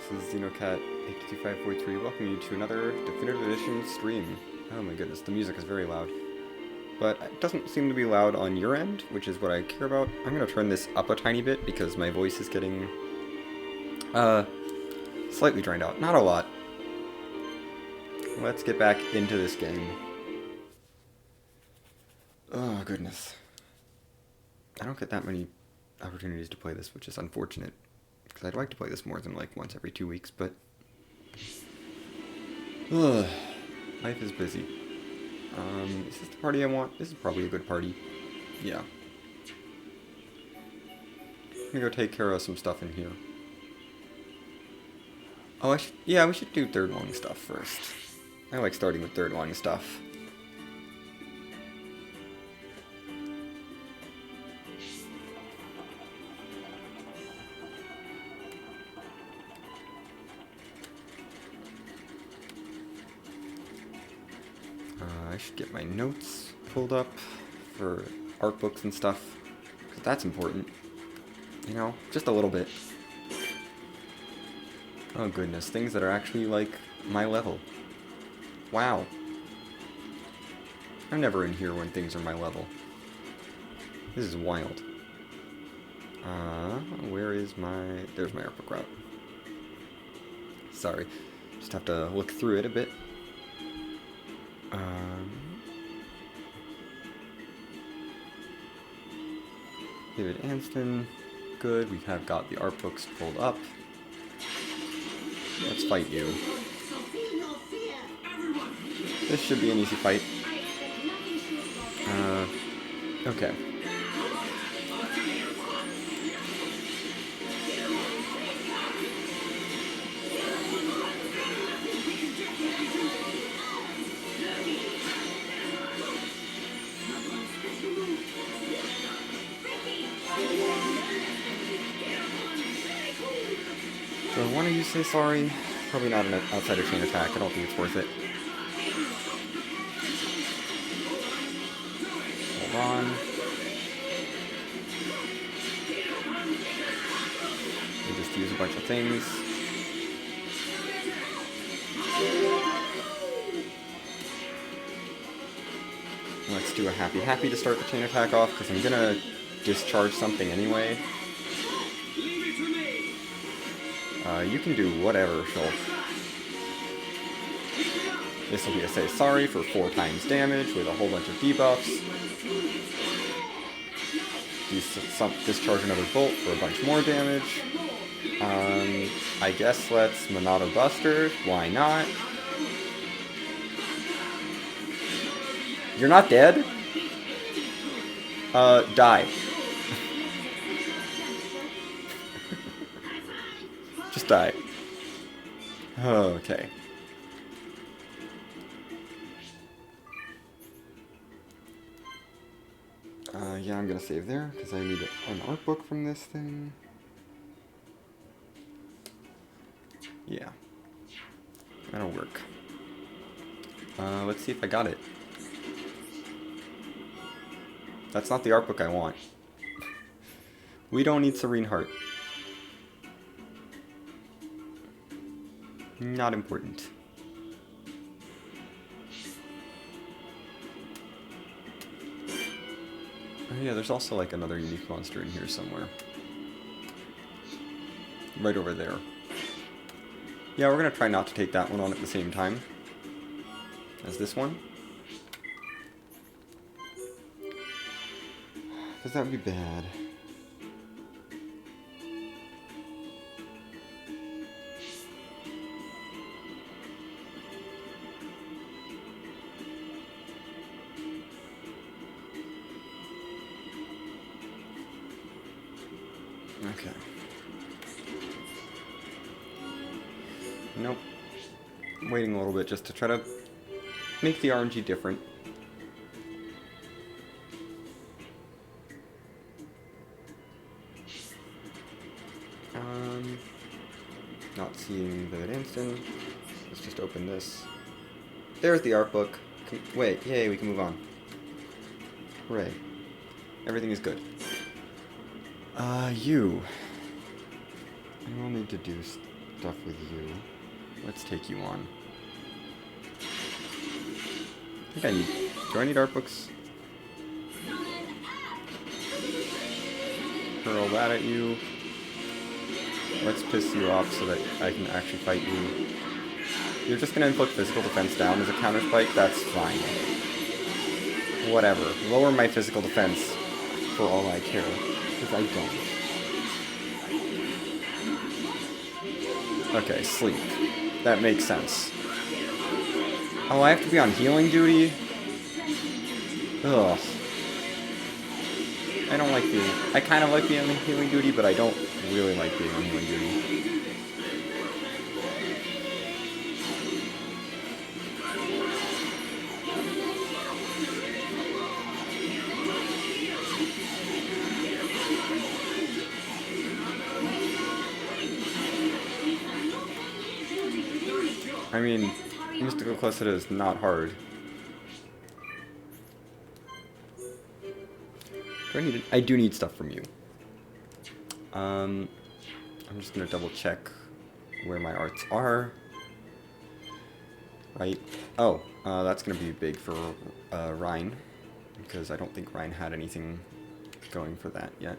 This is Xenocat82543 welcoming you to another Definitive Edition stream. Oh my goodness, the music is very loud. But it doesn't seem to be loud on your end, which is what I care about. I'm going to turn this up a tiny bit because my voice is getting slightly drained out. Not a lot. Let's get back into this game. Oh goodness. I don't get that many opportunities to play this, which is unfortunate. Because I'd like to play this more than like once every 2 weeks, but life is busy. Is this the party I want? This is probably a good party. Yeah. I'm gonna go take care of some stuff in here. Oh, we should do third line stuff first. I like starting with third line stuff. I should get my notes pulled up for art books and stuff, because that's important. You know, just a little bit. Oh goodness, things that are actually like my level. Wow. I'm never in here when things are my level. This is wild. Where is my... There's my art book route. Sorry. Just have to look through it a bit. David Anston, good. We have got the art books pulled up. Let's fight you. This should be an easy fight. Okay. Do I want to use Say Sorry? Probably not an outside of chain attack. I don't think it's worth it. Hold on. We just use a bunch of things. Let's do a happy happy to start the chain attack off, because I'm gonna discharge something anyway. You can do whatever, Schultz. This will be a Say Sorry for 4 times damage with a whole bunch of debuffs. Discharge another bolt for a bunch more damage. I guess let's Monado Buster. Why not? You're not dead? Die. Just die. Okay. Yeah, I'm gonna save there, because I need an art book from this thing. Yeah. That'll work. Let's see if I got it. That's not the art book I want. We don't need Serene Heart. Not important. Oh yeah, there's also like another unique monster in here somewhere. Right over there. Yeah, we're gonna try not to take that one on at the same time as this one. Because that would be bad. Okay. Nope. I'm waiting a little bit just to try to make the RNG different. Not seeing the instant. Let's just open this. There's the art book. Wait, yay, we can move on. Hooray. Everything is good. You. I will need to do stuff with you. Let's take you on. I think I need... Do I need art books? Hurl that at you. Let's piss you off so that I can actually fight you. You're just gonna inflict physical defense down as a counter spike? That's fine. Whatever. Lower my physical defense for all I care. Because I don't. Okay, sleep. That makes sense. Oh, I have to be on healing duty? Ugh. I don't like being... I kind of like being on healing duty, but I don't really like being on healing duty. I mean, Mystical Cluster is not hard. Do I need it? I do need stuff from you. I'm just gonna double check where my arts are. Right. Oh, that's gonna be big for Ryan, because I don't think Ryan had anything going for that yet.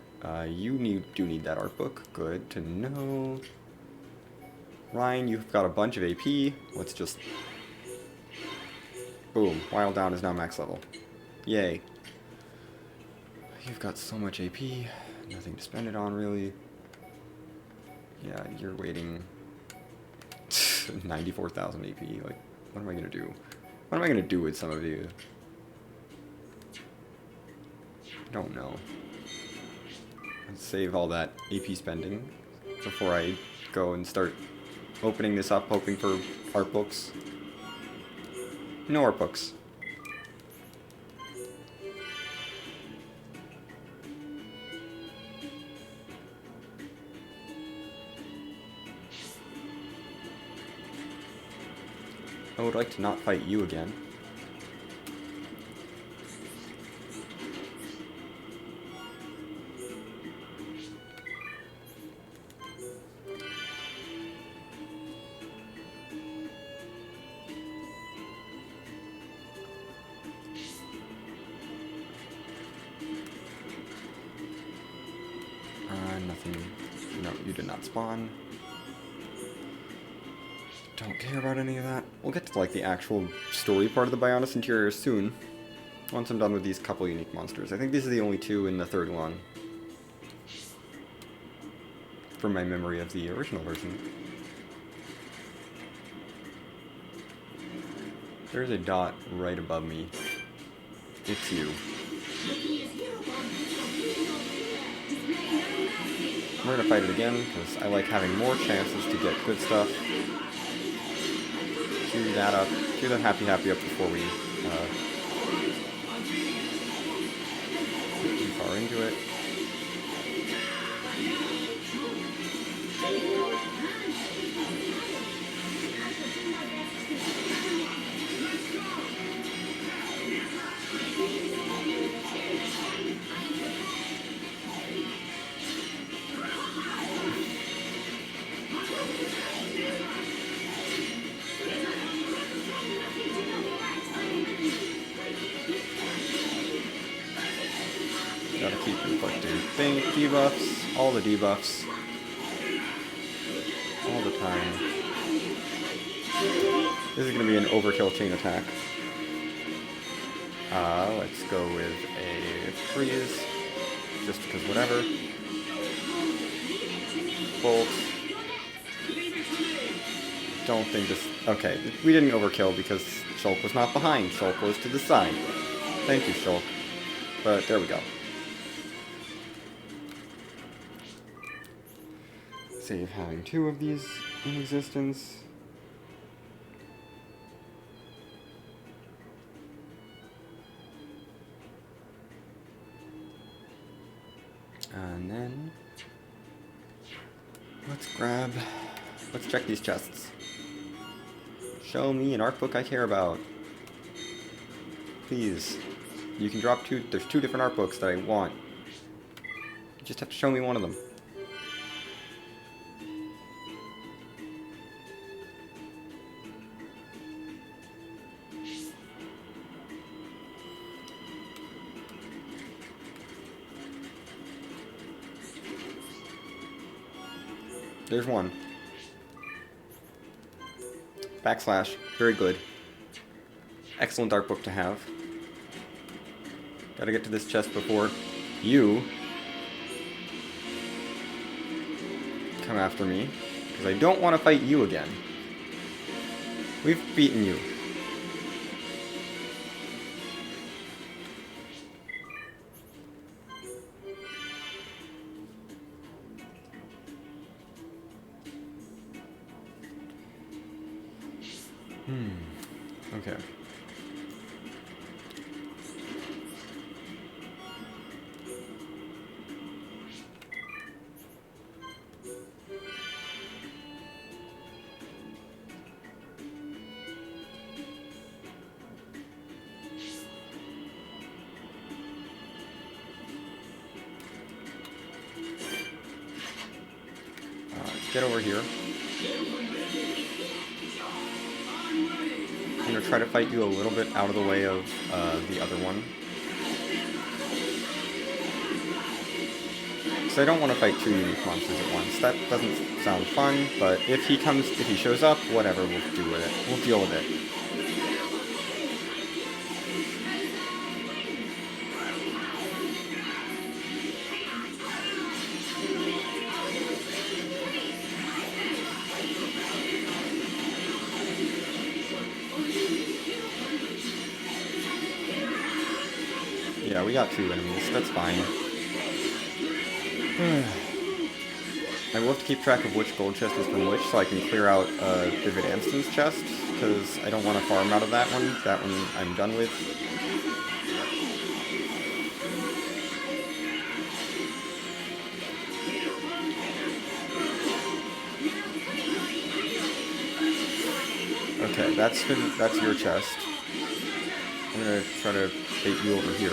You do need that art book. Good to know. Ryan, you've got a bunch of AP. Let's just... Boom. Wild Down is now max level. Yay. You've got so much AP. Nothing to spend it on, really. Yeah, you're waiting... 94,000 AP. Like, what am I gonna do? What am I gonna do with some of you? I don't know. Let's save all that AP spending before I go and start opening this up, hoping for art books. No art books. I would like to not fight you again. Nothing. No, you did not spawn. Don't care about any of that. We'll get to, like, the actual story part of the Bionis Interior soon. Once I'm done with these couple unique monsters. I think these are the only two in the third one. From my memory of the original version. There's a dot right above me. It's you. We're gonna fight it again, because I like having more chances to get good stuff. Cue that up. Cue that happy up before we get too far into it. Gotta keep inflicting debuffs, all the debuffs, all the time. This is gonna be an overkill chain attack. Let's go with a freeze, just because whatever. Bolt. Don't think this... Okay, we didn't overkill because Shulk was not behind. Shulk was to the side. Thank you, Shulk. But there we go. Save having two of these in existence. And then let's check these chests. Show me an art book I care about. Please. You can drop two, there's two different art books that I want. You just have to show me one of them. There's one. Backslash. Very good. Excellent art book to have. Gotta get to this chest before you come after me, because I don't want to fight you again. We've beaten you. Okay. Get over here. I'm going to try to fight you a little bit out of the way of the other one. So I don't want to fight two unique monsters at once. That doesn't sound fun, but if he shows up, whatever, we'll do with it. We'll deal with it. Yeah, we got two enemies. That's fine. I will have to keep track of which gold chest is from which, so I can clear out Vivid Anston's chest, because I don't want to farm out of that one. That one I'm done with. Okay, that's your chest. I'm gonna try to bait you over here.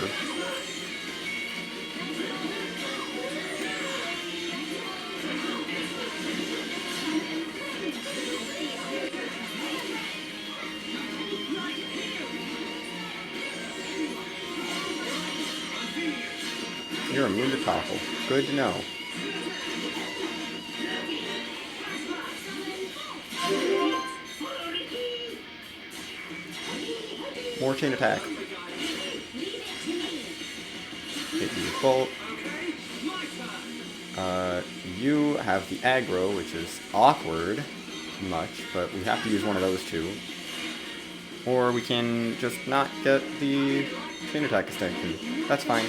You're immune to topple. Good to know. More chain attack. Hit you with bolt. You have the aggro, which is awkward much, but we have to use one of those two. Or we can just not get the chain attack extension. That's fine.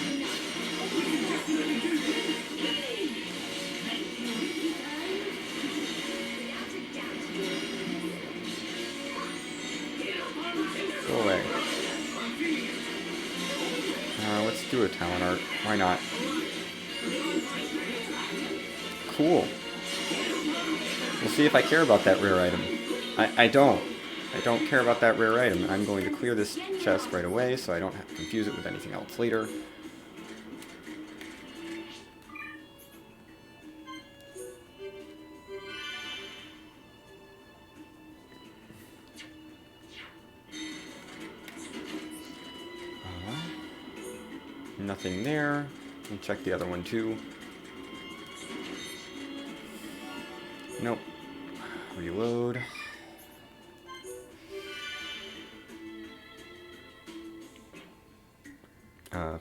Go away. Let's do a talent art. Why not? Cool. We'll see if I care about that rare item. I don't. I don't care about that rare item. I'm going to clear this chest right away so I don't have to confuse it with anything else later. Nothing there. We'll check the other one too. Nope. Reload.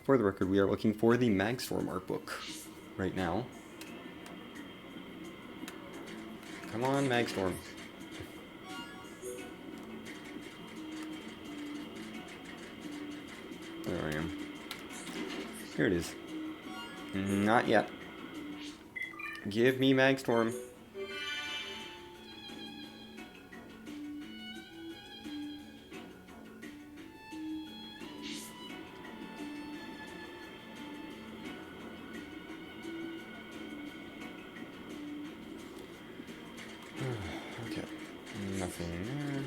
For the record, we are looking for the Magstorm art book right now. Come on, Magstorm. There I am. Here it is. Not yet. Give me Magstorm. Okay. Nothing there.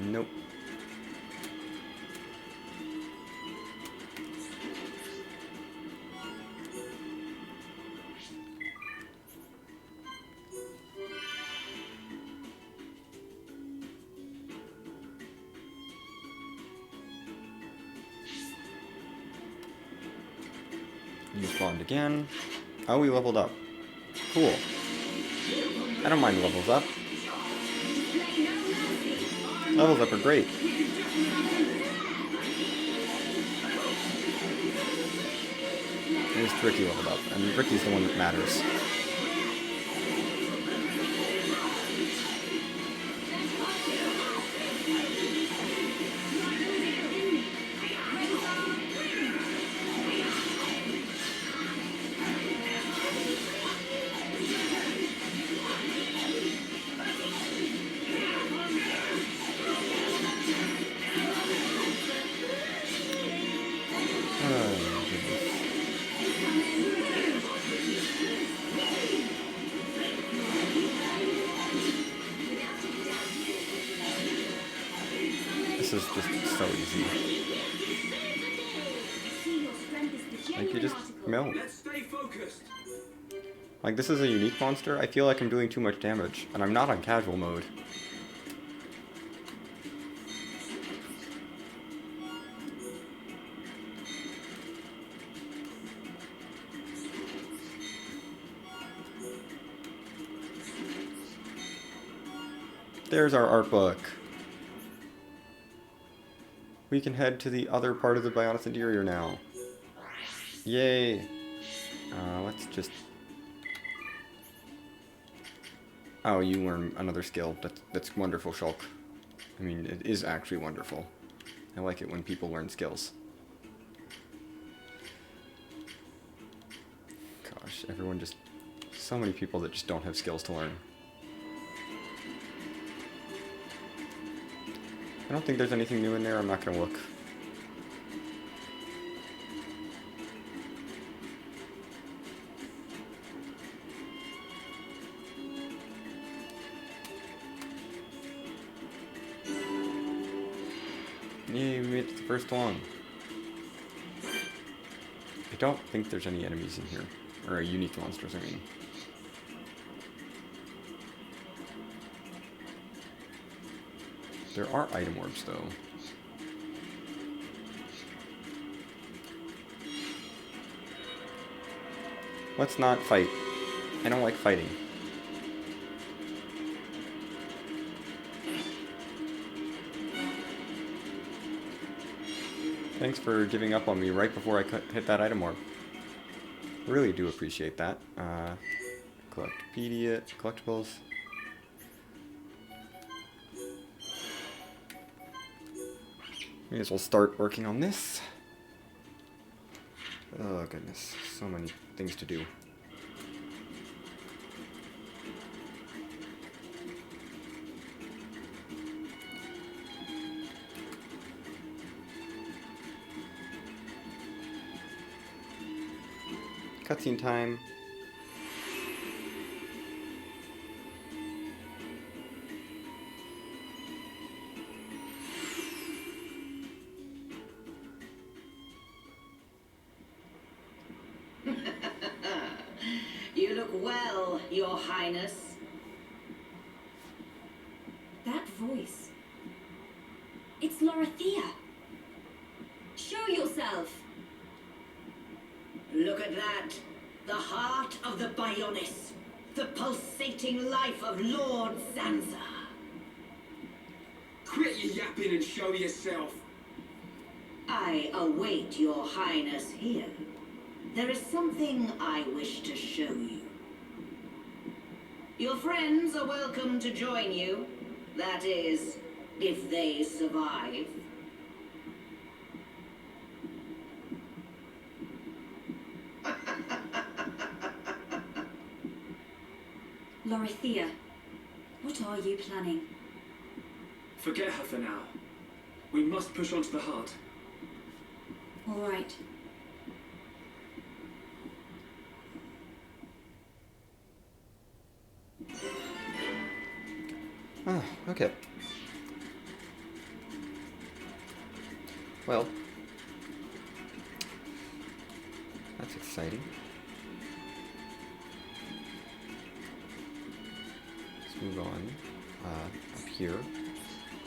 Nope. You spawned again. Oh, we leveled up. Cool. I don't mind levels up. Levels up are great. There's Ricky leveled up, and Ricky's the one that matters. This is just so easy. Like, you just melt. Like, this is a unique monster. I feel like I'm doing too much damage, and I'm not on casual mode. There's our art book. We can head to the other part of the Bionis Interior now. Yay! Let's just... Oh, you learn another skill. That's wonderful, Shulk. I mean, it is actually wonderful. I like it when people learn skills. Gosh, everyone just... So many people that just don't have skills to learn. I don't think there's anything new in there. I'm not going to look. Yay, we made it to the first one. I don't think there's any enemies in here. Or unique monsters, I mean. There are item orbs, though. Let's not fight. I don't like fighting. Thanks for giving up on me right before I hit that item orb. Really do appreciate that. Collectopedia, collectibles. May as well start working on this. Oh goodness, so many things to do. Cutscene time. You look well, Your Highness. That voice. It's Lorithia. Show yourself. Look at that. The heart of the Bionis. The pulsating life of Lord Zanza. Quit your yapping and show yourself. I await Your Highness here. There is something I wish to show you. Your friends are welcome to join you. That is, if they survive. Lorithia, what are you planning? Forget her for now. We must push on to the heart. All right. Ah, okay. Well, that's exciting. Let's move on. Up here,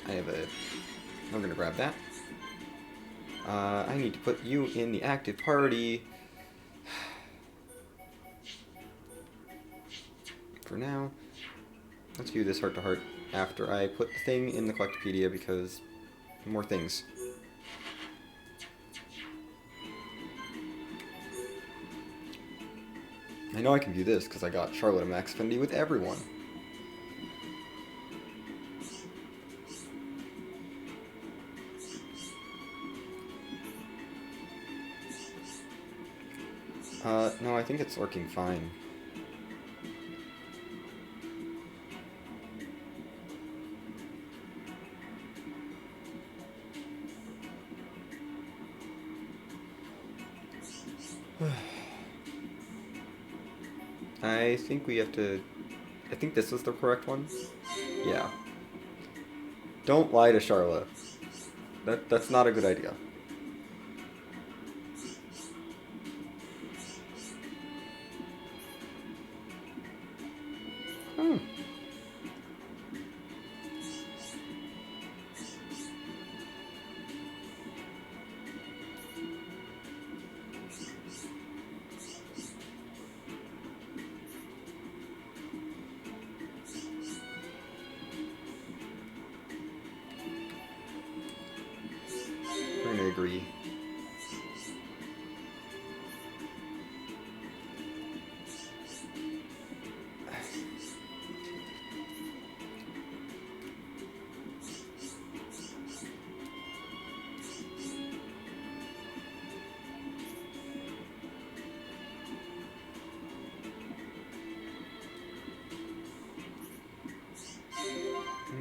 I have a... We're gonna grab that. I need to put you in the active party. for now. Let's view this heart-to-heart after I put the thing in the Collectopedia, because more things. I know I can view this because I got Charlotte and Max Affinity with everyone. No, I think it's working fine. I think we have to... I think this was the correct one. Yeah. Don't lie to Charlotte. That's not a good idea. Hmm. We're gonna agree.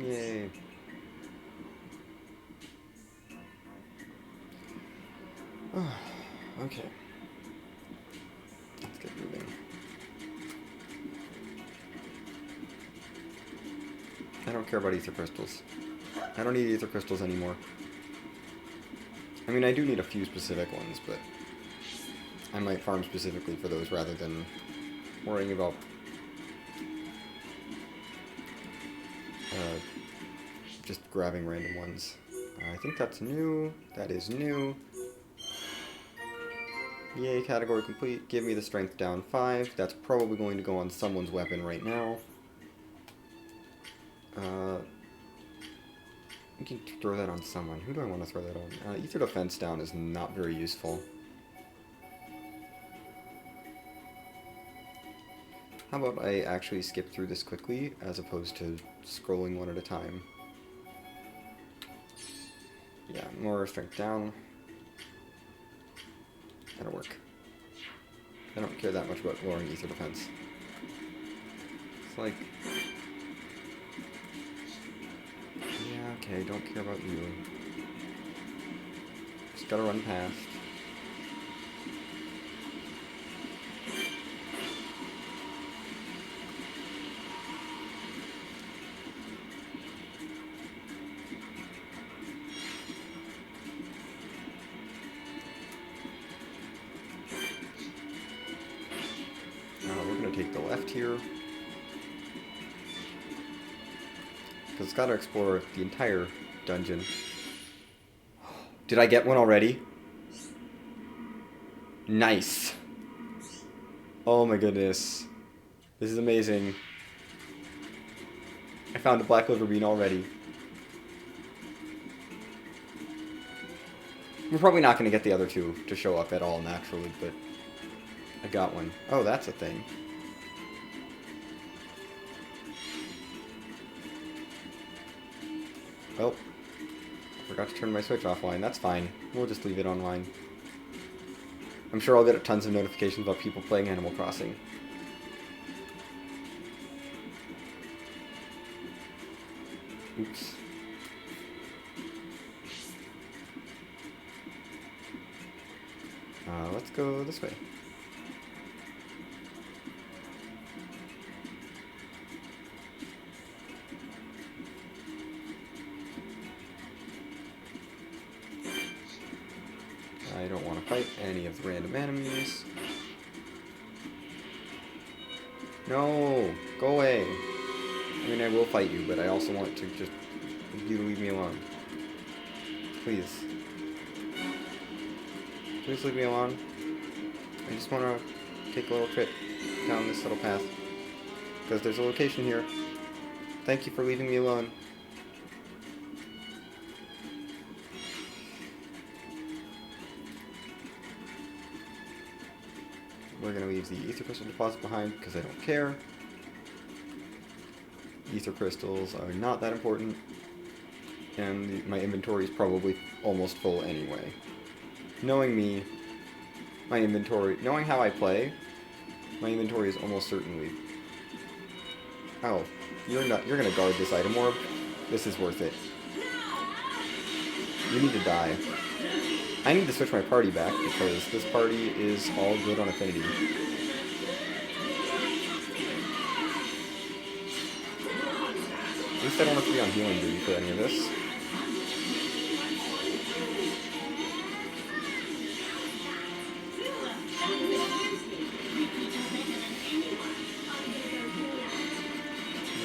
Yay. Okay. Let's get moving. I don't care about ether crystals. I don't need ether crystals anymore. I mean, I do need a few specific ones, but I might farm specifically for those rather than worrying about just grabbing random ones. I think that's new. That is new. Yay, category complete. Give me the strength down 5. That's probably going to go on someone's weapon right now. We can throw that on someone. Who do I want to throw that on? Ether defense down is not very useful. How about I actually skip through this quickly, as opposed to scrolling one at a time? Yeah, more strength down. That'll work. I don't care that much about lowering ether defense. It's like... yeah, okay, don't care about you. Just gotta run past. We're gonna take the left here. Because it's got to explore the entire dungeon. Did I get one already? Nice. Oh my goodness. This is amazing. I found a black liver bean already. We're probably not going to get the other two to show up at all naturally, but I got one. Oh, that's a thing. Oh, I forgot to turn my Switch offline. That's fine. We'll just leave it online. I'm sure I'll get tons of notifications about people playing Animal Crossing. Oops. Let's go this way. I don't want to fight any of the random enemies. No! Go away! I mean, I will fight you, but I also want to just... you to leave me alone. Please. Please leave me alone. I just want to take a little trip down this little path. because there's a location here. Thank you for leaving me alone. We're going to leave the ether crystal deposit behind because I don't care. Ether crystals are not that important. And my inventory is probably almost full anyway. Knowing me, my inventory, knowing how I play, my inventory is almost certainly... Oh, you're gonna guard this item orb? This is worth it. You need to die. I need to switch my party back because this party is all good on affinity. At least I don't have to be on healing duty for any of this.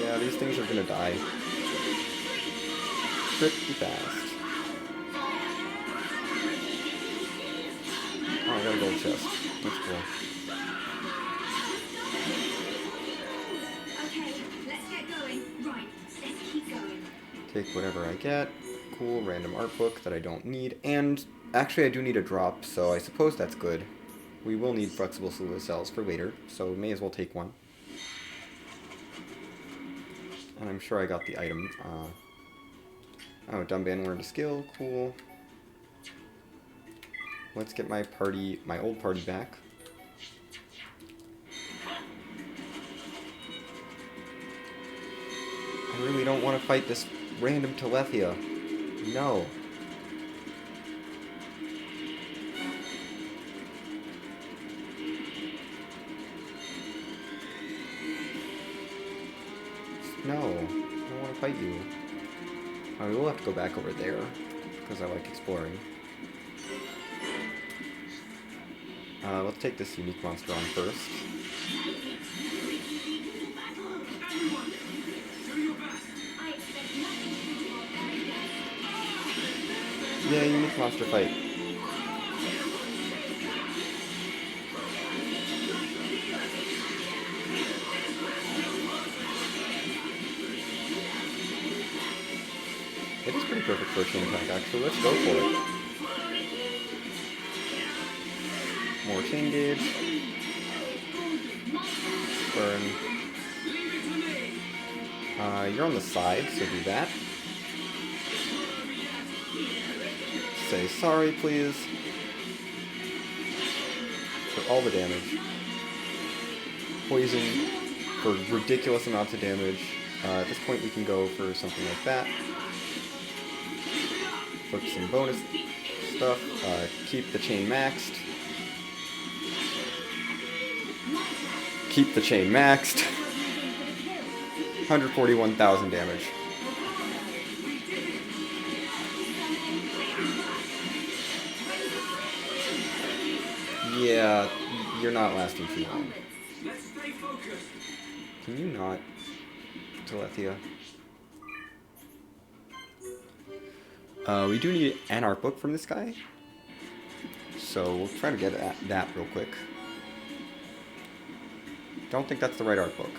Yeah, these things are gonna die pretty fast. Oh, I got a gold chest. That's cool. Okay, let's get going. Right, let's keep going. Take whatever I get. Cool, random art book that I don't need. And actually I do need a drop, so I suppose that's good. We will need flexible solar cells for later, so may as well take one. And I'm sure I got the item. Oh, Dumban learned a skill. Cool. Let's get my old party back. I really don't want to fight this random Telethia. No. No, I don't want to fight you. I will have to go back over there, because I like exploring. Let's take this unique monster on first. Yeah, unique monster fight. It is pretty perfect for a chain attack, actually. Let's go for it. More chain gauge. Burn. You're on the side, so do that. Say sorry, please. For all the damage. Poison for ridiculous amounts of damage. At this point we can go for something like that. Put some bonus stuff. Keep the chain maxed. Keep the chain maxed. 141,000 damage. Yeah, you're not lasting too long. Can you not, Telethia? We do need an art book from this guy, so we'll try to get at that real quick. Don't think that's the right art book.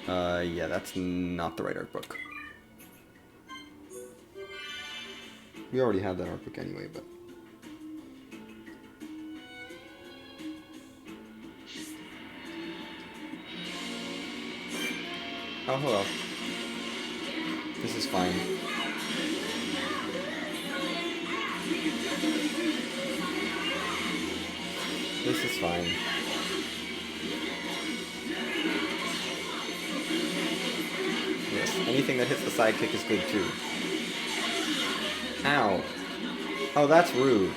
Yeah, that's not the right art book. We already have that art book anyway, but... Oh, hello. This is fine. This is fine. Yes, anything that hits the sidekick is good too. Ow. Oh, that's rude.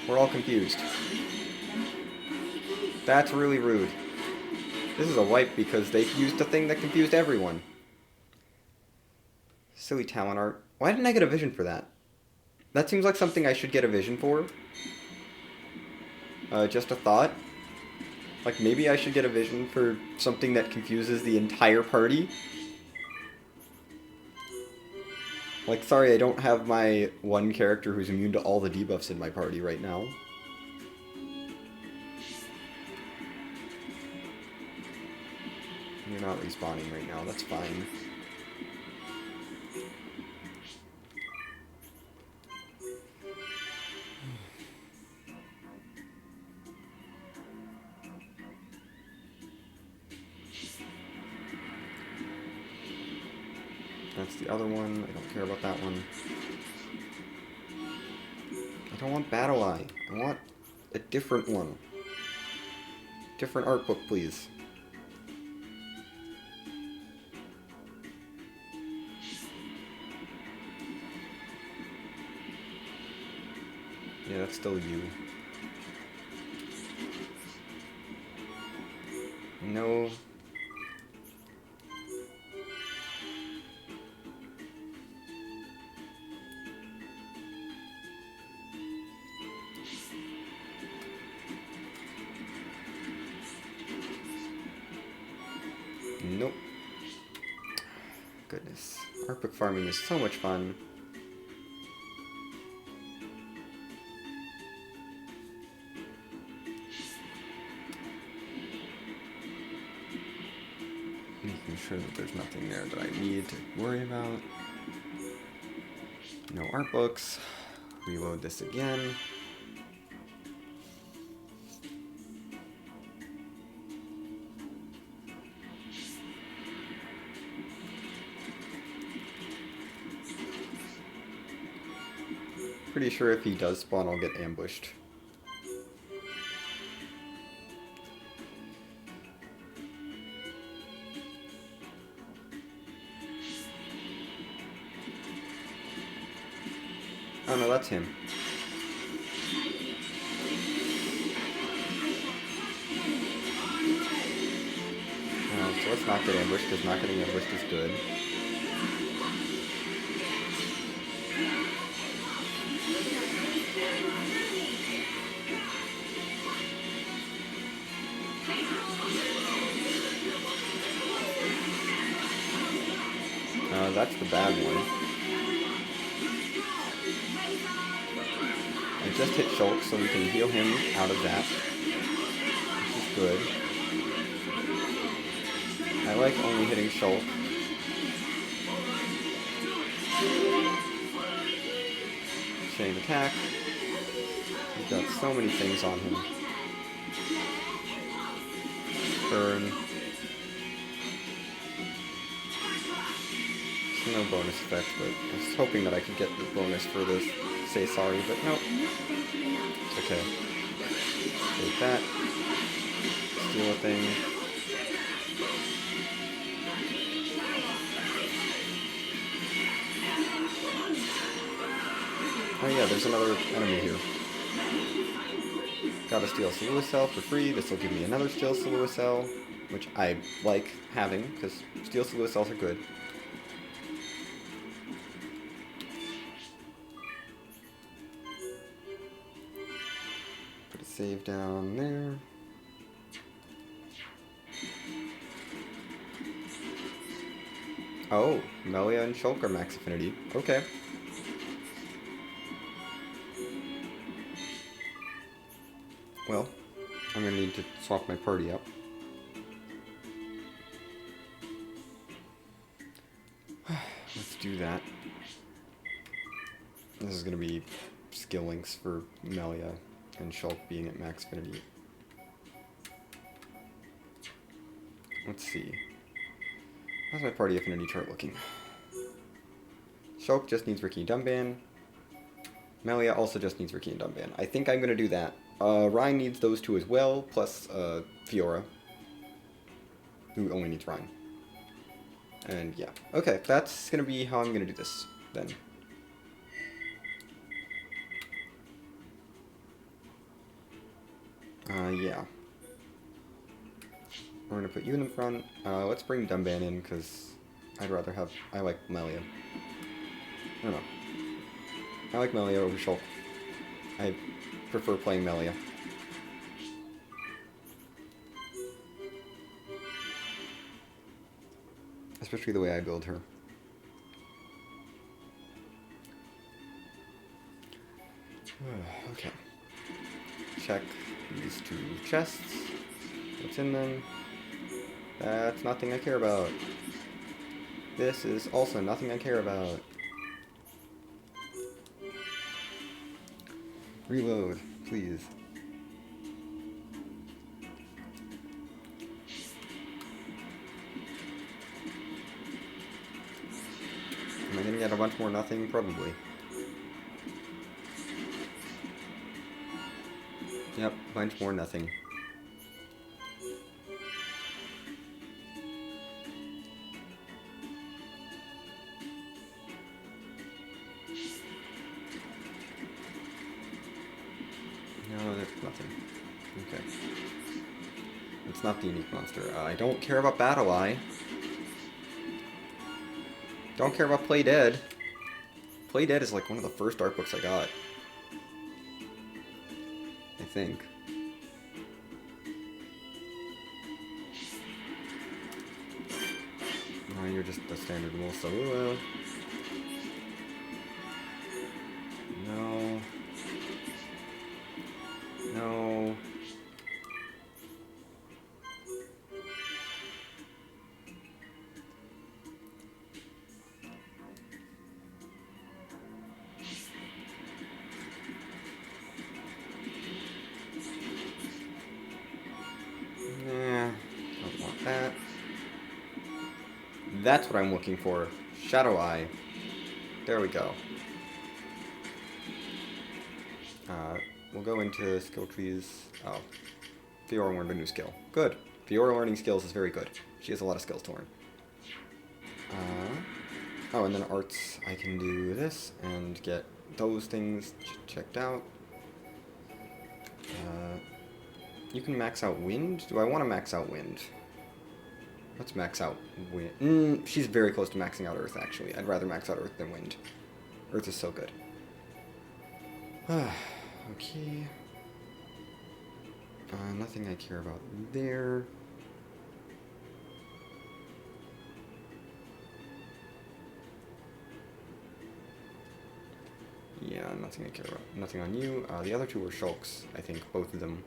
We're all confused. That's really rude. This is a wipe because they used a thing that confused everyone. Silly talent art. Why didn't I get a vision for that? That seems like something I should get a vision for. Just a thought. Like, maybe I should get a vision for something that confuses the entire party. Like, sorry, I don't have my one character who's immune to all the debuffs in my party right now. You're not respawning right now, that's fine. That's the other one. I don't care about that one. I don't want Battle Eye. I want a different one. Different art book, please. Yeah, that's still you. No. Nope. Goodness. Art book farming is so much fun. Making sure that there's nothing there that I need to worry about. No art books. Reload this again. Pretty sure if he does spawn, I'll get ambushed. Oh no, that's him. So let's not get ambushed, because not getting ambushed is good. That's the bad one. I just hit Shulk, so we can heal him out of that, which is good. I like only hitting Shulk. Chain attack. We've got so many things on him. Burn. No bonus effect, but I was hoping that I could get the bonus for this say sorry, but nope. It's okay. Take that. Steal a thing. Oh yeah, there's another enemy here. Gotta steal Silua Cell for free. This will give me another Steel Silua Cell, which I like having, because Steel Silua Cells are good. Save down there. Oh, Melia and Shulk are max affinity. Okay. Well, I'm gonna need to swap my party up. Let's do that. This is gonna be skill links for Melia and Shulk being at max affinity. Let's see. How's my party affinity chart looking? Shulk just needs Ricky and Dumban. Melia also just needs Ricky and Dumban. I think I'm going to do that. Ryan needs those two as well, plus Fiora, who only needs Ryan. And yeah. Okay, that's going to be how I'm going to do this, then. Yeah. We're gonna put you in the front. Let's bring Dumban in, because I'd rather have... I like Melia. I don't know. I like Melia over Shulk. I prefer playing Melia. Especially the way I build her. Okay. Check these two chests. What's in them? That's nothing I care about. This is also nothing I care about. Reload, please. Am I gonna get a bunch more nothing? Probably. Yep, bunch more nothing. No, there's nothing. Okay. It's not the unique monster. I don't care about Battle Eye. Don't care about Play Dead. Play Dead is like one of the first art books I got. I think. Oh, you're just the standard Will Solo. No. No. Nah, don't want that. That's what I'm looking for. Shadow Eye. There we go. We'll go into skill trees. Oh. Fiora learned a new skill. Good. Fiora learning skills is very good. She has a lot of skills to learn. Oh, and then arts, I can do this and get those things checked out. You can max out wind? Do I want to max out wind? Let's max out wind. She's very close to maxing out earth, actually. I'd rather max out earth than wind. Earth is so good. Okay. Nothing I care about there. Yeah, nothing I care about. Nothing on you. The other two were shulks, I think, both of them.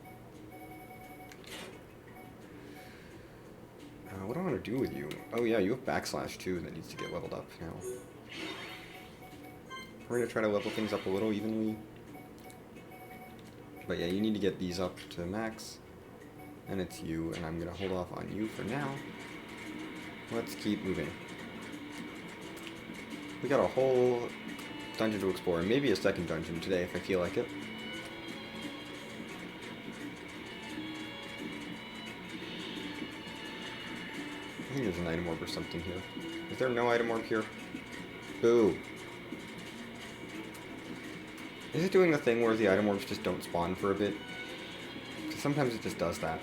What do I want to do with you? Oh yeah, you have backslash too that needs to get leveled up now. We're going to try to level things up a little evenly. But yeah, you need to get these up to max. And it's you, and I'm going to hold off on you for now. Let's keep moving. We got a whole dungeon to explore, maybe a second dungeon today if I feel like it. I think there's an item orb or something here. Is there no item orb here? Boo. Is it doing the thing where the item orbs just don't spawn for a bit? Because sometimes it just does that.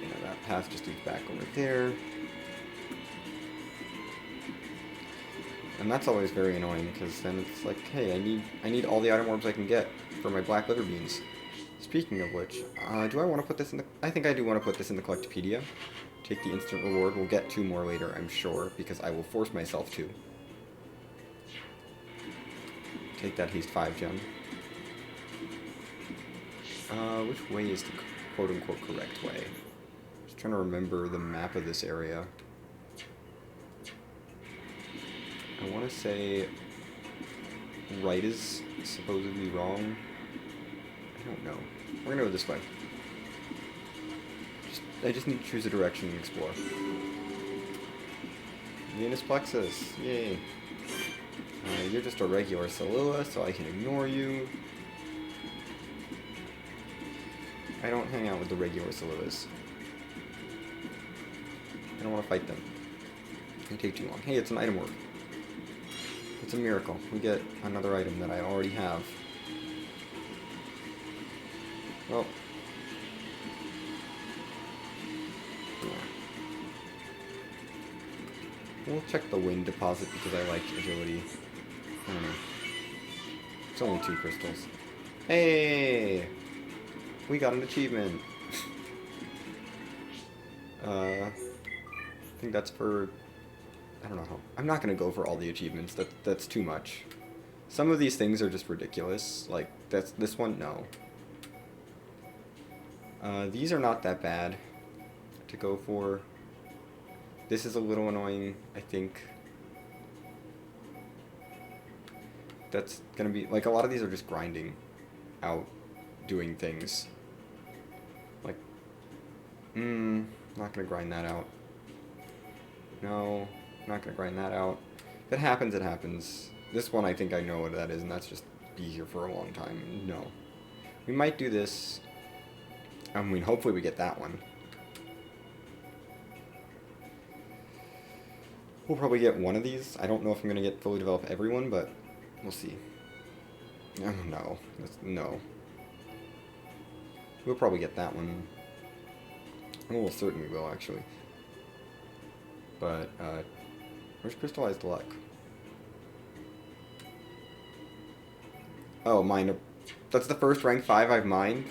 You know, that path just leads back over there. And that's always very annoying, because then it's like, hey, I need all the item orbs I can get for my black liver beans. Speaking of which, do I want to put this in the... I think I do want to put this in the Collectopedia. Take the instant reward. We'll get 2 more later, I'm sure, because I will force myself to. Take that haste 5 gem. Which way is the quote-unquote correct way? Just trying to remember the map of this area. I want to say right is supposedly wrong. I don't know. We're gonna go this way. I just need to choose a direction and explore. Venus Plexus, yay. You're just a regular Salua, so I can ignore you. I don't hang out with the regular Saluas. I don't want to fight them. They take too long. Hey, it's an item orb. It's a miracle. We get another item that I already have. Well. Yeah. We'll check the wind deposit because I like agility. I don't know. It's only 2 crystals. Hey! We got an achievement. I think that's for... I don't know how... I'm not going to go for all the achievements. That's too much. Some of these things are just ridiculous. Like, this one, no. These are not that bad to go for. This is a little annoying, I think. That's gonna be, like, a lot of these are just grinding out, doing things. Like, not gonna grind that out. No, not gonna grind that out. If it happens, it happens. This one, I think I know what that is, and that's just be here for a long time. No. We might do this. I mean, hopefully we get that one. We'll probably get one of these. I don't know if I'm gonna get fully develop everyone, but we'll see. Oh, no. No. We'll probably get that one. Well, we'll certainly will, actually. But, where's Crystallized Luck? Oh, mine. That's the first rank 5 I've mined?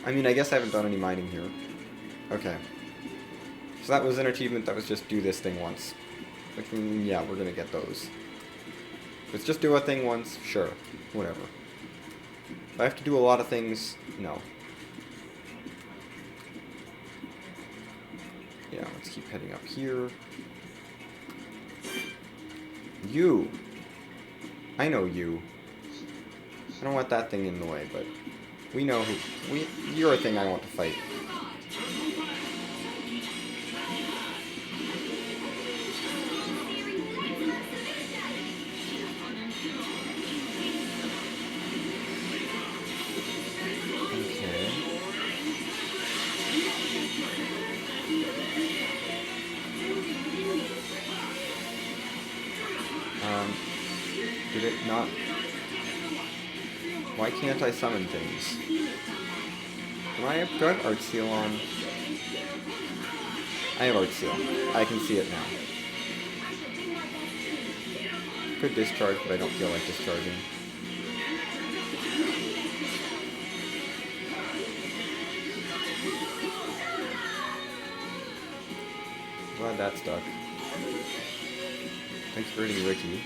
I mean, I guess I haven't done any mining here. Okay. So that was an achievement that was just do this thing once. Which, yeah, we're gonna get those. If it's just do a thing once, sure. Whatever. If I have to do a lot of things, no. Yeah, let's keep heading up here. You! I know you. I don't want that thing in the way, but we know who... You're a thing I want to fight. Did it not... Why can't I summon things? Do I have Art Seal on? I have Art Seal. I can see it now. Could discharge, but I don't feel like discharging. Glad that stuck. Thanks for hurting Ricky.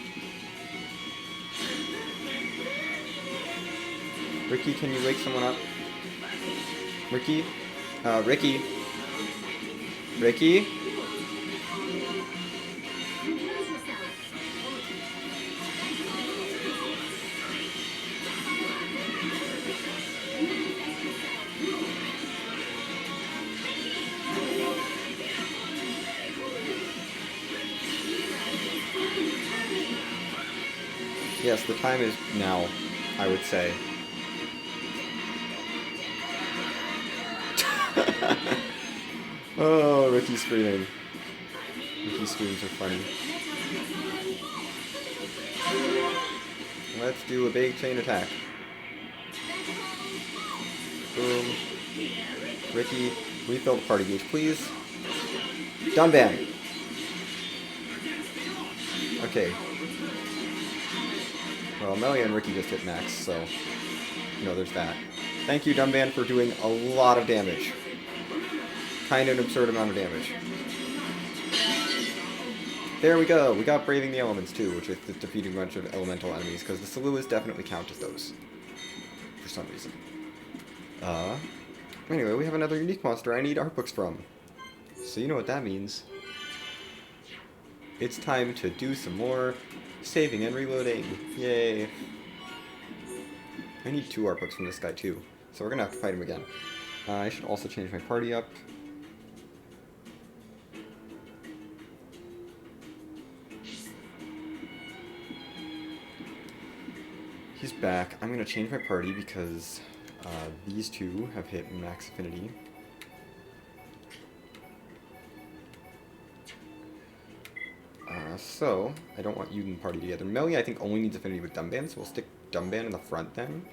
Ricky, can you wake someone up? Ricky? Ricky? Ricky? Yes, the time is now, I would say. Oh, Ricky's screaming. Ricky's screams are funny. Let's do a big chain attack. Boom. Ricky, refill the party gauge, please. Dunban! Okay. Well, Melia and Ricky just hit max, so... No, there's that. Thank you, Dunban, for doing a lot of damage. Kind of an absurd amount of damage. There we go! We got Braving the Elements, too, which is defeating a bunch of elemental enemies, because the Saluas definitely count as those. For some reason. Anyway, we have another unique monster I need art books from. So you know what that means. It's time to do some more saving and reloading. Yay! I need 2 art books from this guy, too. So we're gonna have to fight him again. I should also change my party up. He's back. I'm gonna change my party because these two have hit max affinity. So, I don't want you in the party together. Melia, I think, only needs affinity with Dumban, so we'll stick Dumban in the front then.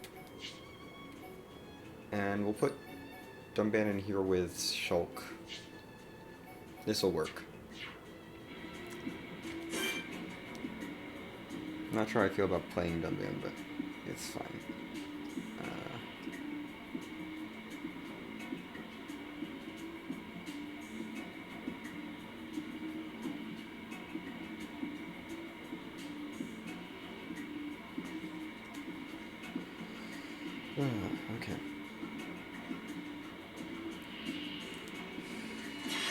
And we'll put Dumban in here with Shulk. This'll work. I'm not sure how I feel about playing Dumban, but it's fine. Okay.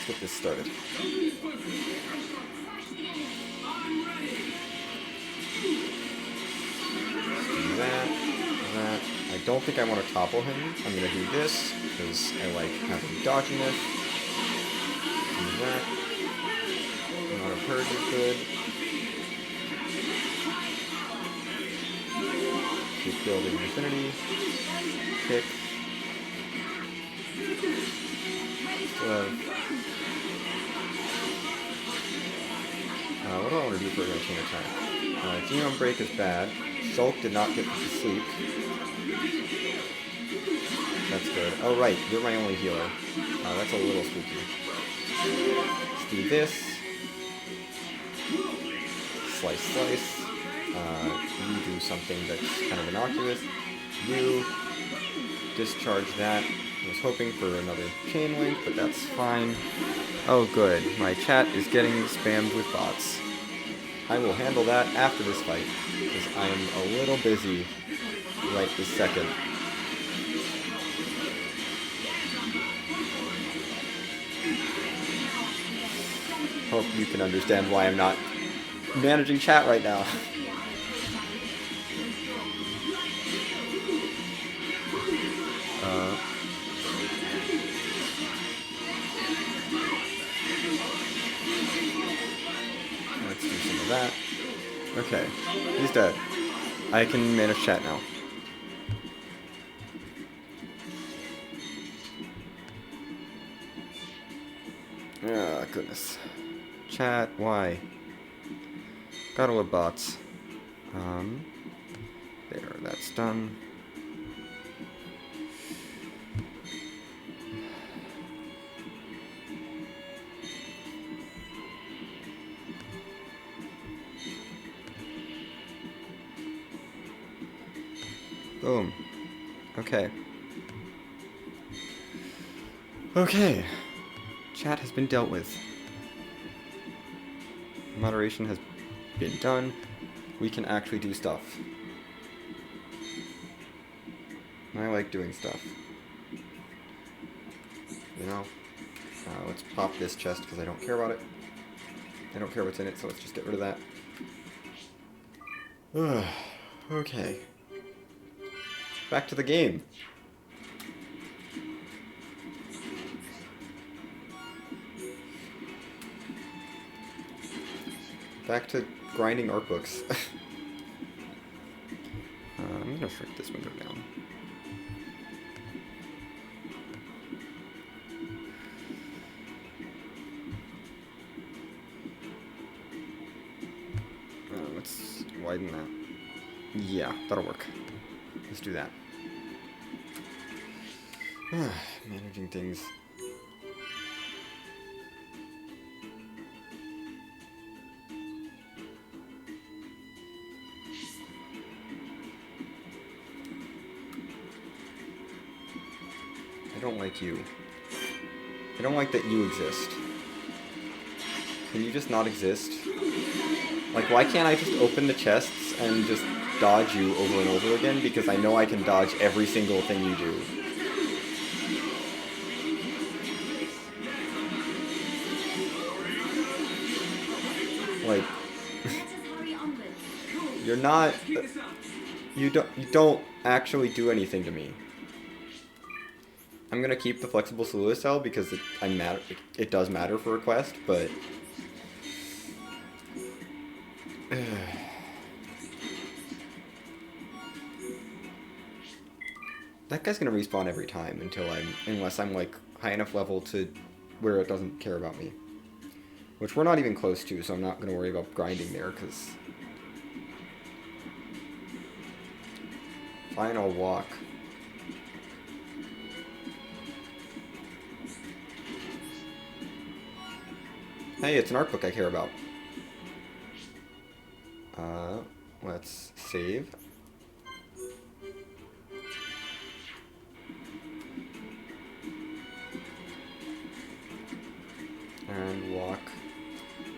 Let's get this started. That. I don't think I want to topple him. I'm going to do this, because I like having dodging this. Do that. Not a purge is good. Keep building infinity. Kick. Still have... what do I want to do for a chain attack? Xenoblade is bad. Shulk did not get to sleep. That's good. Oh right, you're my only healer. That's a little spooky. Let's do this. Slice, slice. You do something that's kind of innocuous. You discharge that. I was hoping for another chain link, but that's fine. Oh good, my chat is getting spammed with bots. I will handle that after this fight, because I am a little busy right this second. Hope you can understand why I'm not managing chat right now. Let's do some of that. Okay, he's dead. I can manage chat now. Ah, goodness. Chat, why? Gotta love bots. There, that's done. Boom. Okay. Okay. Chat has been dealt with. Moderation has been done. We can actually do stuff. I like doing stuff. You know? Let's pop this chest because I don't care about it. I don't care what's in it, so let's just get rid of that. Okay. Back to the game. Back to grinding art books. I'm gonna shrink this window down. Let's widen that. Yeah, that'll work. Let's do that. Managing things. I don't like you. I don't like that you exist. Can you just not exist? Like, why can't I just open the chests and just dodge you over and over again? Because I know I can dodge every single thing you do. Like, you're not... You don't actually do anything to me. I'm gonna keep the flexible Solua cell because it does matter for a quest, but... That guy's gonna respawn every time unless I'm like high enough level to where it doesn't care about me. Which we're not even close to, so I'm not gonna worry about grinding there, because... Fine, I'll walk. Hey, it's an art book I care about. Let's save. And walk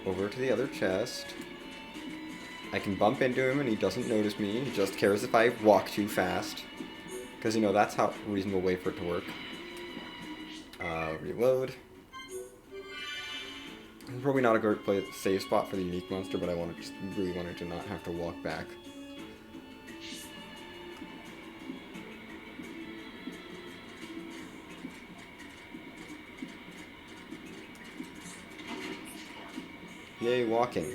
over to the other chest. I can bump into him and he doesn't notice me. He just cares if I walk too fast. Because, you know, that's how a reasonable way for it to work. Reload. It's probably not a great save spot for the unique monster, but I just really wanted to not have to walk back. Yay, walking.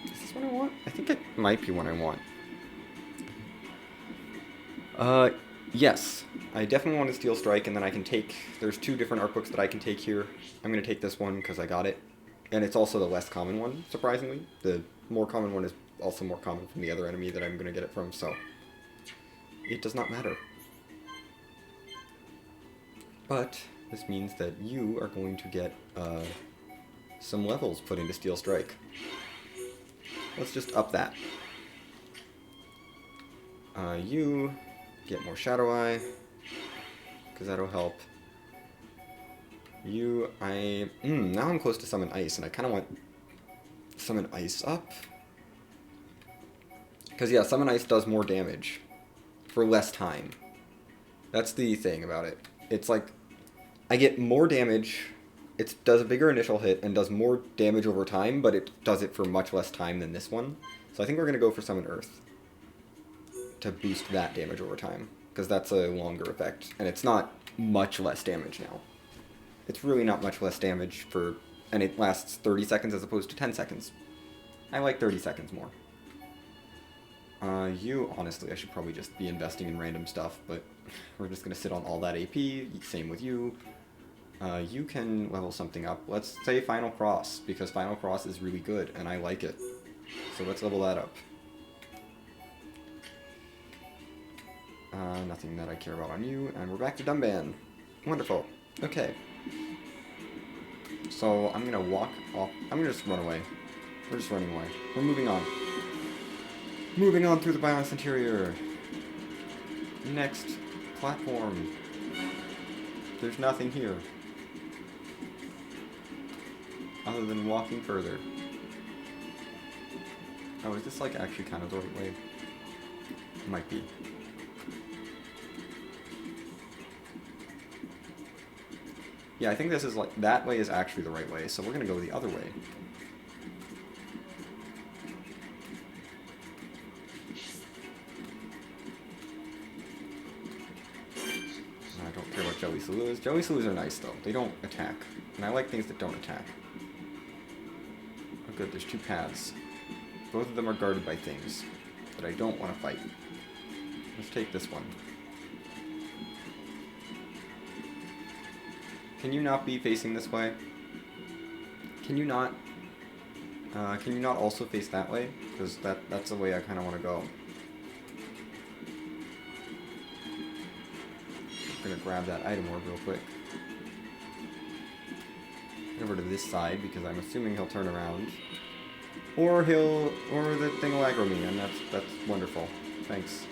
Is this what I want? I think it might be what I want. Yes. I definitely want to Steel Strike, and then I can take... There's 2 different art books that I can take here. I'm going to take this one because I got it. And it's also the less common one, surprisingly. The more common one is also more common from the other enemy that I'm going to get it from, so... It does not matter. But this means that you are going to get some levels put into Steel Strike. Let's just up that. You get more Shadow Eye, because that'll help. You, now I'm close to Summon Ice, and I kind of want Summon Ice up. Because, yeah, Summon Ice does more damage for less time. That's the thing about it. It's like, I get more damage, it does a bigger initial hit, and does more damage over time, but it does it for much less time than this one. So I think we're going to go for Summon Earth to boost that damage over time, because that's a longer effect, and it's not much less damage now. It's really not much less damage for, and it lasts 30 seconds as opposed to 10 seconds. I like 30 seconds more. You, honestly, I should probably just be investing in random stuff, but we're just going to sit on all that AP, same with you. You can level something up. Let's say Final Cross, because Final Cross is really good, and I like it. So let's level that up. Nothing that I care about on you, and we're back to Dumban. Wonderful. Okay. So, I'm gonna walk off. I'm gonna just run away. We're just running away. We're moving on. Moving on through the Bionis Interior. Next platform. There's nothing here. Other than walking further. Oh, is this like actually kind of the right way? It might be. Yeah, I think this is like, that way is actually the right way, so we're gonna go the other way. I don't care what Jelly Slough is. Jelly Sloughs are nice though, they don't attack. And I like things that don't attack. Oh good, there's 2 paths. Both of them are guarded by things that I don't want to fight. Let's take this one. Can you not be facing this way? Can you not also face that way? Because that's the way I kind of want to go. I'm gonna grab that item orb real quick. Get over to this side because I'm assuming he'll turn around, or the thing will aggro me, and that's wonderful. Thanks.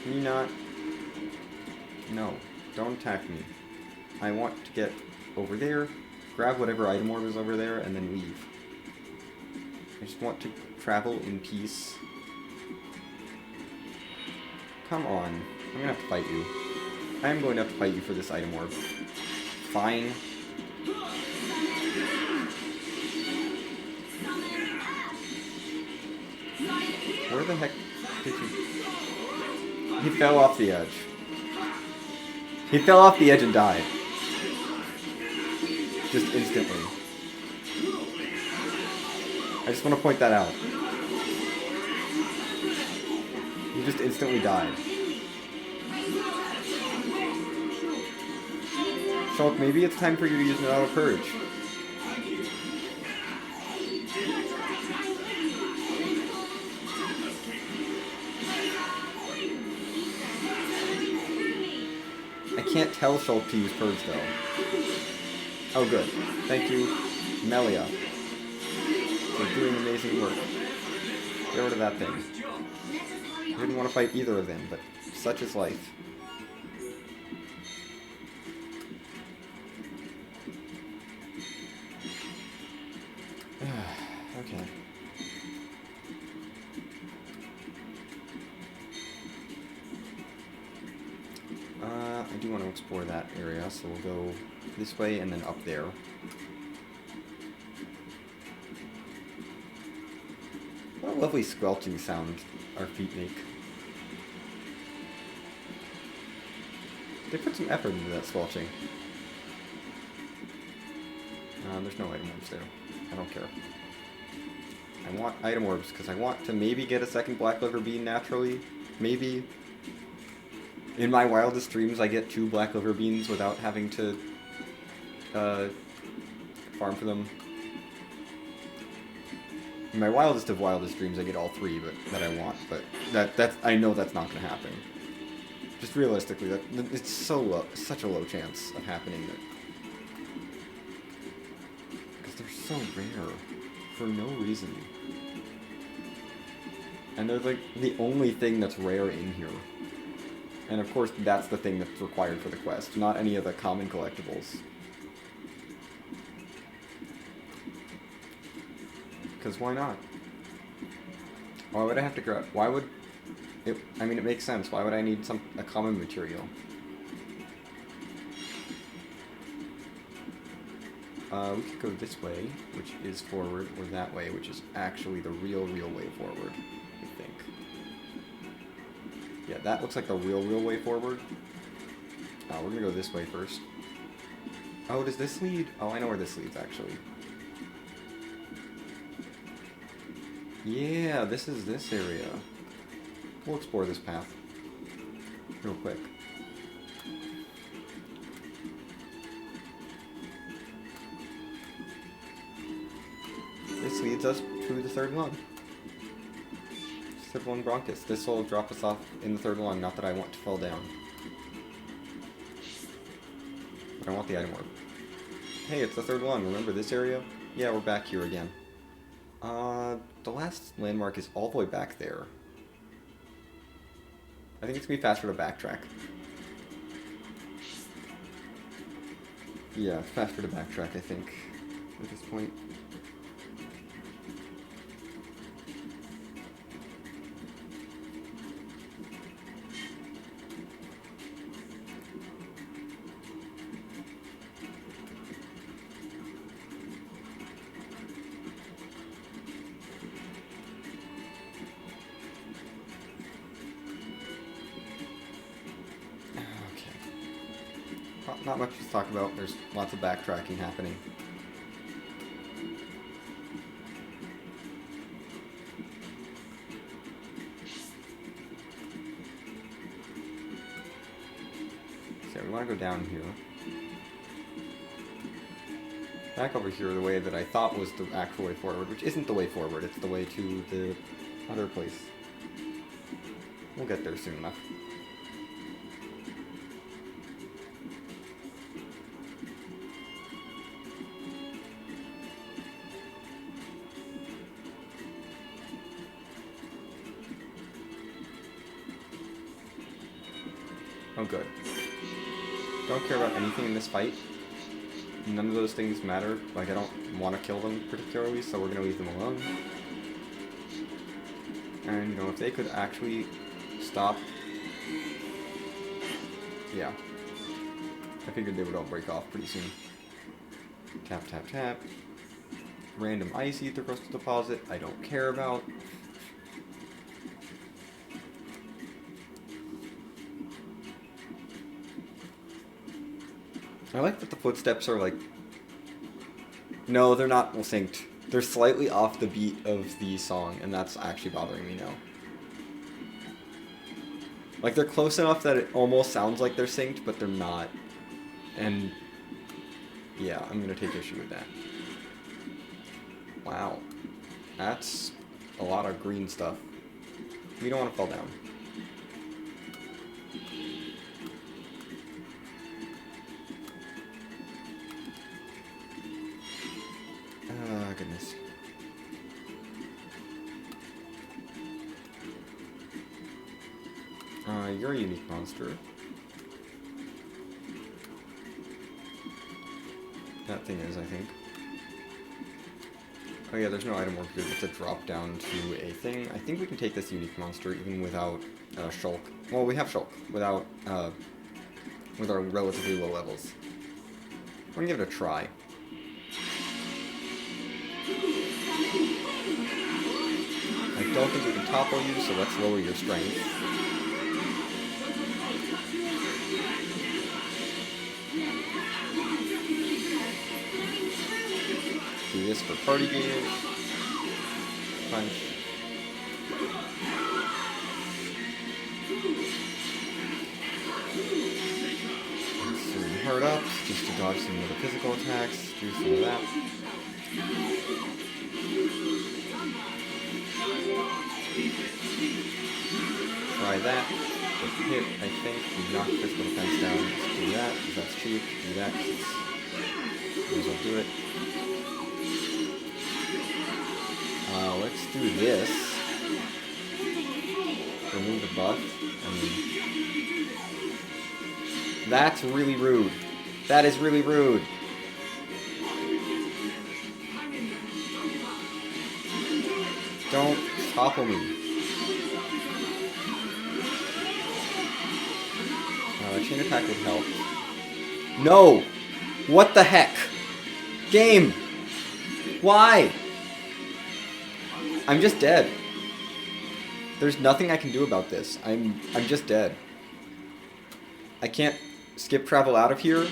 Can you not? No, don't attack me. I want to get over there, grab whatever item orb is over there, and then leave. I just want to travel in peace. Come on. I'm gonna have to fight you. I am going to have to fight you for this item orb. Fine. Where the heck did you... He fell off the edge. He fell off the edge and died. Just instantly. I just want to point that out. He just instantly died. Shulk, maybe it's time for you to use an auto purge. I can't tell Shulk to use purge though. Oh good. Thank you, Melia, for doing amazing work. Get rid of that thing. Nice job. Let us hurry I up. didn't want to fight either of them, but such is life. Okay. I do want to explore that area, so we'll go this way and then up there. What a lovely squelching sound our feet make. They put some effort into that squelching. There's no item orbs there. I don't care. I want item orbs because I want to maybe get a second black liver bean naturally. Maybe. In my wildest dreams, I get 2 black liver beans without having to farm for them. In my wildest of wildest dreams, I get all 3 that I want, but that's I know that's not going to happen. Just realistically, it's so low, such a low chance of happening because they're so rare for no reason, and they're like the only thing that's rare in here. And of course, that's the thing that's required for the quest, not any of the common collectibles. Because why not? Why would I have to grab? Why would it? I mean, it makes sense. Why would I need a common material? We could go this way, which is forward, or that way, which is actually the real way forward, I think. Yeah, that looks like the real way forward. We're gonna go this way first. Oh, does this lead? Oh, I know where this leads, actually. Yeah, this is this area. We'll explore this path real quick. This leads us to the third lung. Third lung bronchus. This will drop us off in the third lung, not that I want to fall down. But I want the item orb. Hey, it's the third lung. Remember this area? Yeah, we're back here again. The last landmark is all the way back there. I think it's gonna be faster to backtrack. Yeah, it's faster to backtrack, I think, at this point. Not much to talk about. There's lots of backtracking happening. So we want to go down here. Back over here the way that I thought was the actual way forward, which isn't the way forward. It's the way to the other place. We'll get there soon enough. Oh, good. Don't care about anything in this fight. None of those things matter. Like, I don't want to kill them particularly, so we're going to leave them alone. And, you know, if they could actually stop... Yeah. I figured they would all break off pretty soon. Tap, tap, tap. Random ice ether crystal deposit. I don't care about. I like that the footsteps are like... No, they're not synced. They're slightly off the beat of the song, and that's actually bothering me now. Like, they're close enough that it almost sounds like they're synced, but they're not. And... yeah, I'm gonna take issue with that. Wow. That's a lot of green stuff. We don't want to fall down. Ah, goodness. You're a unique monster. That thing is, I think. Oh yeah, there's no item work here. It's a drop down to a thing. I think we can take this unique monster even without Shulk. Well, we have Shulk without with our relatively low levels. I'm gonna give it a try. I don't think we can topple you, so let's lower your strength. Do this for party gauge. Punch. Some hard ups, just to dodge some of the physical attacks. Do some of that. Try that. Just hit, I think. We knock physical defense down. Just do that, because that's cheap. Do that, because it's... Might as well do it. Let's do this. Remove the buff. That's really rude. That is really rude. Don't topple me. Chain attack would help. No! What the heck? Game! Why? I'm just dead. There's nothing I can do about this. I'm just dead. I can't skip travel out of here.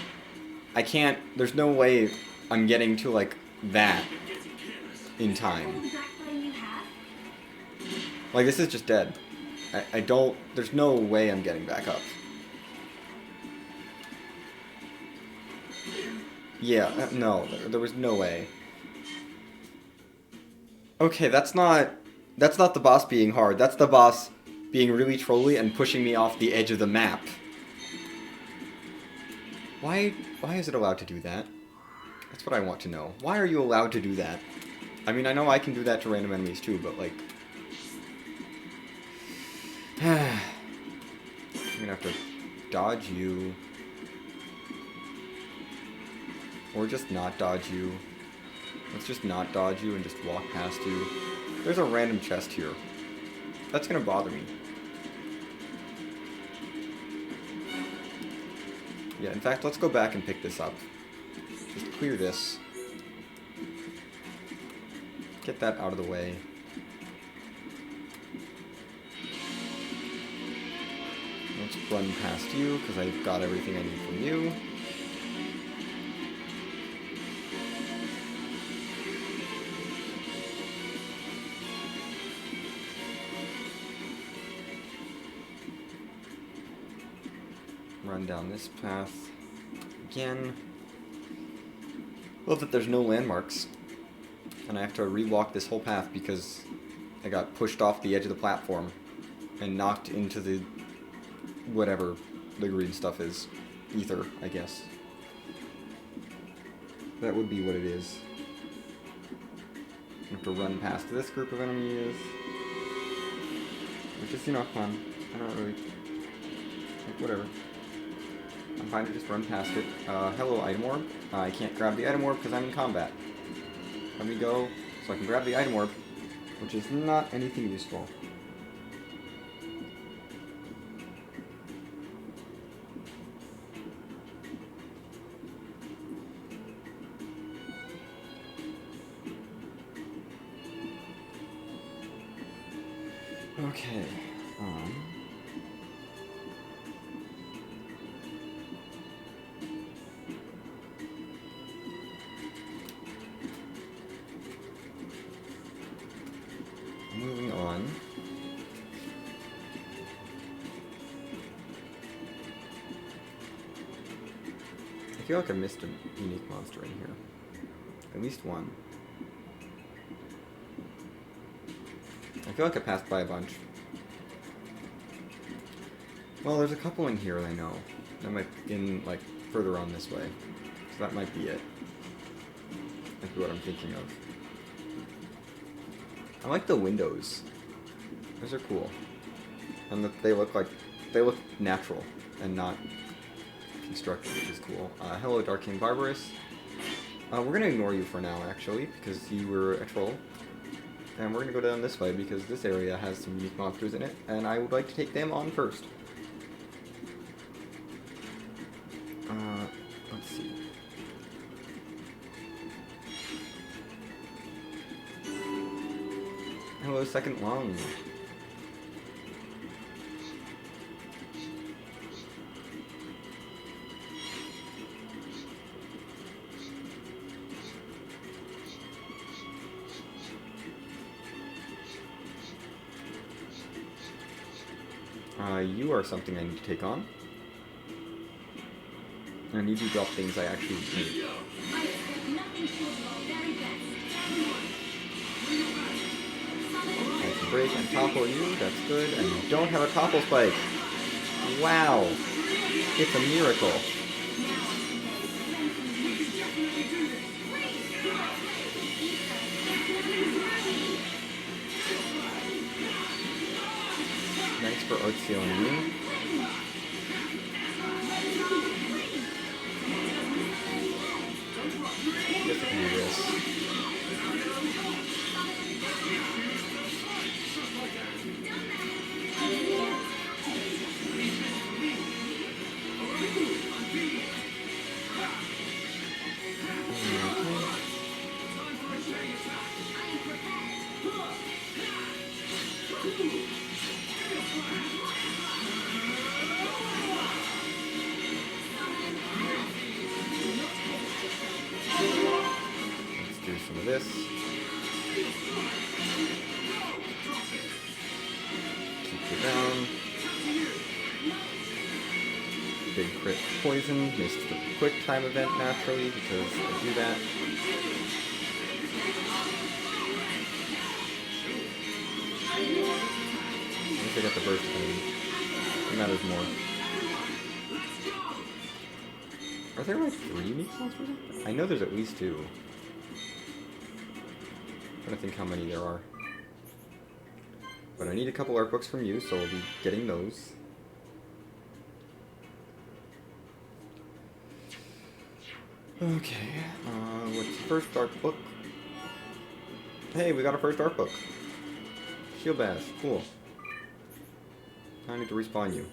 I can't... There's no way I'm getting to, like, that in time. Like, this is just dead. I don't... There's no way I'm getting back up. Yeah, no, there was no way. Okay, that's not the boss being hard. That's the boss being really trolly and pushing me off the edge of the map. Why is it allowed to do that? That's what I want to know. Why are you allowed to do that? I mean, I know I can do that to random enemies too, but like... I'm gonna have to dodge you. Or just not dodge you. Let's just not dodge you and just walk past you. There's a random chest here. That's gonna bother me. Yeah, in fact, let's go back and pick this up. Just clear this. Get that out of the way. Let's run past you, because I've got everything I need from you. Run down this path again. Love that there's no landmarks. And I have to re-walk this whole path because I got pushed off the edge of the platform and knocked into the whatever the green stuff is. Ether, I guess. That would be what it is. I have to run past this group of enemies. Which is, you know, fun. I don't really... like, whatever. I'm fine to just run past it. Hello, item orb. I can't grab the item orb because I'm in combat. Let me go so I can grab the item orb, which is not anything useful. Okay. Moving on. I feel like I missed a unique monster in here. At least one. I feel like I passed by a bunch. Well, there's a couple in here I know. That might be in, like, further on this way. So that might be it. Might be what I'm thinking of. I like the windows. Those are cool. And that they look like they look natural and not constructed, which is cool. Hello, Dark King Barbarous. We're gonna ignore you for now, actually, because you were a troll. And we're gonna go down this way because this area has some unique monsters in it, and I would like to take them on first. Let's see. Hello, Second Lung. You are something I need to take on. And you do drop things I actually need. I can break and topple you, that's good. And you don't have a topple spike. Wow. It's a miracle. Thanks for artsy on you. Guess I can do this. Let's do some of this. Keep you down. Big crit poison. Missed the quick time event naturally because I do that. At least I got the burst pain. It matters more. Are there like 3 unique monsters? I know there's at least 2. I'm trying to think how many there are. But I need a couple art books from you, so I'll be getting those. Okay, what's the first art book? Hey, we got a first art book. Shield Bash, cool. I need to respawn you.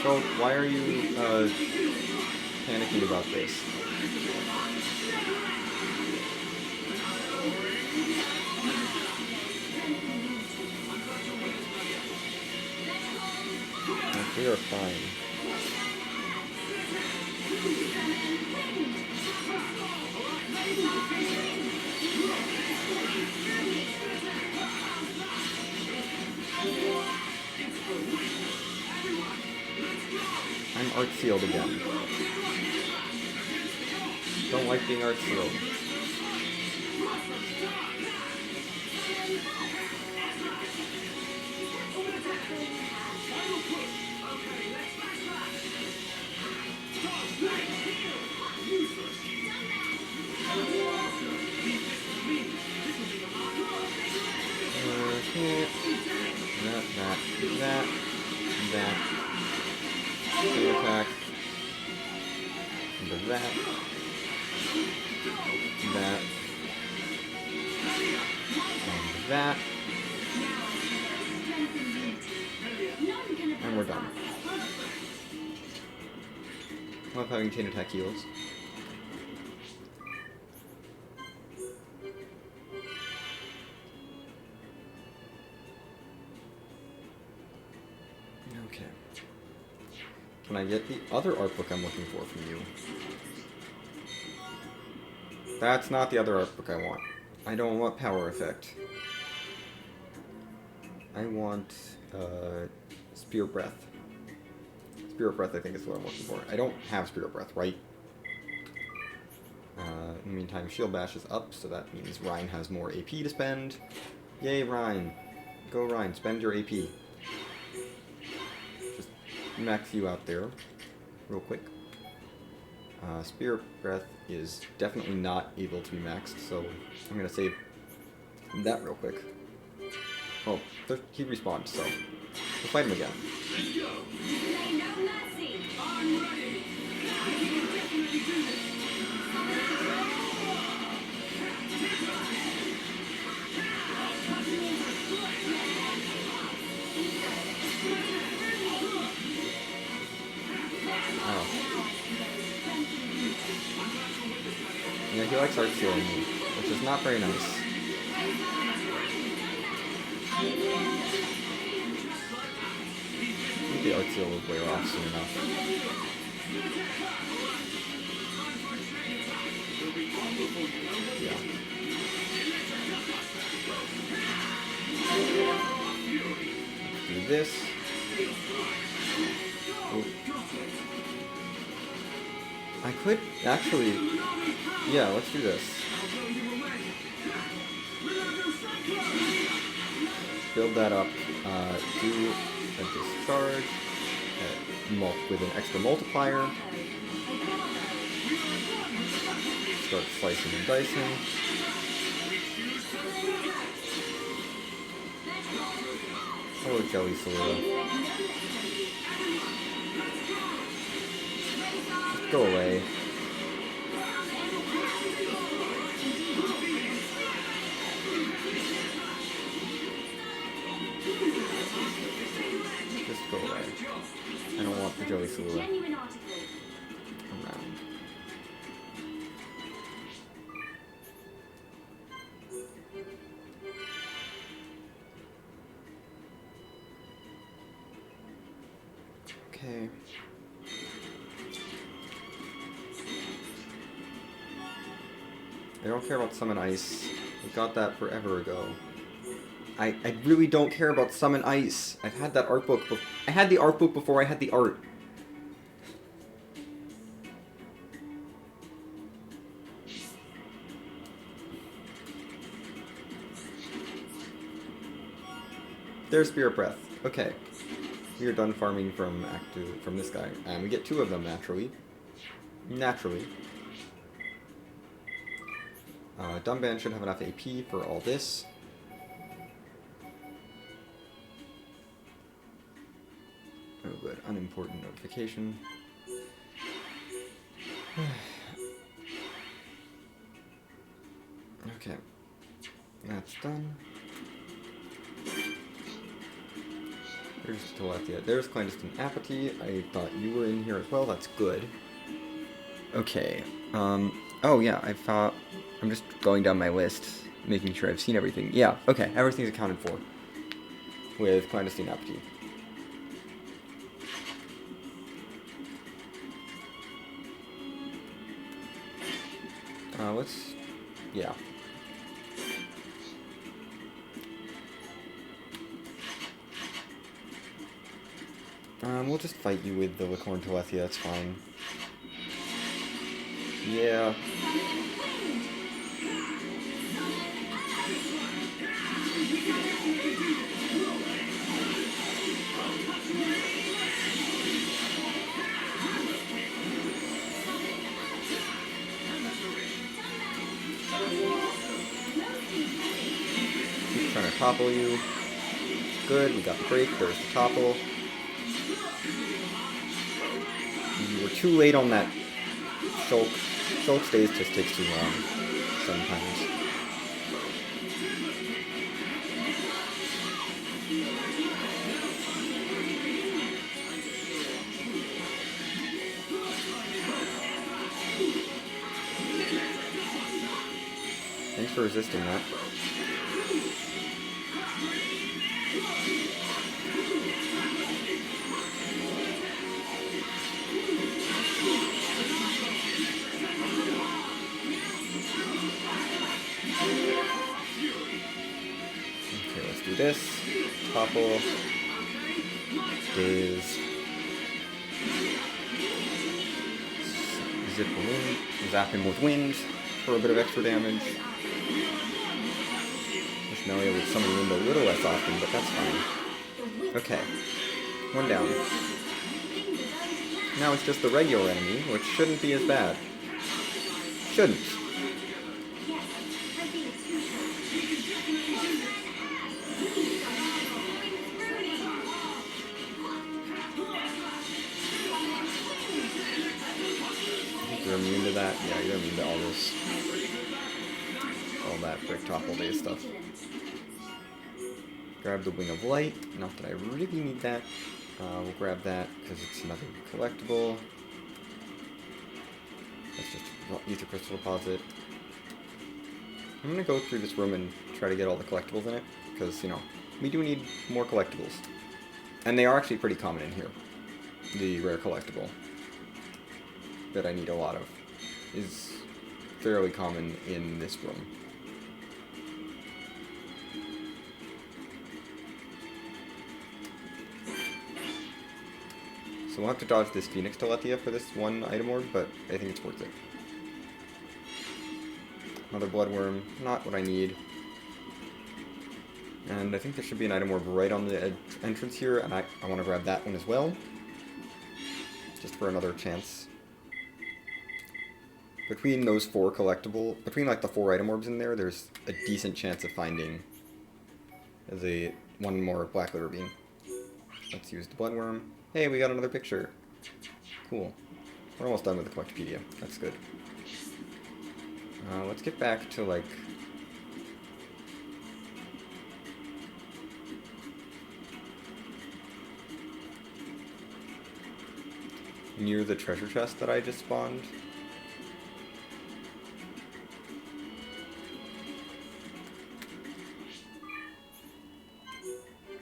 So, why are you, panicking about this? We are fine. I'm art sealed again. Don't like being art sealed. That. Attack. Into that. That. And that. And we're done. I love having chain attack heals. Okay. Can I get the other art book I'm looking for from you? That's not the other art book I want. I don't want Power Effect. I want, Spirit Breath. Spirit Breath, I think, is what I'm looking for. I don't have Spirit Breath, right? In the meantime, Shield Bash is up, so that means Ryan has more AP to spend. Yay, Ryan. Go, Ryan. Spend your AP. Just max you out there real quick. Spirit Breath is definitely not able to be maxed, so I'm going to save that real quick. Oh, he respawned, so we'll fight him again. Let's go! Play no mercy. I'm ready! We can definitely do this! Oh. Yeah, he likes art stealing me, which is not very nice. I think the art steal will wear off soon enough. Yeah. Let's do this. Oh. I could actually... Yeah, let's do this. Build that up. Do a discharge with an extra multiplier. Start slicing and dicing. Oh, Jelly Solera. Go away. Just go away. I don't want the Jelly Solera Genuine article. around. Okay. I don't care about Summon Ice. We got that forever ago. I really don't care about Summon Ice. I've had that art book. I had the art book before I had the art. There's Spirit Breath. Okay. We are done farming from this guy. And we get 2 of them naturally. Naturally. Dumban should have enough AP for all this. Oh good, unimportant notification. Okay, that's done. There's Telephia. There's Clandestine Apathy. I thought you were in here as well. That's good. Okay. Oh yeah, I'm just going down my list, making sure I've seen everything. Yeah, okay, everything's accounted for with Clandestine Apathy. Yeah. We'll just fight you with the Licorn Telethia, that's fine. Yeah. Keep trying to topple you. Good, we got the break, there's the topple. You were too late on that Shulk. Shulk stays just takes too long sometimes. Thanks for resisting that. Okay, let's do this. Topple. Daze. Zip the wind. Zap him with wind. for a bit of extra damage. Wish Melia would summon Wind a little less often, but that's fine. Okay. One down. Now it's just the regular enemy, which shouldn't be as bad. Shouldn't. You're immune to that? Yeah, you're immune to all this. All that brick topple day stuff. Grab the Wing of Light. Not that I really need that. We'll grab that because it's another collectible. That's just Ether Crystal Deposit. I'm gonna go through this room and try to get all the collectibles in it because, you know, we do need more collectibles. And they are actually pretty common in here. The rare collectible that I need a lot of is fairly common in this room. So we'll have to dodge this Phoenix Teletia for this one item orb, but I think it's worth it. Another Bloodworm, not what I need. And I think there should be an item orb right on the entrance here, and I want to grab that one as well. Just for another chance. Between those four between like the 4 item orbs in there, there's a decent chance of finding one more Black Liver Bean. Let's use the Bloodworm. Hey, we got another picture. Cool. We're almost done with the Collectopedia. That's good. Let's get back to, like... near the treasure chest that I just spawned.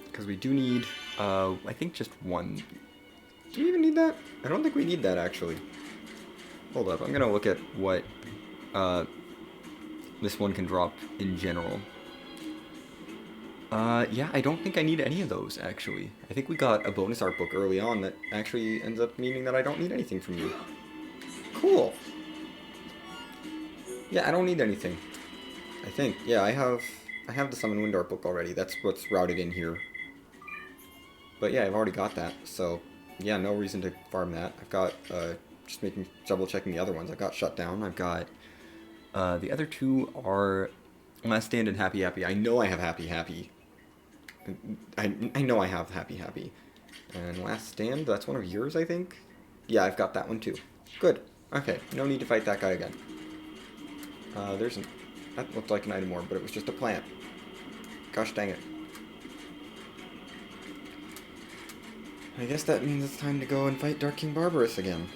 Because we do need, I think just one. Do we even need that? I don't think we need that, actually. Hold up, I'm gonna look at what this one can drop in general. Yeah, I don't think I need any of those, actually. I think we got a bonus art book early on that actually ends up meaning that I don't need anything from you. Cool! Yeah, I don't need anything. I think. Yeah, I have the Summon Wind art book already. That's what's routed in here. But yeah, I've already got that, so yeah, no reason to farm that. I've got, just double checking the other ones. I've got Shut Down, I've got, the other two are Last Stand and Happy Happy. I know I have Happy Happy. I know I have Happy Happy. And Last Stand, that's one of yours, I think? Yeah, I've got that one too. Good. Okay, no need to fight that guy again. That looked like an item orb, but it was just a plant. Gosh dang it. I guess that means it's time to go and fight Dark King Barbarous again.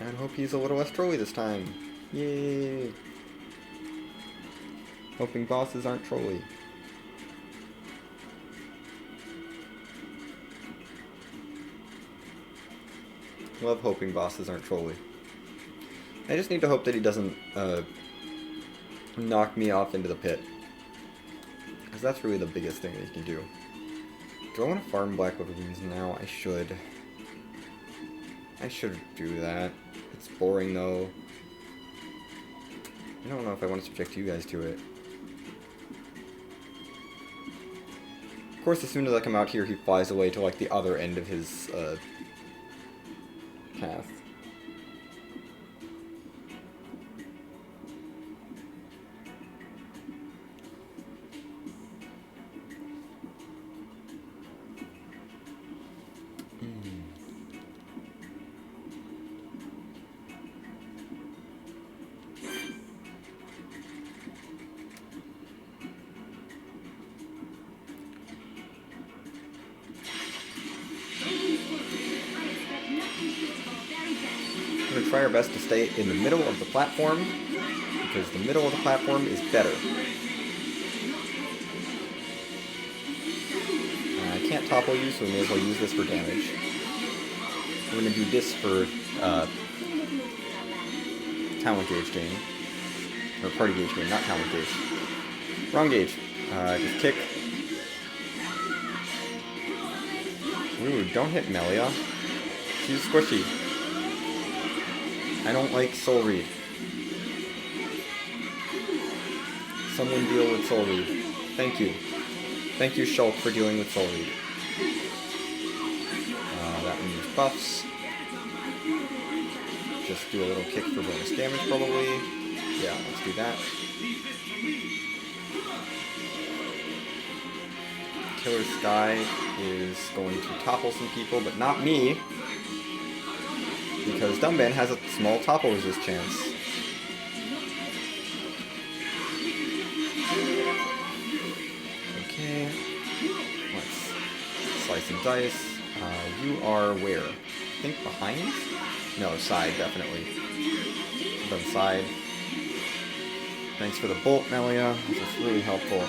And hope he's a little less trolly this time. Yay! Hoping bosses aren't trolly. Love hoping bosses aren't trolly. I just need to hope that he doesn't, knock me off into the pit. Because that's really the biggest thing that he can do. Do I want to farm Black Liver Beans now? I should. I should do that. It's boring though. I don't know if I want to subject you guys to it. Of course, as soon as I come out here, he flies away to like the other end of his path. We're going to try our best to stay in the middle of the platform, because the middle of the platform is better. I can't topple you, so we may as well use this for damage. We're going to do this for talent gauge gain. Or party gauge gain, not talent gauge. Wrong gauge. Just kick. Ooh, don't hit Melia. She's squishy. I don't like Soul Reed. Someone deal with Soul Reed. Thank you. Thank you, Shulk, for dealing with Soul Reed. That removes buffs. Just do a little kick for bonus damage, probably. Yeah, let's do that. Killer Sky is going to topple some people, but not me. Because Dumban has a small topple resist chance. Okay. Let's slice and dice. You are where? I think behind? No, side, definitely. Done side. Thanks for the bolt, Melia. This is really helpful.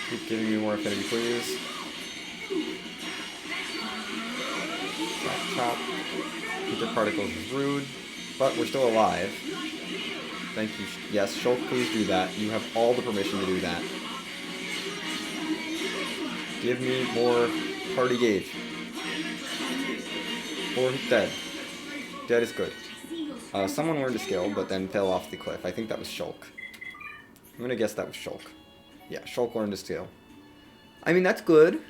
Keep giving me more affinity, please. Chop, chop. Peter Chronicles is rude, but we're still alive. Thank you. Yes, Shulk, please do that. You have all the permission to do that. Give me more party gauge. Or dead. Dead is good. Someone learned to skill, but then fell off the cliff. I think that was Shulk. I'm gonna guess that was Shulk. Yeah, Shulk learned to skill. I mean, that's good.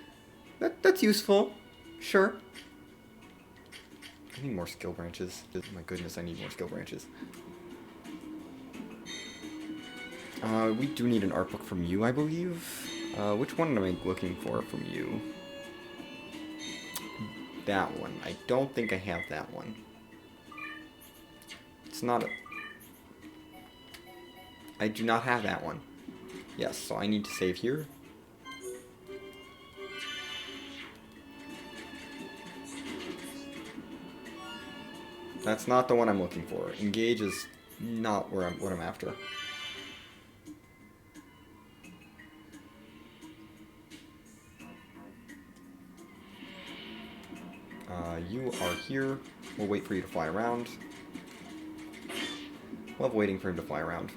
That's useful. Sure. I need more skill branches. Oh my goodness, I need more skill branches. We do need an art book from you, I believe. Which one am I looking for from you? That one. I don't think I have that one. It's not a... I do not have that one. Yes, so I need to save here. That's not the one I'm looking for. Engage is not what I'm after. You are here. We'll wait for you to fly around. Love waiting for him to fly around.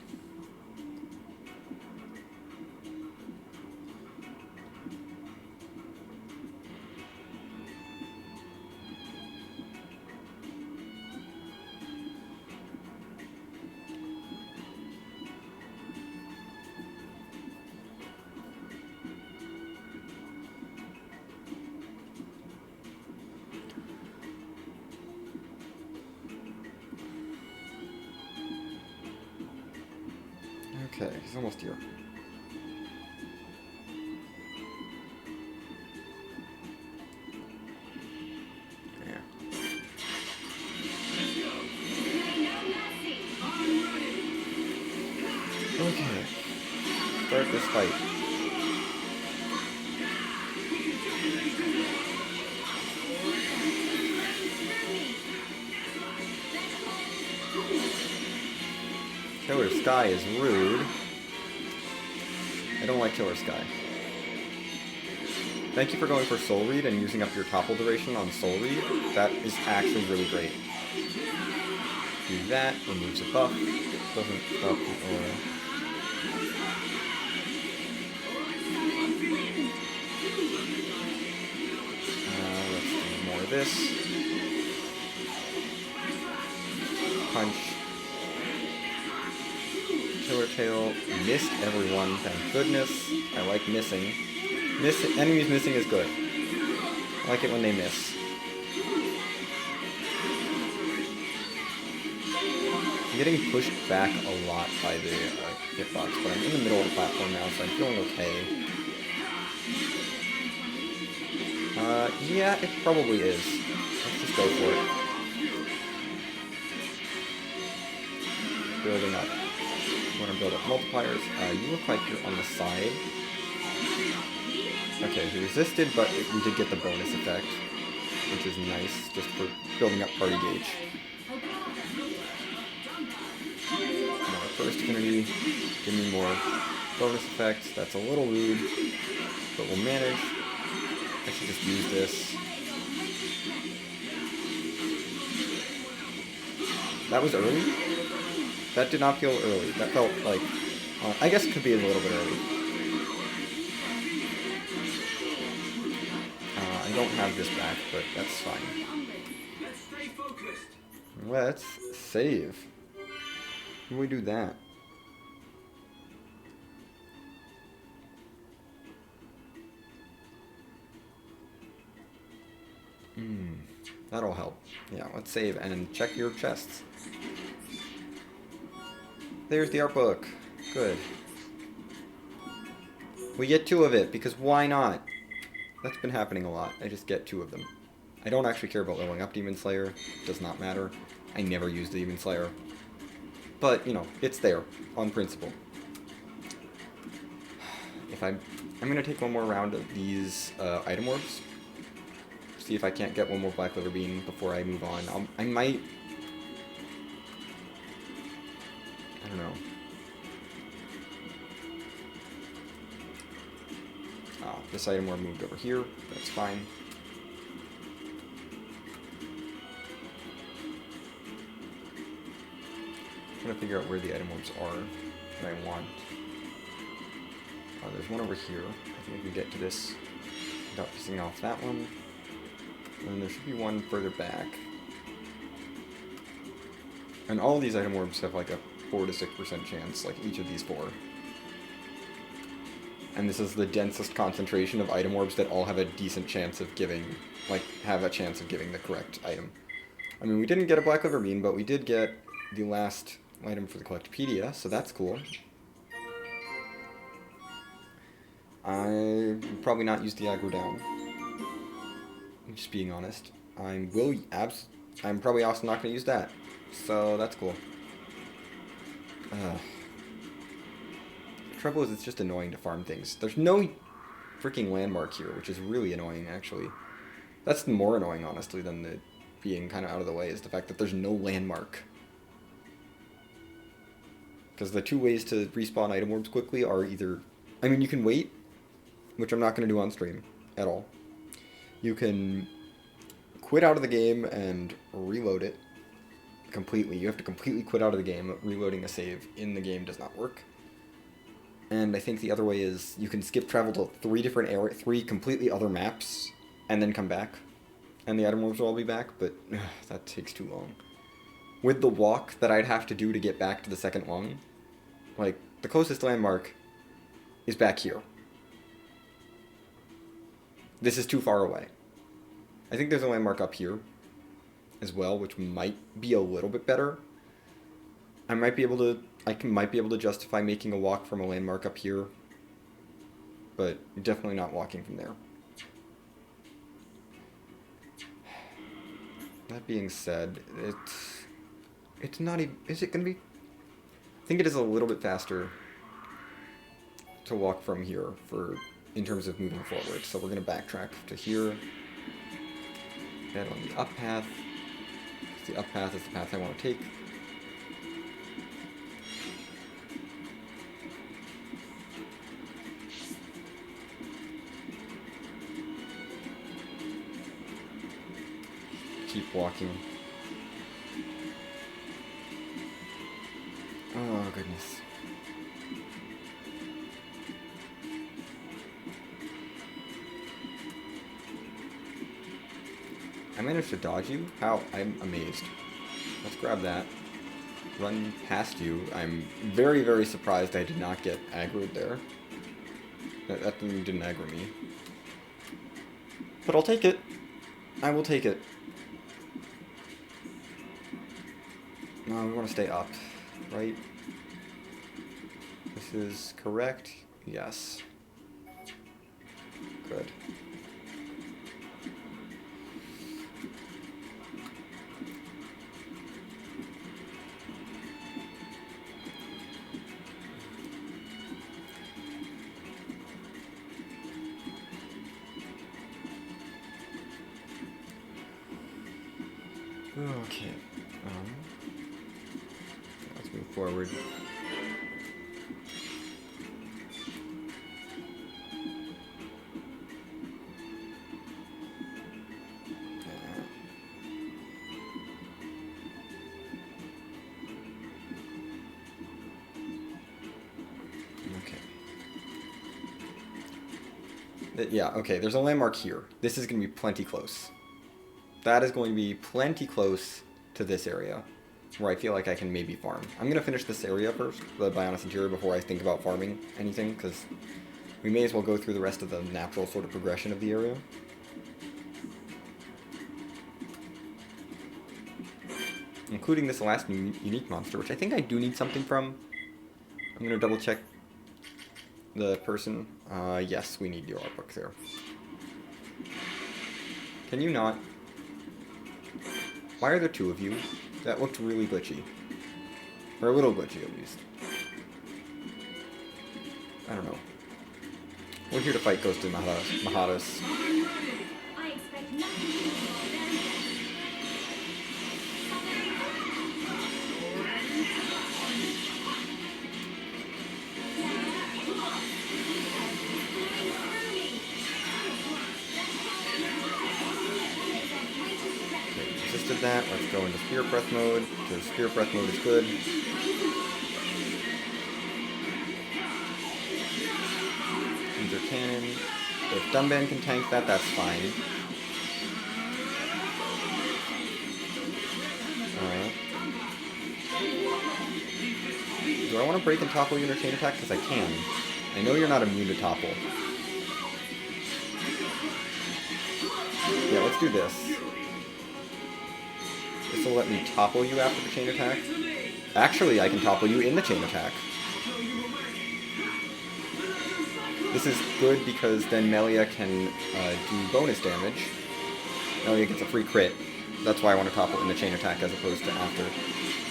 Okay, he's almost here. Yeah. Okay. Start this fight. Killer Sky is rude. I don't like Killer Sky. Thank you for going for Soul Reed and using up your topple duration on Soul Reed. That is actually really great. Do that, removes a buff. Doesn't stop the aura. Let's do more of this. Punch. Killer Tail missed everyone, thank goodness. I like missing. Enemies missing is good. I like it when they miss. I'm getting pushed back a lot by the hitbox, but I'm in the middle of the platform now, so I'm feeling okay. Yeah, it probably is. Let's just go for it. Building up. I want to build up multipliers. You look like you're on the side. Okay, he resisted, but we did get the bonus effect, which is nice, just for building up party gauge. More first affinity. Give me more bonus effects. That's a little rude, but we'll manage. I should just use this. That was early? That did not feel early. That felt like... I guess it could be a little bit early. don't have this back, but that's fine. Hurry onwards. Let's stay focused. Let's save. How do we do that? That'll help. Yeah, let's save and check your chests. There's the art book. Good. We get 2 of it, because why not? That's been happening a lot. I just get 2 of them. I don't actually care about leveling up Demon Slayer. Does not matter. I never use the Demon Slayer. But, you know, it's there, on principle. If I'm gonna take one more round of these item orbs. See if I can't get one more Black Liver Bean before I move on. I might... I don't know. This item orb moved over here. That's fine. I'm trying to figure out where the item orbs are that I want. There's one over here. I think we can get to this without pissing off that one. And there should be one further back. And all of these item orbs have like a 4 to 6% chance, like each of these 4. And this is the densest concentration of item orbs that all have a decent chance of giving, like, have a chance of giving the correct item. I mean, we didn't get a Black Liver Bean, but we did get the last item for the Collectopedia, so that's cool. I will probably not use the aggro down. I'm just being honest. I'm probably also not going to use that, so that's cool. The trouble is, it's just annoying to farm things. There's no freaking landmark here, which is really annoying, actually. That's more annoying, honestly, than the being kind of out of the way, is the fact that there's no landmark. Because the 2 ways to respawn item orbs quickly are either... I mean, you can wait, which I'm not going to do on stream at all. You can quit out of the game and reload it completely. You have to completely quit out of the game. Reloading a save in the game does not work. And I think the other way is you can skip travel to 3 completely other maps and then come back. And the item orbs will all be back, but that takes too long. With the walk that I'd have to do to get back to the second one, like, the closest landmark is back here. This is too far away. I think there's a landmark up here as well, which might be a little bit better. I might be able to justify making a walk from a landmark up here, but definitely not walking from there. That being said, it's not even... Is it going to be... I think it is a little bit faster to walk from here in terms of moving forward. So we're going to backtrack to here. Head on the up path. The up path is the path I want to take. Keep walking. Oh, goodness. I managed to dodge you? How? I'm amazed. Let's grab that. Run past you. I'm very, very surprised I did not get aggroed there. That thing didn't aggro me. But I'll take it. I will take it. No, we want to stay up, right? This is correct. Yes. Good. Okay. Let's move forward. Yeah, okay, there's a landmark here. This is going to be plenty close. That is going to be plenty close to this area, where I feel like I can maybe farm. I'm going to finish this area first, the Bionis Interior, before I think about farming anything, because we may as well go through the rest of the natural sort of progression of the area. Including this last new unique monster, which I think I do need something from. I'm going to double check the person. Yes, we need your art book there. Can you not? Why are there two of you? That looked really glitchy. Or a little glitchy, at least. I don't know. We're here to fight Ghost of Mahadas. I expect nothing more than Okay, resisted that. Let's go into Spirit Breath mode, because Spirit Breath mode is good. These are cannon. If Dumban can tank that, that's fine. Do I want to break and topple you in a chain attack? Because I can. I know you're not immune to topple. Yeah, let's do this. This will let me topple you after the chain attack. Actually, I can topple you in the chain attack. This is good because then Melia can do bonus damage. Melia gets a free crit. That's why I want to topple in the chain attack as opposed to after.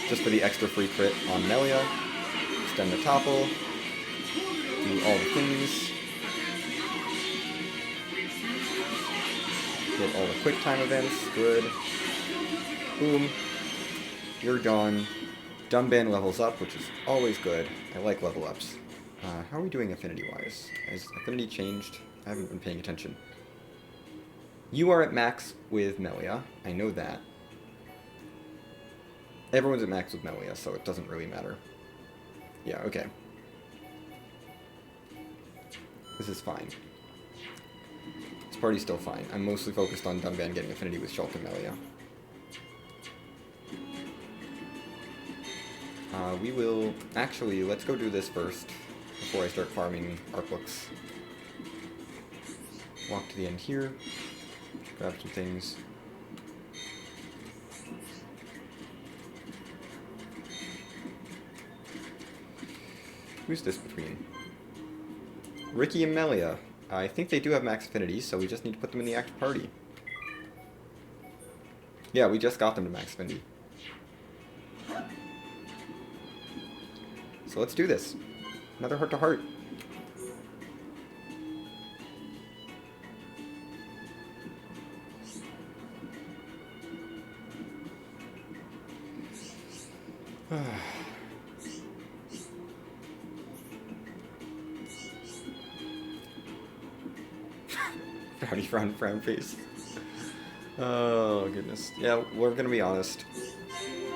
Just for the extra free crit on Melia. Extend the topple. Do all the things. Get all the quick time events. Good. Boom. You're done. Dumban levels up, which is always good. I like level ups. How are we doing affinity-wise? Has affinity changed? I haven't been paying attention. You are at max with Melia. I know that. Everyone's at max with Melia, so it doesn't really matter. Yeah, okay. This is fine. This party's still fine. I'm mostly focused on Dumban getting affinity with Shulk and Melia. We will... Actually, let's go do this first, before I start farming art books. Walk to the end here. Grab some things. Who's this between? Ricky and Melia. I think they do have max affinity, so we just need to put them in the active party. Yeah, we just got them to max affinity. So let's do this. Another heart-to-heart. Frowny frown face. Oh, goodness. Yeah, we're gonna be honest.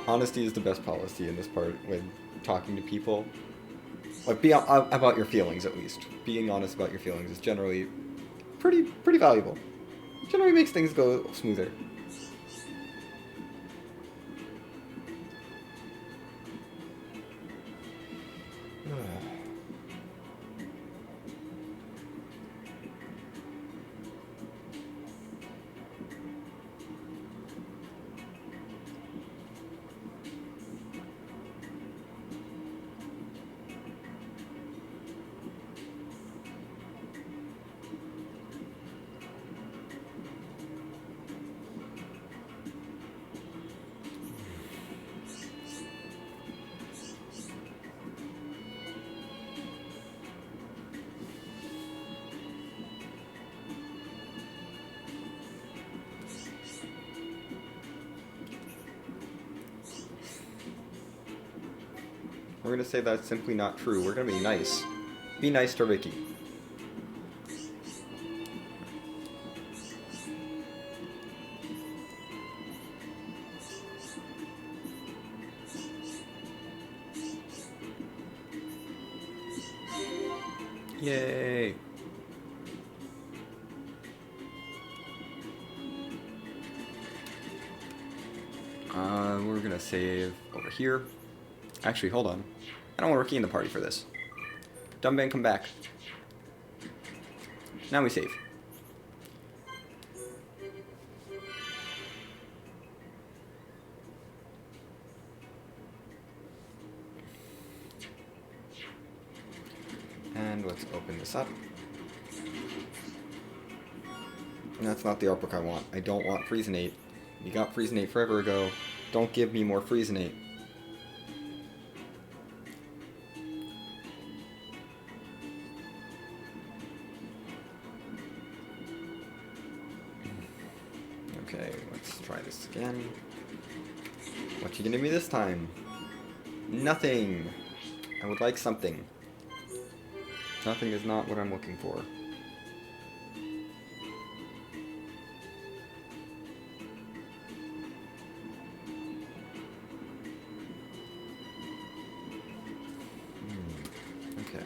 Honesty is the best policy in this part when talking to people. Like, be about your feelings, at least. Being honest about your feelings is generally pretty valuable. Generally makes things go smoother. We're gonna say that's simply not true. We're gonna be nice. Be nice to Ricky. Yay! save over here. Actually, hold on. I don't want Rookie in the party for this. Dumban, come back. Now we save. And let's open this up. And that's not the art book I want. I don't want Friezenate. You got Friezenate forever ago. Don't give me more Friezenate. Okay, let's try this again. What you gonna give me this time? Nothing. I would like something. Nothing is not what I'm looking for. Okay.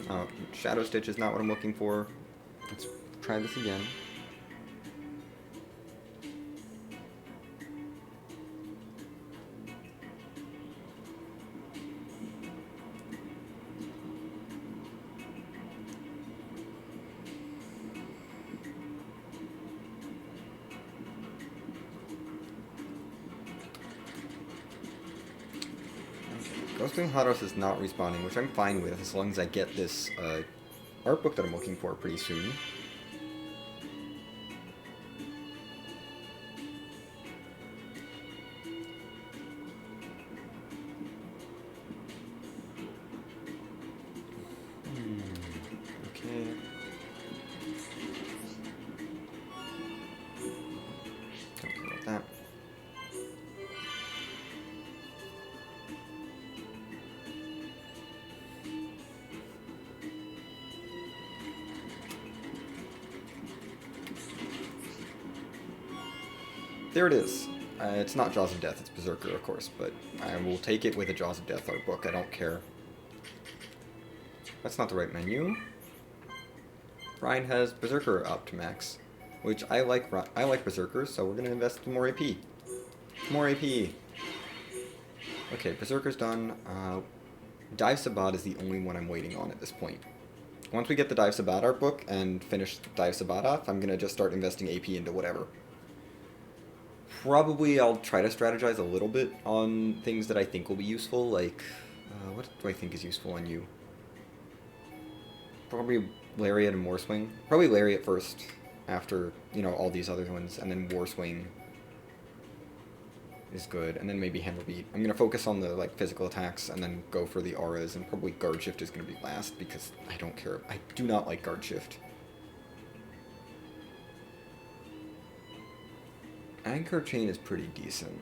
Oh, Shadow Stitch is not what I'm looking for. Let's try this again. Ghostwing Hados is not respawning, which I'm fine with as long as I get this art book that I'm looking for pretty soon. Okay. Don't care about that. There it is. It's not Jaws of Death, it's Berserker, of course, but I will take it with a Jaws of Death art book, I don't care. That's not the right menu. Ryan has Berserker up to max, which I like Berserker, so we're going to invest in more AP. More AP! Okay, Berserker's done. Dive Sabat is the only one I'm waiting on at this point. Once we get the Dive Sabat art book and finish Dive Sabat off, I'm going to just start investing AP into whatever. Probably I'll try to strategize a little bit on things that I think will be useful, like, what do I think is useful on you? Probably Lariat and War Swing. Probably Lariat first, after, you know, all these other ones, and then War Swing is good, and then maybe Hammer Beat. I'm going to focus on the, like, physical attacks, and then go for the auras, and probably Guard Shift is going to be last, because I don't care. I do not like Guard Shift. Anchor Chain is pretty decent,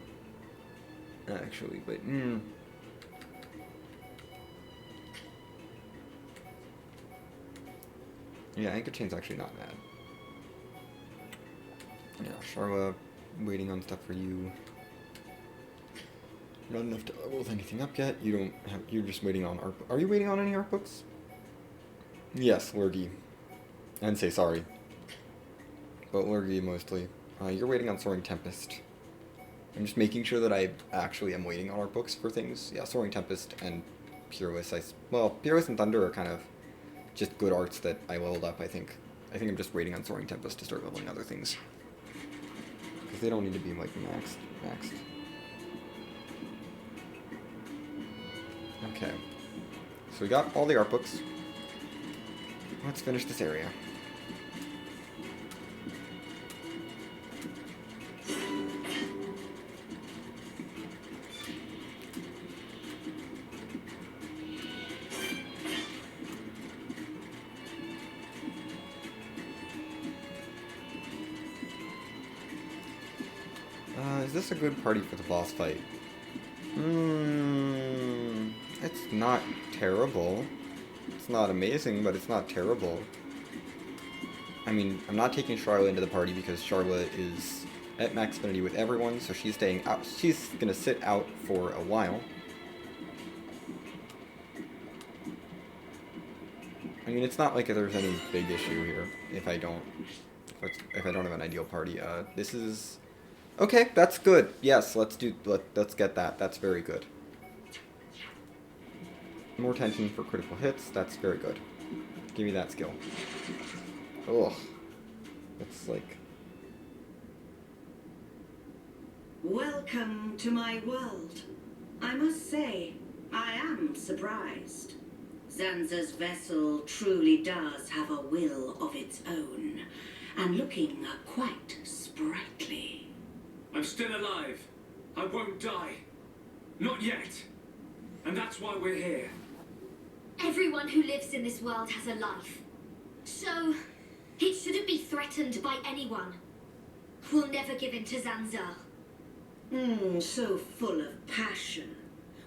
actually, but yeah, Anchor Chain's actually not bad. Yeah, Charla, waiting on stuff for you. Not enough to level anything up yet. You don't have. You're just waiting on art. Are you waiting on any art books? Yes, Lurgy, and Say Sorry, but Lurgy mostly. You're waiting on Soaring Tempest. I'm just making sure that I actually am waiting on art books for things. Yeah, Soaring Tempest and Purus. Well, Purus and Thunder are kind of just good arts that I leveled up, I think. I think I'm just waiting on Soaring Tempest to start leveling other things. Because they don't need to be, like, maxed. Okay. So we got all the art books. Let's finish this area. Is this a good party for the boss fight? It's not terrible. It's not amazing, but it's not terrible. I mean, I'm not taking Charlotte into the party because Charlotte is at max affinity with everyone, so she's staying out. She's gonna sit out for a while. I mean, it's not like there's any big issue here if I don't have an ideal party. This is okay. That's good. Yes, let's get that. That's very good. More tension for critical hits. That's very good. Give me that skill. Ugh. It's like... Welcome to my world. I must say, I am surprised. Zanza's vessel truly does have a will of its own, and looking quite sprightly. I'm still alive. I won't die. Not yet. And that's why we're here. Everyone who lives in this world has a life. So, it shouldn't be threatened by anyone. We'll never give in to Zanza. So full of passion.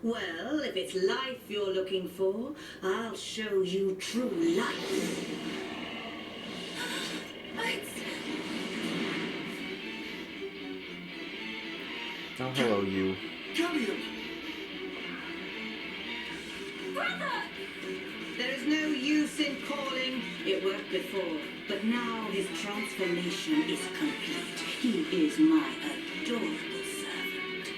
Well, if it's life you're looking for, I'll show you true life. Oh, hello, you. Gallium! Brother! There is no use in calling. It worked before, but now his transformation is complete. He is my adorable servant.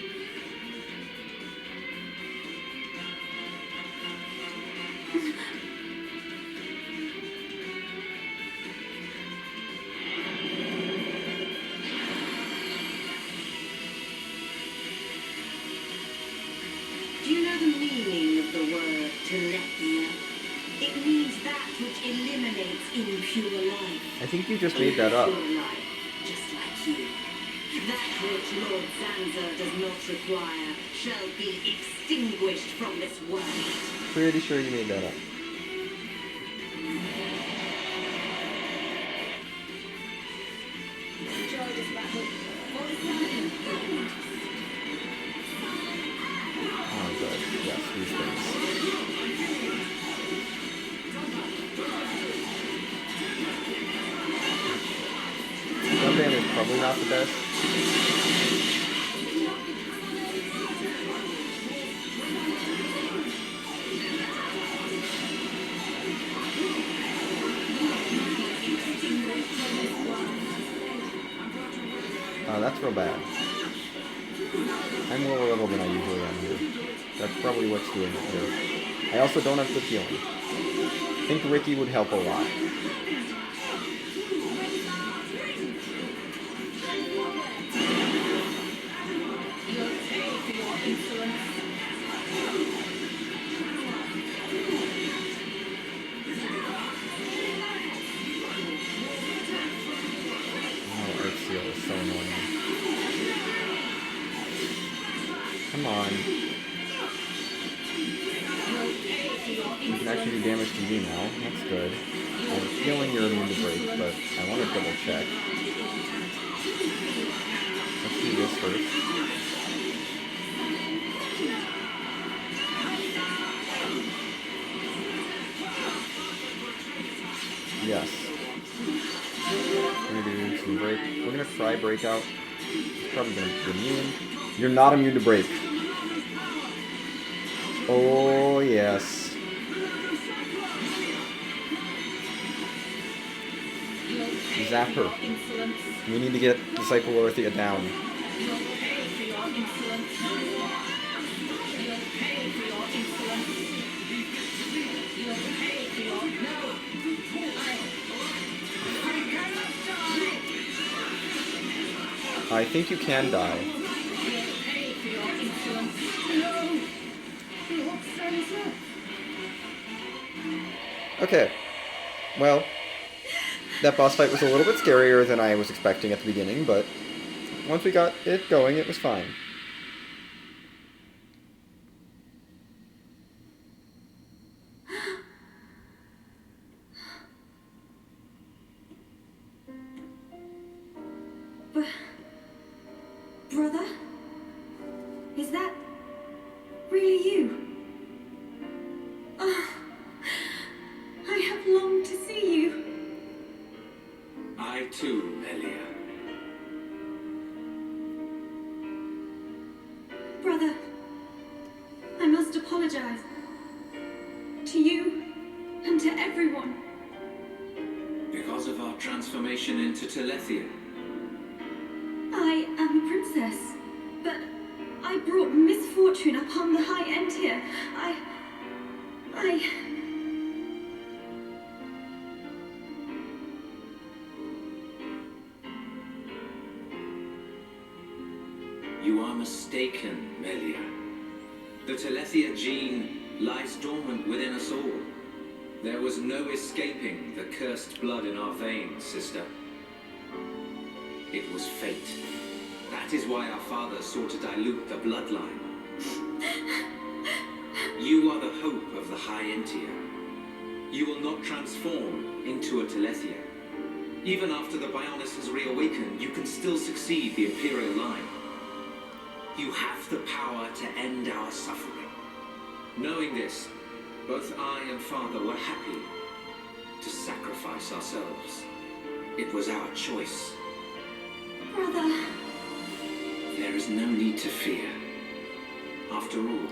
Do you know the meaning of the word telepia? It means that which eliminates impure life. I think you just made that up. Impure life, just like you. That which Lord Zanza does not require shall be extinguished from this world. Pretty sure you made that up. Oh, good. Yes, these things. Gunband is probably not the best. Oh, that's real bad. I'm lower level than I usually am here. That's probably what's doing it here. I also don't have good healing. I think Ricky would help a lot. Oh, Earthseal is so annoying. Come on. You can actually do damage to you now. That's good. I'm feeling you're immune to break, but I want to double check. Let's do this first. Yes. We're gonna do some break. We're gonna try breakout. It's probably gonna be immune. You're not immune to break. Oh yes. Zap her. We need to get the Cyclorthia down. I think you can die. Okay. Well, that boss fight was a little bit scarier than I was expecting at the beginning, but once we got it going, it was fine. Brother? Is that really you? Oh, I have longed to see you. I too, Melia. Brother, I must apologize. To you and to everyone. transformation into Telethia. I am a princess, but I brought misfortune upon the High Entier. You are mistaken, Melia. The Telethia gene lies dormant within us all. There was no escaping the cursed blood in our veins, sister. It was fate. That is why our father sought to dilute the bloodline. You are the hope of the High Entier. You will not transform into a Telethia. Even after the Bionis has reawakened, you can still succeed the Imperial line. You have the power to end our suffering. Knowing this, both I and Father were happy to sacrifice ourselves. It was our choice. Brother. There is no need to fear. After all,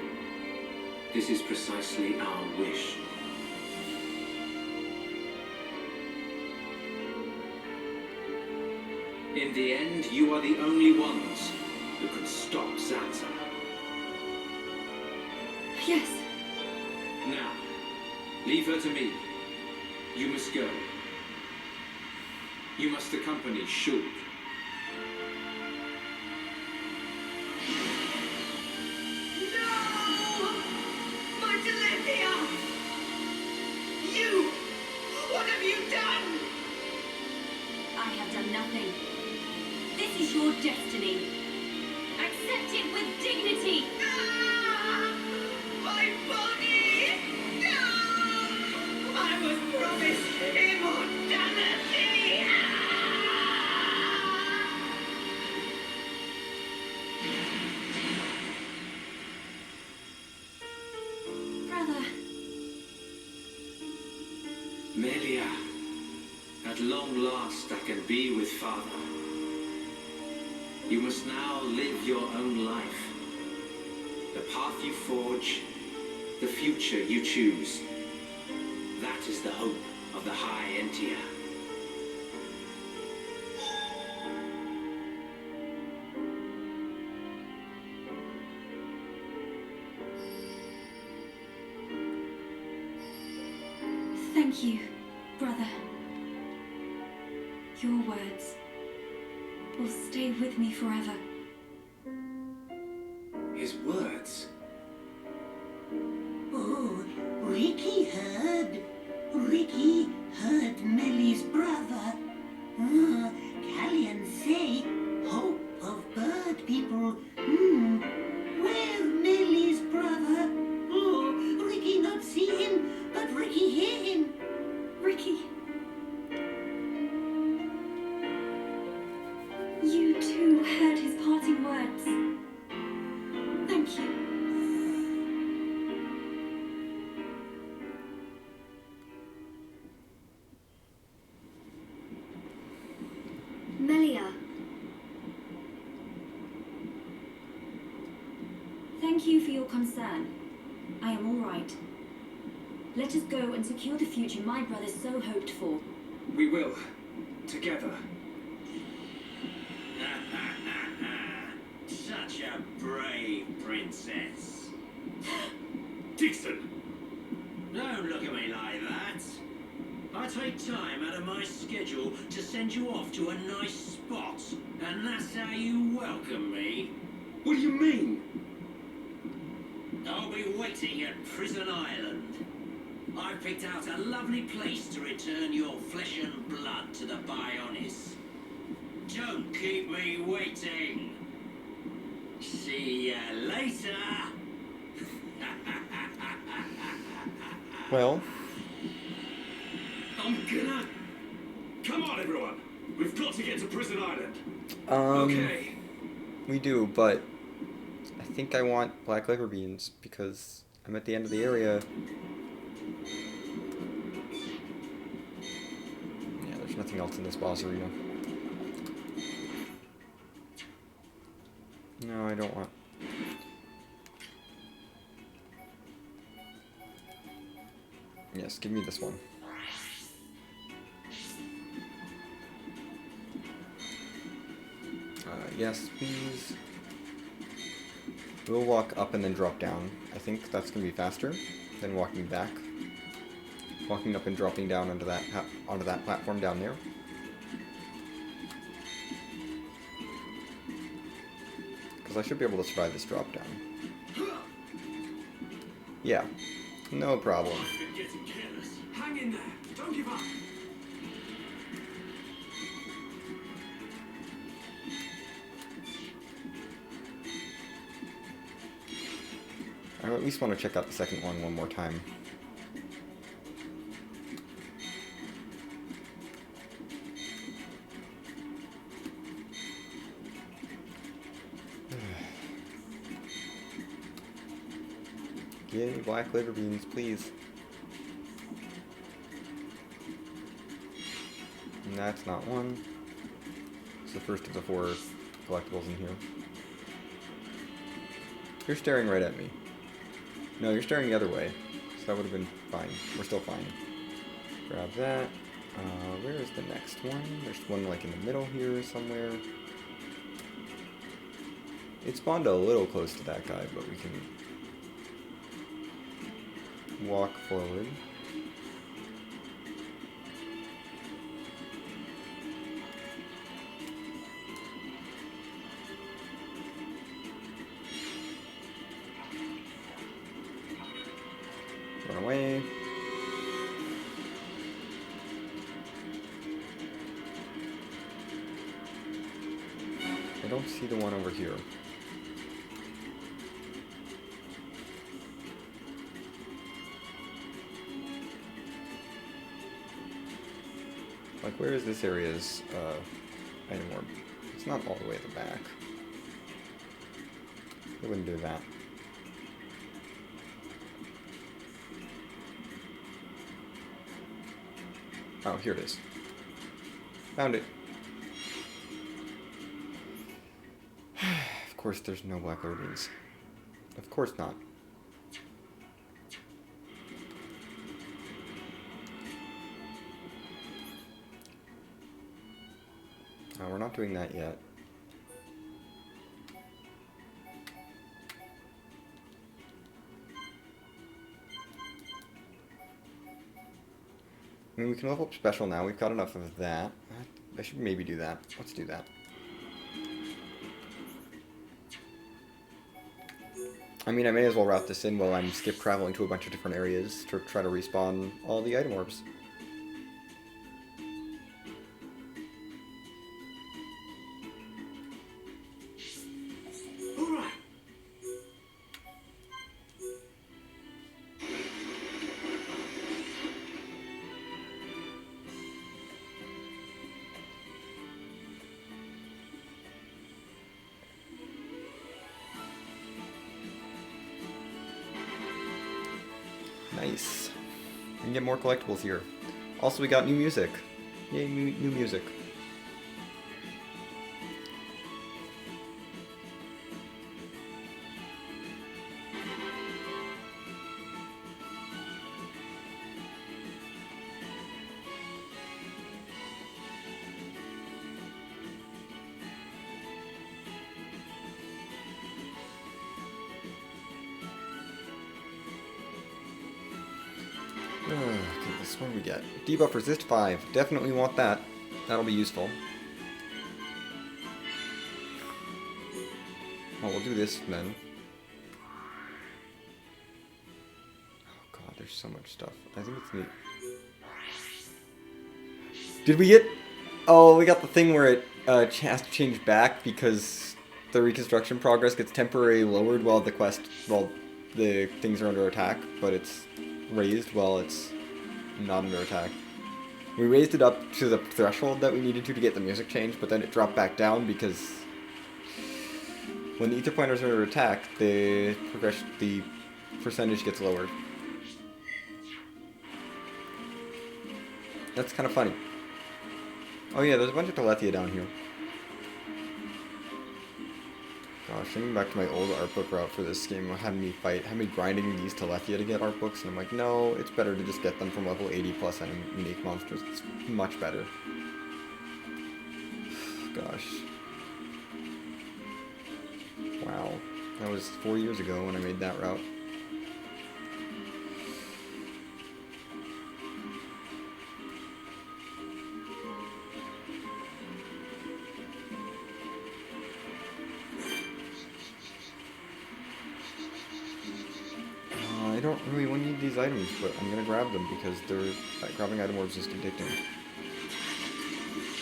this is precisely our wish. In the end, you are the only ones who can stop Zanza. Yes. Now, leave her to me. You must go. You must accompany Shulk. No! My Telethia! You! What have you done? I have done nothing. This is your destiny. Accept it with dignity. Ah! My body! No! I was promised immortality! Brother. Melia, at long last I can be with Father. You must now live your own life. The path you forge, the future you choose. That is the hope of the High Entier. Thank you, brother. Your words will stay with me forever. His words. Oh, Ricky heard. Ricky heard Mellie's brother. Callian say, hope of bird people. Where Mellie's brother? Oh, Ricky not see him, but Ricky hear him. Ricky. You too heard his parting words. Thank you. Melia, Thank you for your concern. I am all right. Let us go and secure the future my brother so hoped for. We will. Together. Such a brave princess. Dixon! Don't look at me like that. I take time out of my schedule to send you off to a nice spot, and that's how you welcome me. What do you mean? I'll be waiting at Prison Island. I've picked out a lovely place to return your flesh and blood to the Bionis. Don't keep me waiting. See ya later. Well, I'm gonna... Come on, everyone! We've got to get to Prison Island. Okay. we do, but I think I want black liquor beans because I'm at the end of the area. Yeah, there's nothing else in this boss arena. No, I don't want. Yes, give me this one. Yes, please. We'll walk up and then drop down. I think that's going to be faster than walking back. Walking up and dropping down onto that platform down there. Because I should be able to survive this drop down. Yeah, no problem. Getting careless. Hang in there. Don't give up. I at least want to check out the second one more time. Give me black liver beans, please. And that's not one. It's the first of the 4 collectibles in here. You're staring right at me. No, you're staring the other way. So that would have been fine. We're still fine. Grab that. Where is the next one? There's one like in the middle here somewhere. It spawned a little close to that guy, but we can walk forward. Run away. I don't see the one over here. Like, where is this area's item orb? It's not all the way at the back. I wouldn't do that. Oh, here it is. Found it. Of course there's no black beans. Of course not. Oh, we're not doing that yet. I mean, we can level up special now. We've got enough of that. I should maybe do that. Let's do that. I mean, I may as well route this in while I'm skip traveling to a bunch of different areas to try to respawn all the item orbs. All right. Nice. We can get more collectibles here. Also, we got new music. Yay, new music. Goodness, what do we get? Debuff resist 5. Definitely want that. That'll be useful. Well, we'll do this then. Oh god, there's so much stuff. I think it's neat. Did we get... Oh, we got the thing where it has to change back because the reconstruction progress gets temporarily lowered while the things are under attack, but it's raised while it's not under attack. We raised it up to the threshold that we needed to get the music changed, but then it dropped back down because when the ether pointers are under attack, the percentage gets lowered. That's kind of funny. Oh yeah, there's a bunch of Telethia down here. Gosh, thinking back to my old art book route for this game, had me grinding these Telethia to get art books, and I'm like, no, it's better to just get them from level 80 plus any unique monsters. It's much better. Gosh. Wow. That was 4 years ago when I made that route. I don't really want to need these items, but I'm gonna grab them because grabbing item orbs is addicting.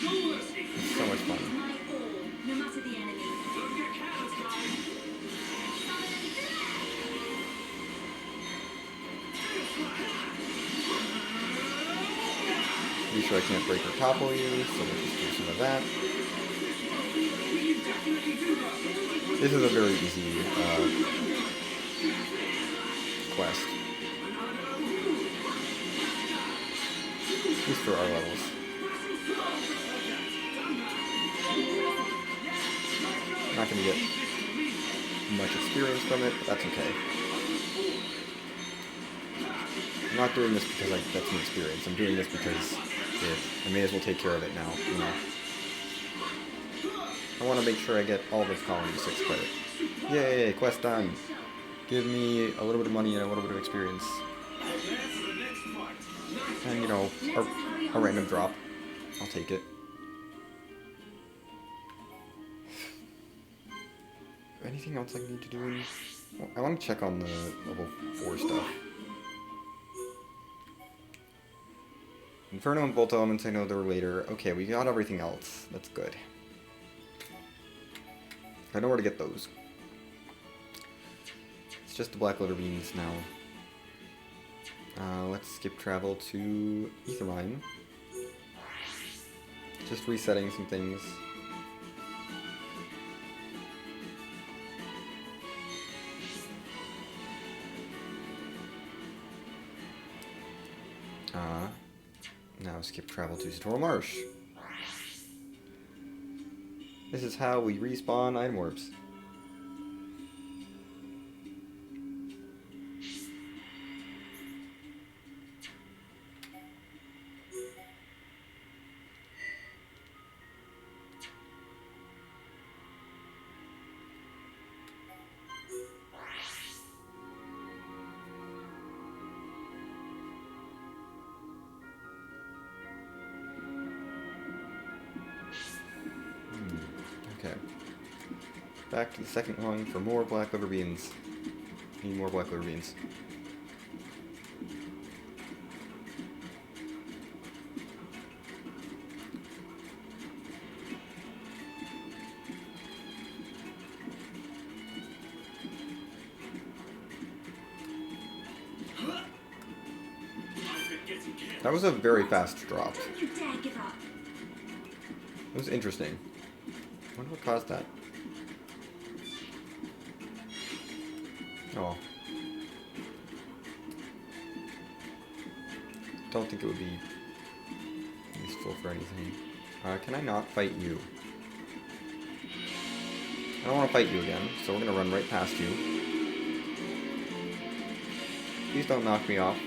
It's so much fun. My all, no matter the enemy. Don't get careless, guys. Be sure I can't break or topple you, so we'll just do some of that. This is a very easy quest. At least for our levels. I'm not going to get much experience from it, but that's okay. I'm not doing this because I get some experience. I'm doing this because I may as well take care of it now, you know. I want to make sure I get all this colony 6 credit. Yay, quest done! Give me a little bit of money and a little bit of experience. And, you know, a random drop. I'll take it. Anything else I need to do? Well, I want to check on the level 4 stuff. Inferno and Bolt Elements, I know they're later. Okay, we got everything else. That's good. I know where to get those. It's just the Black Letter Beans now. Let's skip travel to Aethermine. Just resetting some things. Now skip travel to Satora Marsh. This is how we respawn item orbs. Okay. Back to the second one for more black liver beans. Need more black liver beans. That was a very fast drop. Don't you dare give up. It was interesting. I wonder what caused that. Oh. Don't think it would be useful for anything. Can I not fight you? I don't want to fight you again, so we're going to run right past you. Please don't knock me off.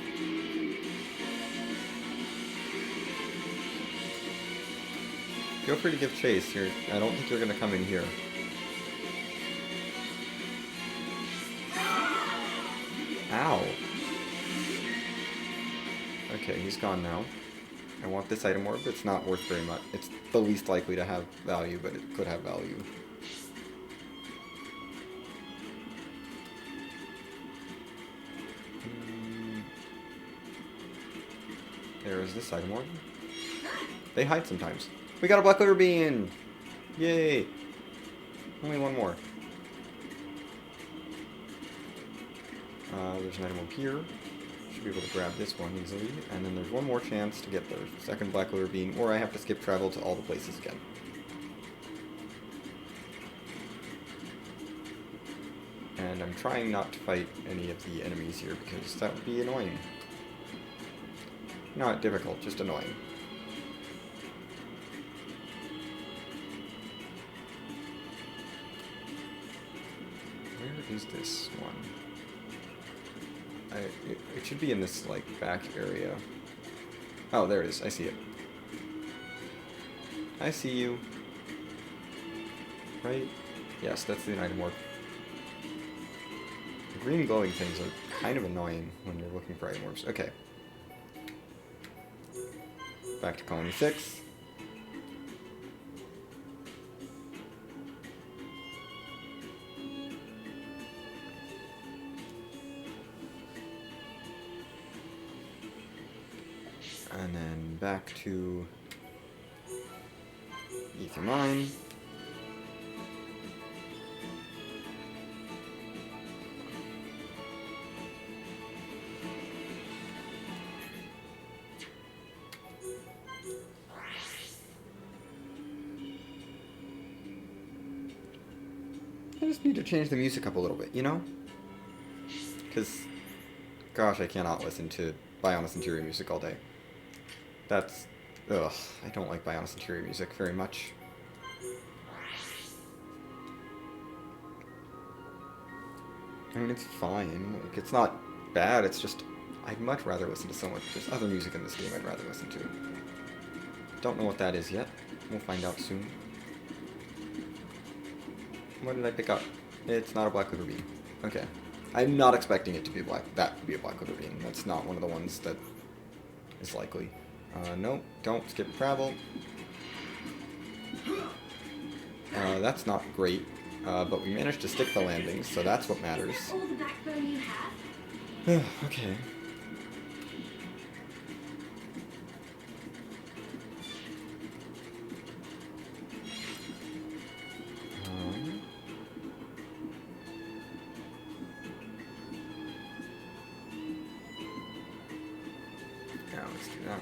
Feel free to give chase here. I don't think you're going to come in here. Ow. Okay, he's gone now. I want this item orb. It's not worth very much. It's the least likely to have value, but it could have value. There is this item orb. They hide sometimes. We got a black liver bean! Yay! Only one more. There's an item up here. Should be able to grab this one easily. And then there's one more chance to get the second black liver bean, or I have to skip travel to all the places again. And I'm trying not to fight any of the enemies here, because that would be annoying. Not difficult, just annoying. Where is this one? It should be in this, like, back area. Oh, there it is. I see it. I see you. Right? Yes, that's the item orb. green glowing things are kind of annoying when you're looking for item orbs. Okay. Back to Colony 6. And then back to Ether Mine. I just need to change the music up a little bit, you know? Because, gosh, I cannot listen to Bionis Interior music all day. That's... ugh, I don't like Bionis Interior music very much. I mean, it's fine. Like, it's not bad, it's just... I'd much rather listen to someone... There's other music in this game I'd rather listen to. Don't know what that is yet. We'll find out soon. What did I pick up? It's not a Black Liver Bean. Okay. I'm not expecting it to be that to be a Black Liver Bean. That's not one of the ones that is likely. No, don't skip travel. That's not great, but we managed to stick the landings, so that's what matters. All the backbone you have? Okay. Let's do that.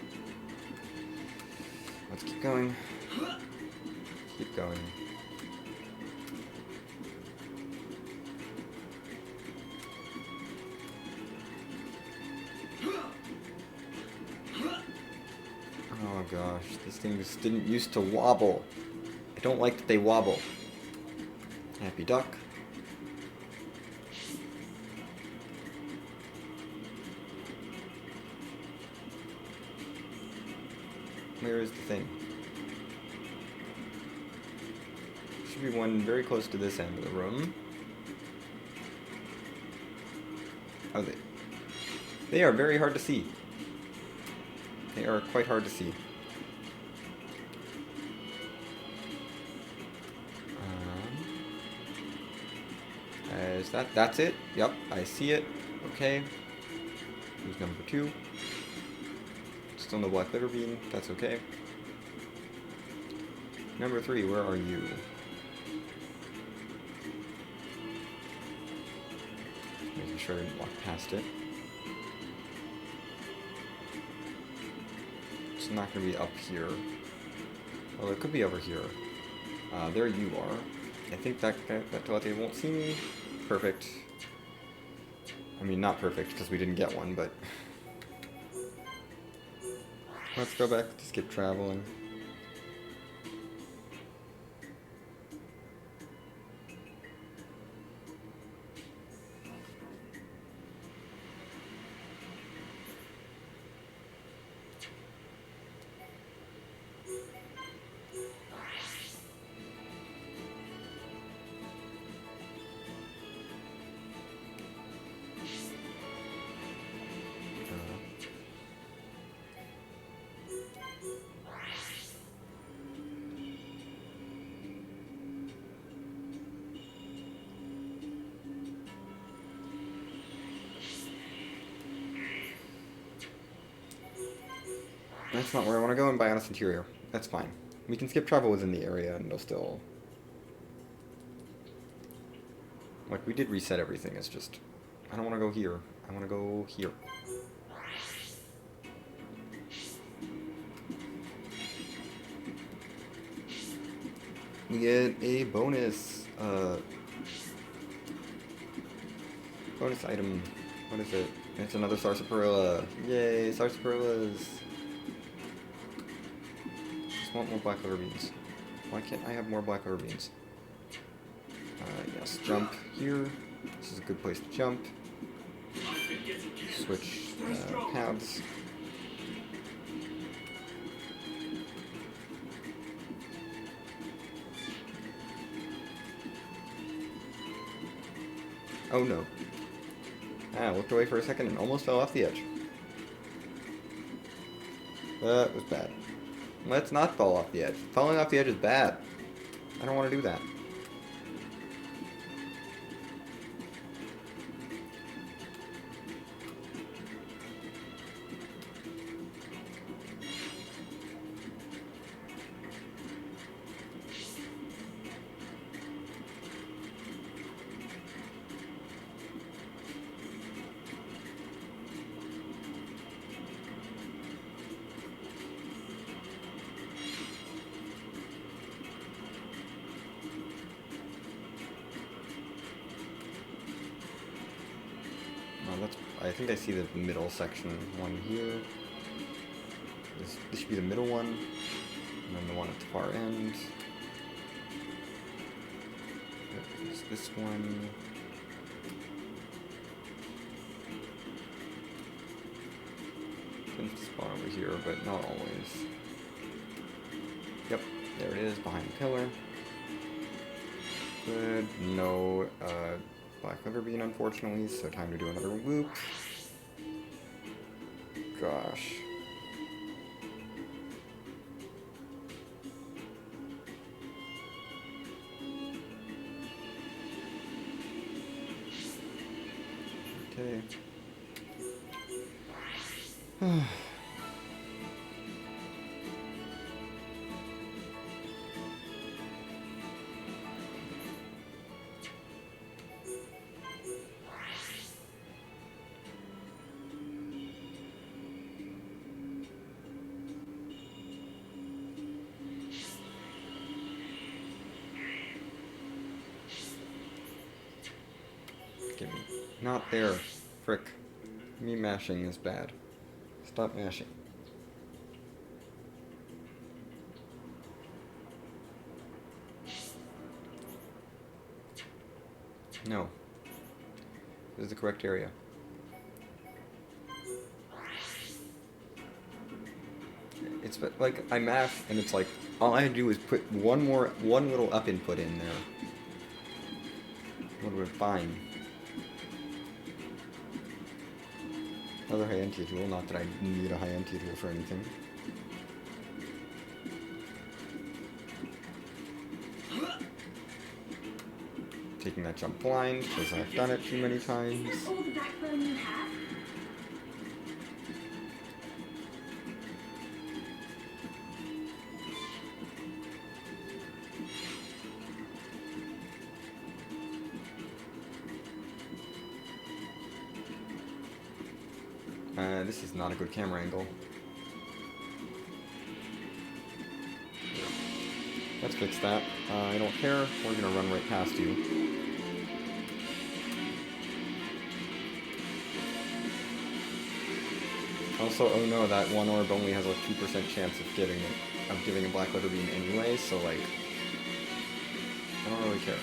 Let's keep going. Keep going. Oh gosh, these things didn't used to wobble. I don't like that they wobble. Happy duck. Where is the thing? Should be one very close to this end of the room. Oh, they are very hard to see. They are quite hard to see. Is that's it? Yep, I see it. Okay. Here's number 2. Still no Black Liver Bean. That's okay. Number 3, where are you? Making sure I didn't walk past it. It's not going to be up here. Well, it could be over here. There you are. I think that telepathy won't see me. Perfect. I mean, not perfect, because we didn't get one, but... Let's go back to skip traveling. That's not where I want to go in Bionis Interior. That's fine. We can skip travel within the area and it'll still... Like, we did reset everything, it's just... I don't want to go here. I want to go here. We get a bonus, bonus item. What is it? It's another Sarsaparilla. Yay, Sarsaparillas! Just want more Black Liver Beans. Why can't I have more Black Liver Beans? Yes, jump here. This is a good place to jump. Switch paths. Oh no. Ah, I looked away for a second and almost fell off the edge. That was bad. Let's not fall off the edge. Falling off the edge is bad. I don't want to do that. I think I see the middle section one here. This should be the middle one, and then the one at the far end. There's this one. Tends to spawn over here, but not always. Yep, there it is, behind the pillar. Good, no black liver bean, unfortunately, so time to do another loop. Gosh. Okay. Give me. Not there. Frick. Me mashing is bad. Stop mashing. No. This is the correct area. It's like I mash and it's like all I do is put one little up input in there. Would have been fine. Another high NT tool, not that I need a high NT tool for anything. Taking that jump blind, because I've done it too many times. Is that all the backbone you have? This is not a good camera angle. Let's fix that. I don't care. We're gonna run right past you. Also, oh no, that one orb only has a 2% chance of giving a black letter beam anyway, so like, I don't really care.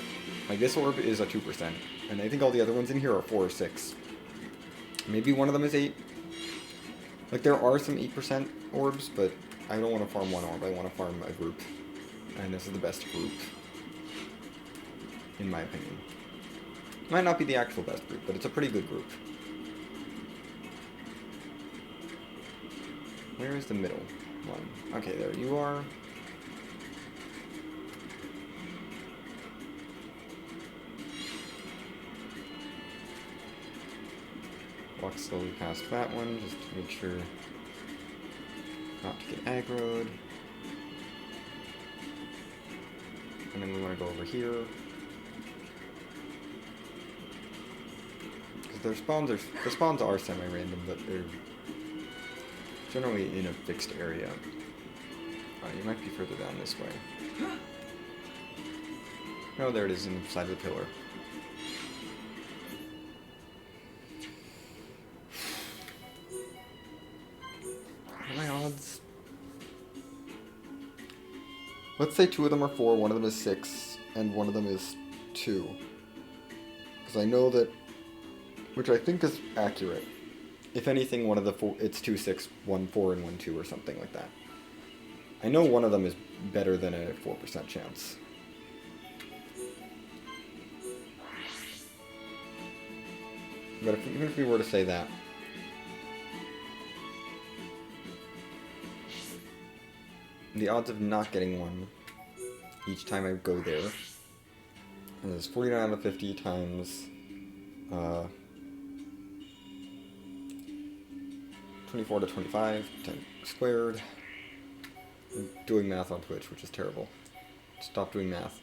Like, this orb is a 2%, and I think all the other ones in here are 4 or 6. Maybe one of them is 8. Like, there are some 8% orbs, but I don't want to farm one orb, I want to farm a group. And this is the best group, in my opinion. Might not be the actual best group, but it's a pretty good group. Where is the middle one? Okay, there you are. Walk slowly past that one, just to make sure not to get aggroed. And then we want to go over here. Because the spawns are semi-random, but they're generally in a fixed area. You might be further down this way. Oh, there it is inside of the pillar. What are my odds? Let's say 2 of them are 4, 1 of them is 6, and 1 of them is 2. Because I know that, which I think is accurate. If anything, one of the 4, it's 2, 6, 1, 4, and 1, 2, or something like that. I know one of them is better than a 4% chance. But even if we were to say that, the odds of not getting one each time I go there is 49 out of 50 times 24 to 25 squared. I'm doing math on Twitch, which is terrible. Stop doing math.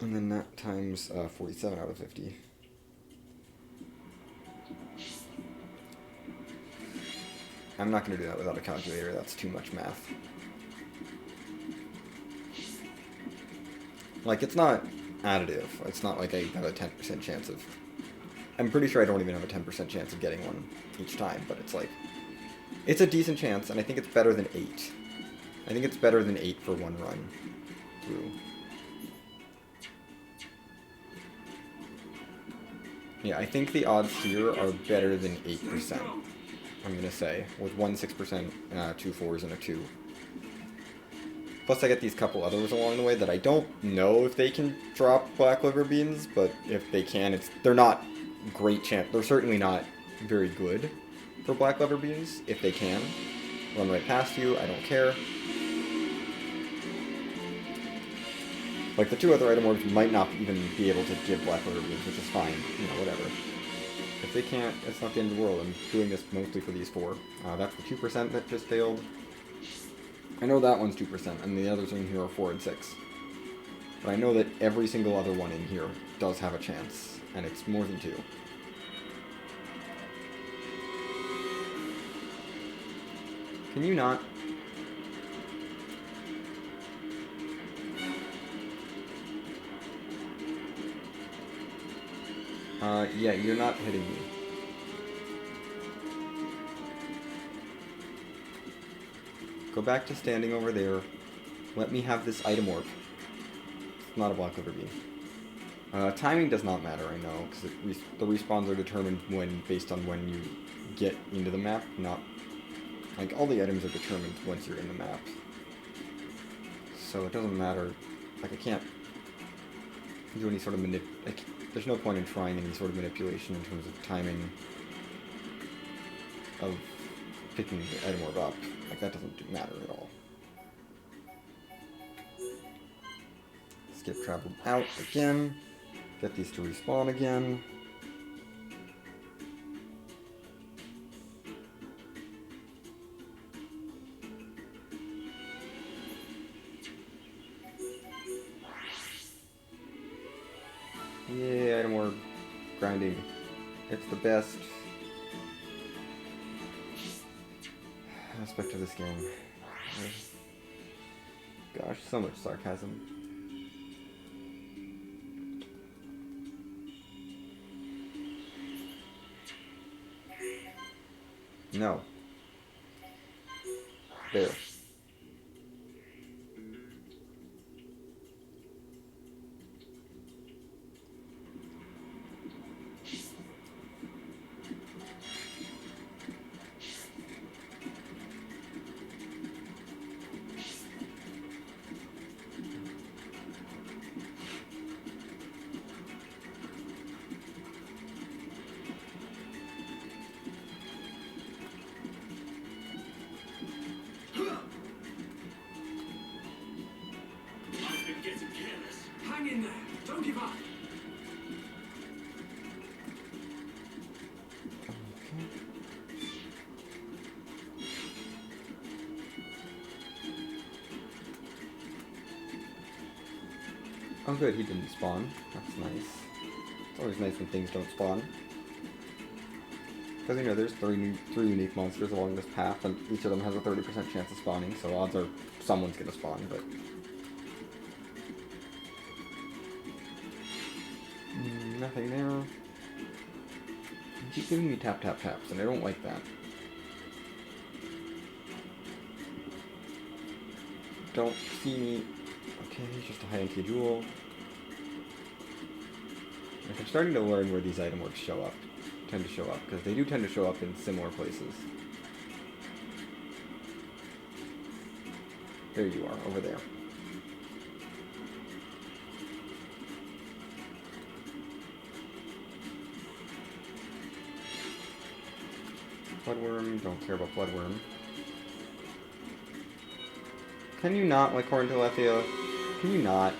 And then that times 47 out of 50. I'm not going to do that without a calculator, that's too much math. Like, it's not additive. It's not like I have a 10% chance of... I'm pretty sure I don't even have a 10% chance of getting one each time, but it's like... It's a decent chance, and I think it's better than 8. I think it's better than 8 for one run through. Yeah, I think the odds here are better than 8%, I'm going to say, with 1 6%, 2 4s, and a 2. Plus I get these couple others along the way that I don't know if they can drop black liver beans, but if they can, they're not great chance. They're certainly not very good for black liver beans, if they can. Run right past you, I don't care. Like, the 2 other item orbs might not even be able to give black liver beans, which is fine, you know, whatever. If they can't, it's not the end of the world. I'm doing this mostly for these 4. That's the 2% that just failed. I know that one's 2%, and the others in here are 4 and 6. But I know that every single other one in here does have a chance, and it's more than 2. Can you not? Yeah, you're not hitting me. Go back to standing over there. Let me have this item orb. It's not a black liver bean. Timing does not matter, I know, because the respawns are determined based on when you get into the map, not... Like, all the items are determined once you're in the map. So it doesn't matter. Like, I can't do any sort of there's no point in trying any sort of manipulation in terms of timing of picking the item orb up. Like, that doesn't matter at all. Skip travel out again. Get these to respawn again. Yay, item orb. Grinding. It's the best aspect of this game. Gosh, so much sarcasm. No. There. Oh good, he didn't spawn. That's nice. It's always nice when things don't spawn. Because, you know, there's three unique monsters along this path, and each of them has a 30% chance of spawning, so odds are someone's gonna spawn, but... nothing there. You keep giving me tap tap taps, and I don't like that. Don't see me. Okay, just a high NT jewel. Like, I'm starting to learn where these item orbs tend to show up, because they do tend to show up in similar places. There you are, over there. Bloodworm, don't care about Bloodworm. Can you not, like Horn Telethia? Can you not?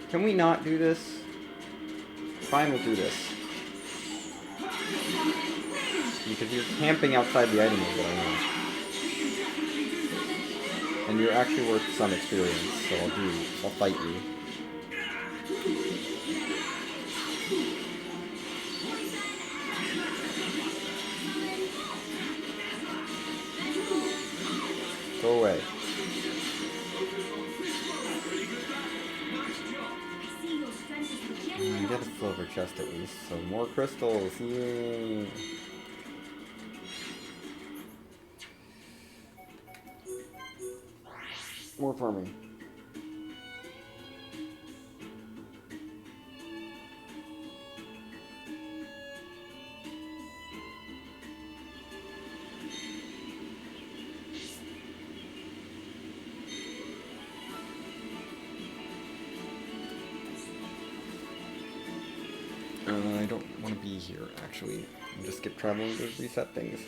Can we not do this? Fine, we'll do this. Because you're camping outside the item is what I know. And you're actually worth some experience, so I'll fight you. Go away. Get a silver chest at least, so more crystals, yay! More farming. I don't want to be here, actually. I'll just skip traveling to reset things.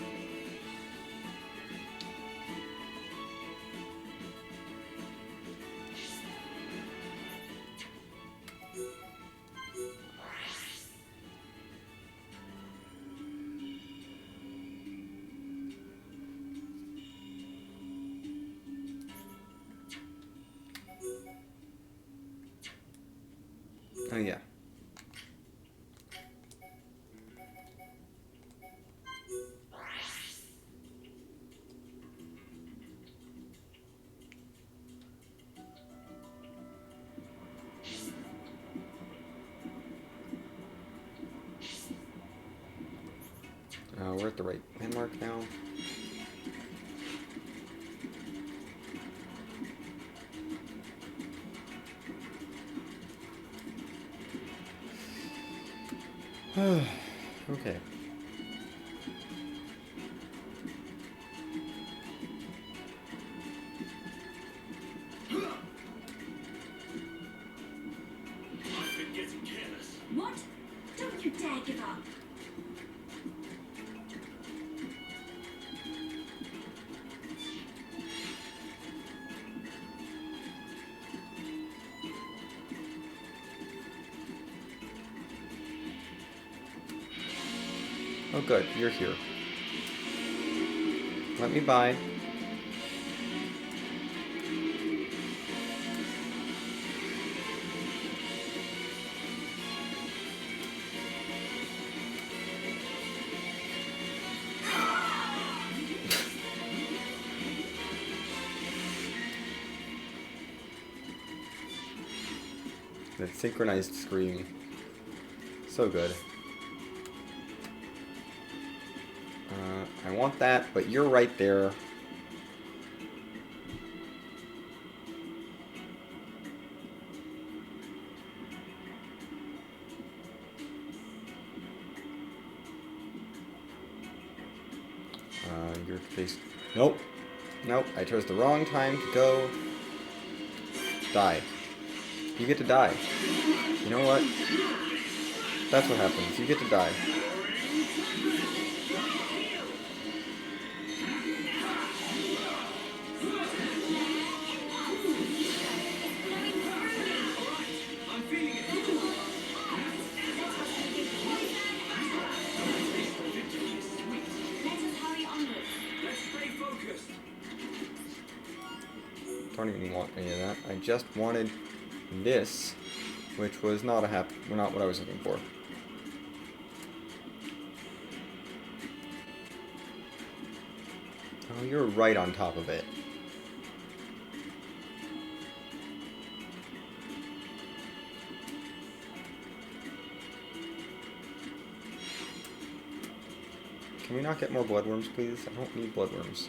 Oh yeah. We're at the right landmark now. Okay. I've been getting careless. What? Don't you dare give up. Oh good, you're here. Let me by. That synchronized scream. So good. I want that, but you're right there. You're faced. Nope. Nope. I chose the wrong time to go. Die. You get to die. You know what? That's what happens. You get to die. Don't even want any of that. I just wanted this, which was not not what I was looking for. Oh, you're right on top of it. Can we not get more bloodworms, please? I don't need bloodworms.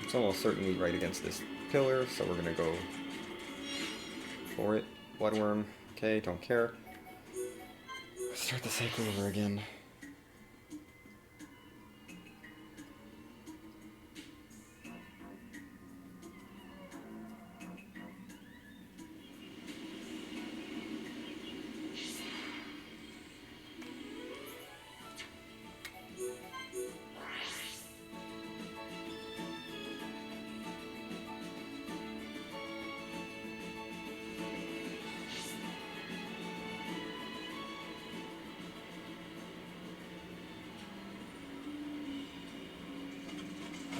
It's almost certainly right against this pillar, so we're gonna go for it. Bloodworm. Okay, don't care. Start the cycle over again.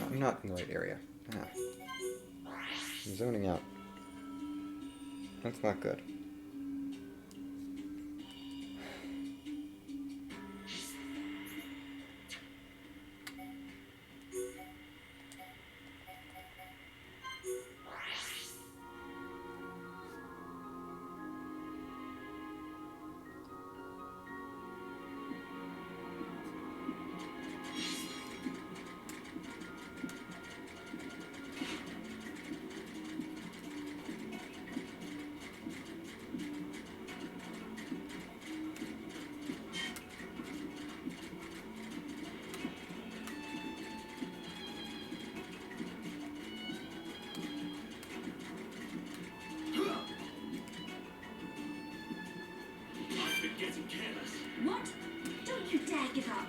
I'm not in the right area. Ah. I'm zoning out. That's not good. Getting careless. What? Don't you dare give up.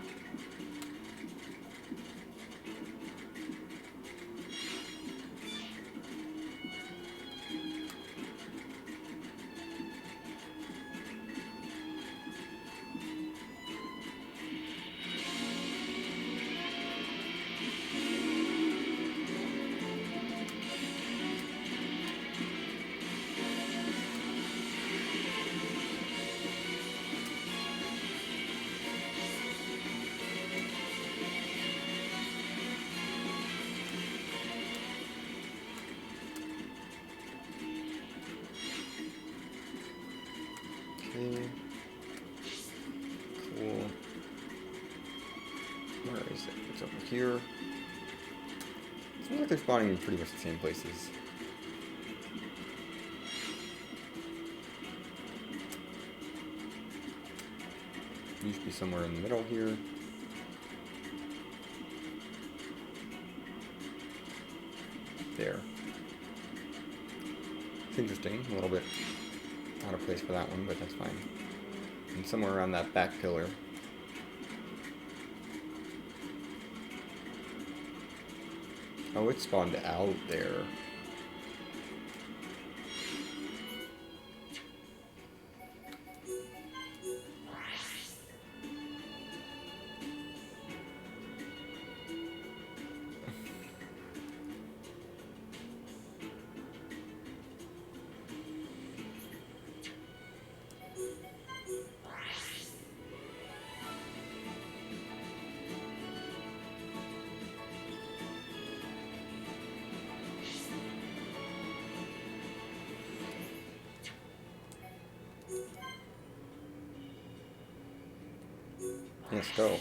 Okay. Cool. Where is it? It's over here. Seems like they're spawning in pretty much the same places. Used to be somewhere in the middle here. There. It's interesting. A little bit out of place for that one, but that's fine. And somewhere around that back pillar. Oh, it spawned out there. Let's go.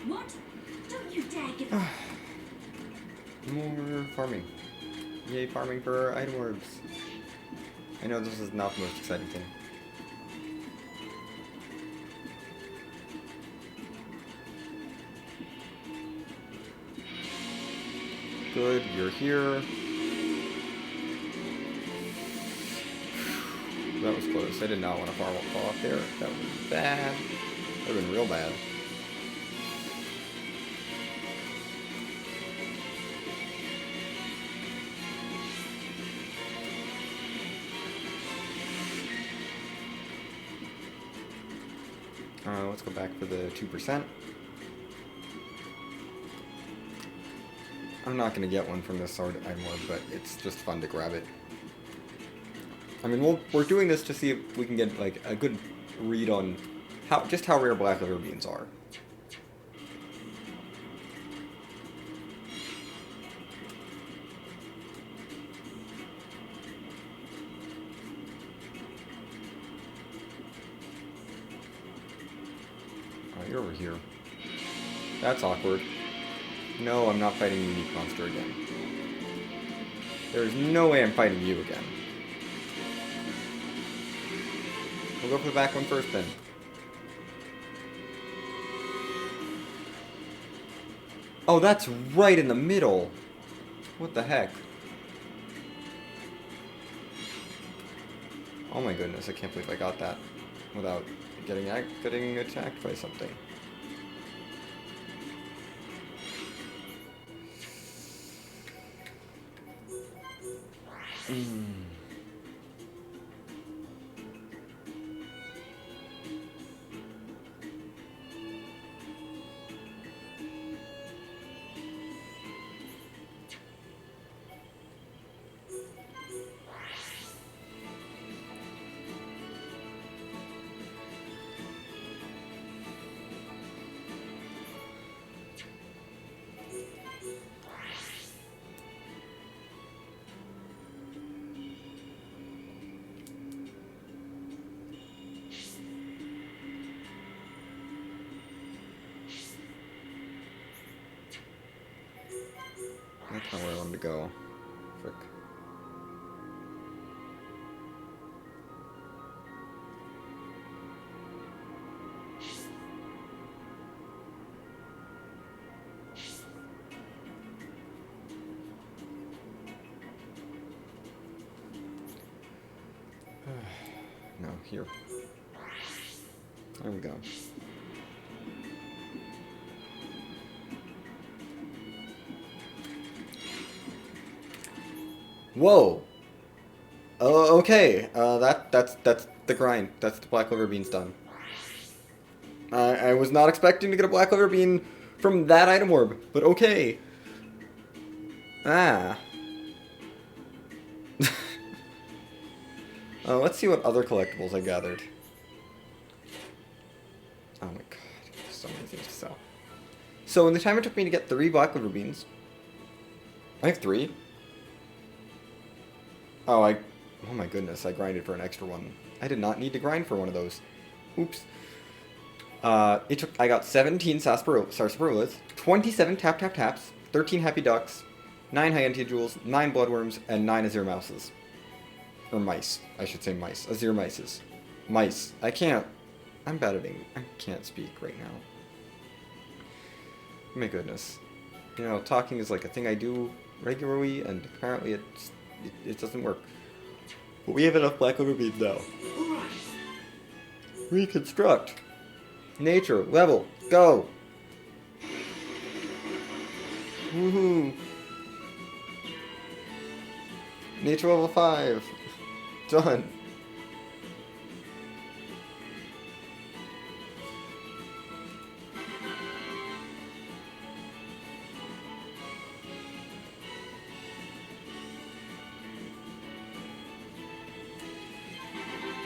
What? Don't you dare give up. More farming. Yay, farming for item orbs. I know this is not the most exciting thing. Good, you're here. That was close. I did not want to fall off there. That would have been bad. That would have been real bad. Let's go back for the 2%. I'm not going to get one from this sword anymore, but it's just fun to grab it. I mean, we're doing this to see if we can get like a good read on just how rare black liver beans are. Oh, you're over here. That's awkward. No, I'm not fighting Unique Monster again. There's no way I'm fighting you again. We'll go for the back one first then. Oh, that's right in the middle. What the heck? Oh my goodness, I can't believe I got that without getting attacked by something. That's not where I wanted to go. Frick. No, here. There we go. Whoa. Okay. That's the grind. That's the black liver beans done. I was not expecting to get a black liver bean from that item orb, but okay. Ah. Let's see what other collectibles I gathered. Oh my god, there's so many things to sell. So in the time it took me to get 3 black liver beans, I have 3. Oh my goodness, I grinded for an extra one. I did not need to grind for one of those. Oops. I got 17 sarsaparillas, 27 taps, 13 happy ducks, 9 high-end jewels, 9 bloodworms, and 9 azure mouses. Or mice. I should say mice. Azure mices. Mice. I'm bad at English. I can't speak right now. My goodness. You know, talking is like a thing I do regularly, and apparently it doesn't work. But we have enough black liver beans now. Reconstruct. Nature. Level. Go. Woohoo. Nature level 5. Done.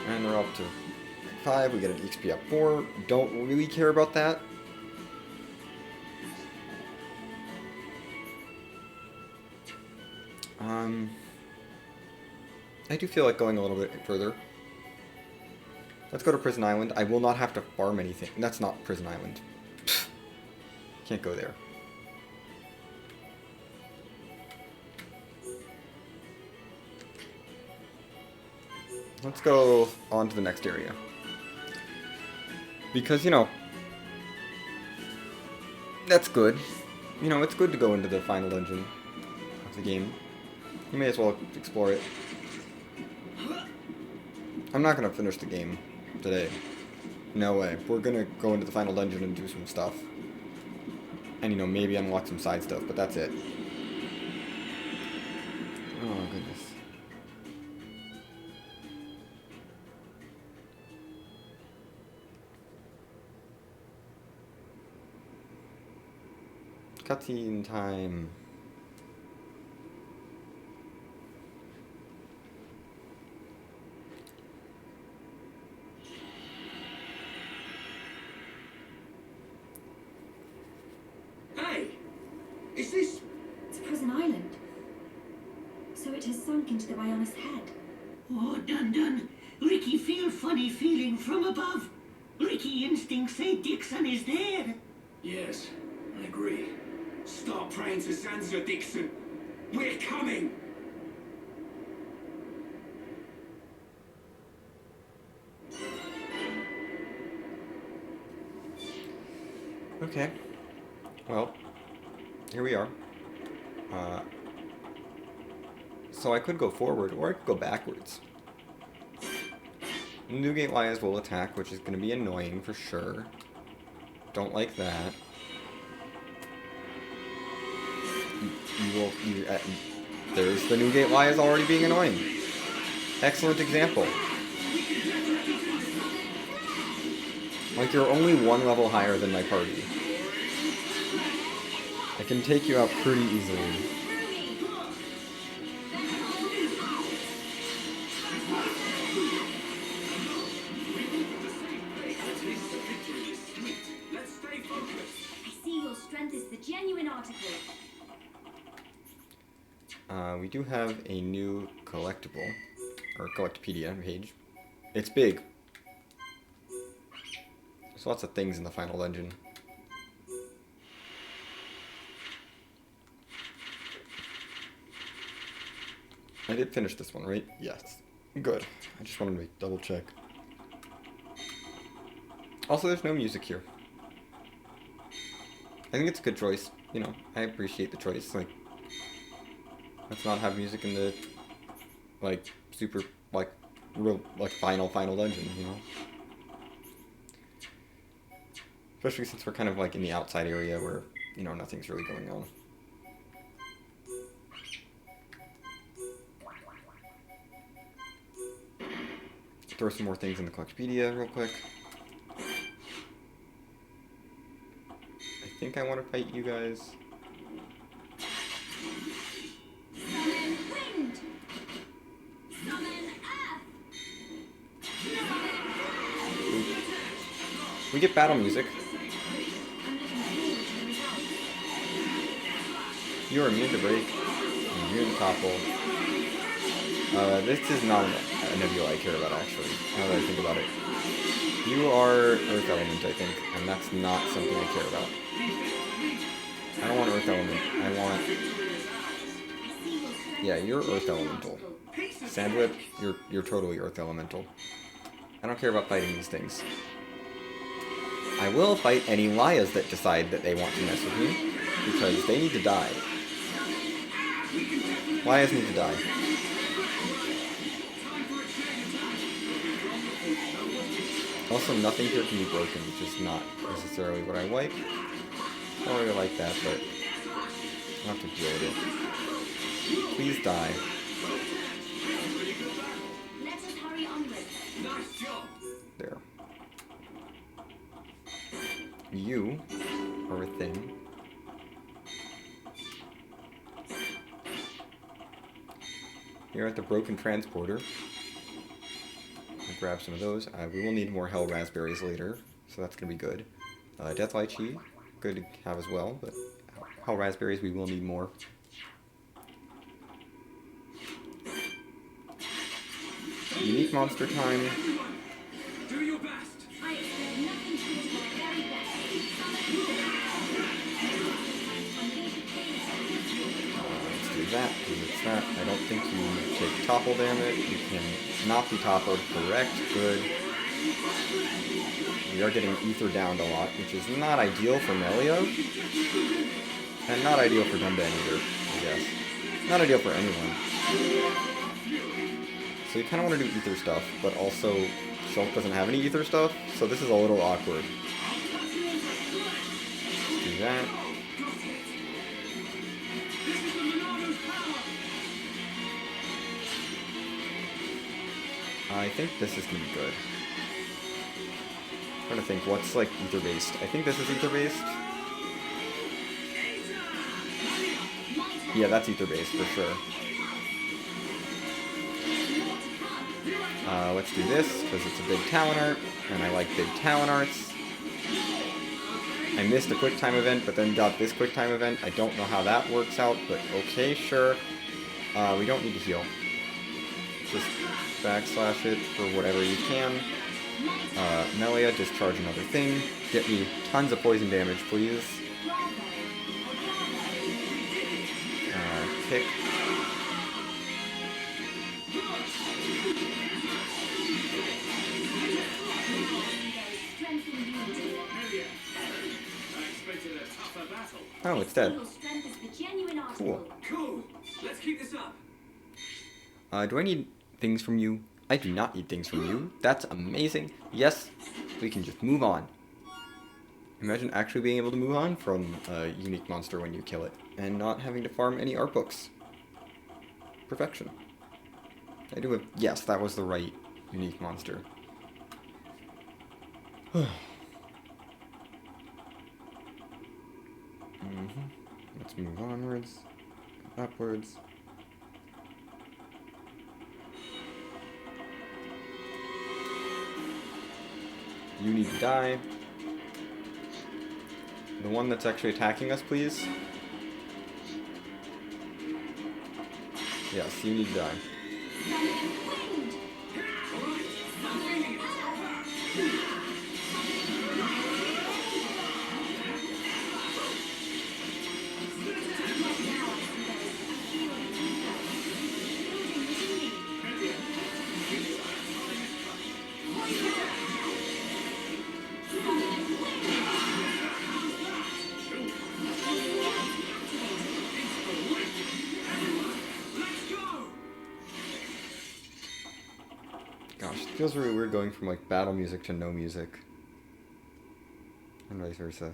And we're up to 5. We get an XP up 4. Don't really care about that. I do feel like going a little bit further. Let's go to Prison Island. I will not have to farm anything. That's not Prison Island. Can't go there. Let's go on to the next area. Because, you know, that's good. You know, it's good to go into the final dungeon of the game. You may as well explore it. I'm not gonna finish the game today. No way. We're gonna go into the final dungeon and do some stuff. And, you know, maybe unlock some side stuff, but that's it. Oh, goodness. Cutscene time. Hey! Is this... It's Prison Island. So it has sunk into the Bionis head. Oh, dun. Ricky feel funny feeling from above. Ricky instinct say Dixon is there. Yes, I agree. Stop praying to Sansa, Dixon. We're coming! Okay. Well, here we are. So I could go forward, or I could go backwards. Newgate Lions will attack, which is going to be annoying for sure. Don't like that. There's the Newgate Lions already being annoying. Excellent example. Like, you're only one level higher than my party. I can take you out pretty easily. I see your strength is the genuine article. We do have a new collectible, or collectopedia page. It's big. There's lots of things in the final dungeon. I did finish this one, right? Yes. Good. I just wanted to double check. Also, there's no music here. I think it's a good choice. You know, I appreciate the choice. Like, let's not have music in the, like, super, like, real, like, final dungeon, you know? Especially since we're kind of, like, in the outside area where, you know, nothing's really going on. Throw some more things in the collectopedia real quick. I think I want to fight you guys. Summon wind! Summon earth! We get battle music. You are immune to break, immune to topple. This is not a nebula I care about, actually, now that I think about it. You are Earth Element, I think, and that's not something I care about. I don't want Earth Element. I want... Yeah, you're Earth Elemental. Sandwhip, you're totally Earth Elemental. I don't care about fighting these things. I will fight any Lias that decide that they want to mess with me, because they need to die. Lias need to die. Also, nothing here can be broken, which is not necessarily what I like. I don't really like that, but I'll have to deal with it. Please die. Let us hurry onward. Nice job! There. You are a thing. Here at the Broken Transporter. I'll grab some of those. We will need more Hell Raspberries later, so that's going to be good. Death Lychee, good to have as well, but Hell Raspberries we will need more. Unique monster time. Do your best! I expect nothing short of my very best. Let's do that, because it's that. I don't think you take topple damage. You can not be toppled. Correct. Good. We are getting ether downed a lot, which is not ideal for Melia. And not ideal for Dunban either, I guess. Not ideal for anyone. So you kind of want to do ether stuff, but also Shulk doesn't have any ether stuff, so this is a little awkward. Let's do that. I think this is going to be good. I'm trying to think, what's like ether-based? I think this is ether-based. Yeah, that's ether-based for sure. Let's do this, because it's a big talent art, and I like big talent arts. I missed a quick time event, but then got this quick time event. I don't know how that works out, but okay, sure. We don't need to heal. Just backslash it for whatever you can. Melia, discharge another thing. Get me tons of poison damage, please. Kick. Oh, it's dead. Cool. Cool. Let's keep this up. Do I need things from you? I do not need things from you. That's amazing. Yes, we can just move on. Imagine actually being able to move on from a unique monster when you kill it, and not having to farm any art books. Perfection. I do have... Yes, that was the right unique monster. Let's move onwards, upwards. You need to die. The one that's actually attacking us, please. Yes, you need to die. Gosh, it feels really weird going from like battle music to no music. And vice versa.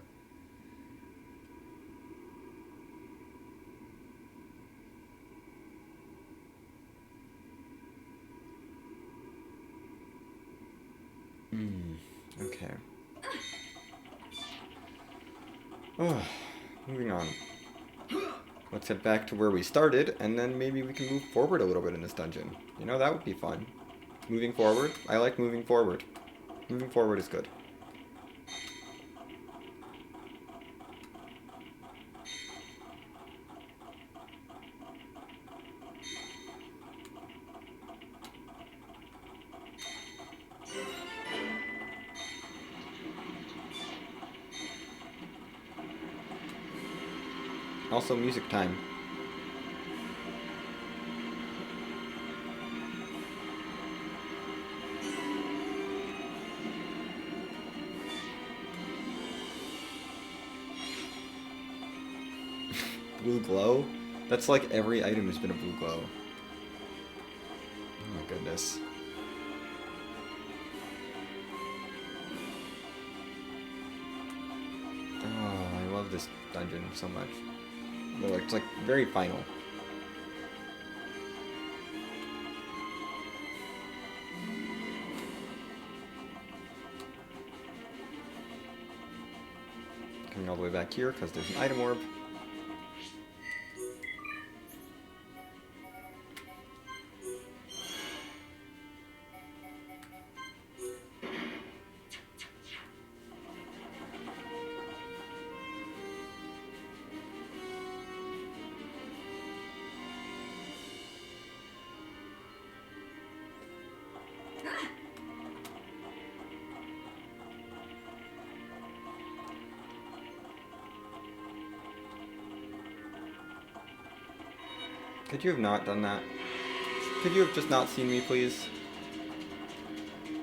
Okay. Oh, moving on. Let's head back to where we started, and then maybe we can move forward a little bit in this dungeon. You know, that would be fun. Moving forward. I like moving forward. Moving forward is good. Also, music time. Blue glow? That's like every item has been a blue glow. Oh my goodness. Oh, I love this dungeon so much. It's like very final. Coming all the way back here because there's an item orb. Could you have not done that? Could you have just not seen me, please?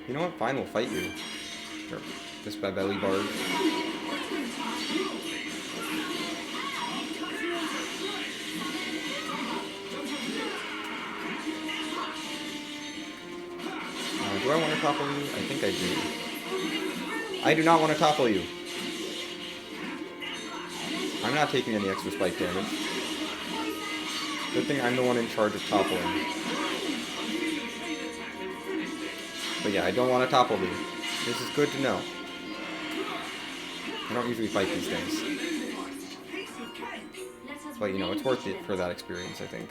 You know what? Fine, we'll fight you. Sure. Just by belly bars. Do I want to topple you? I think I do. I do not want to topple you. I'm not taking any extra spike damage. Good thing I'm the one in charge of toppling. But yeah, I don't want to topple you. This is good to know. I don't usually fight these things. But you know, it's worth it for that experience, I think.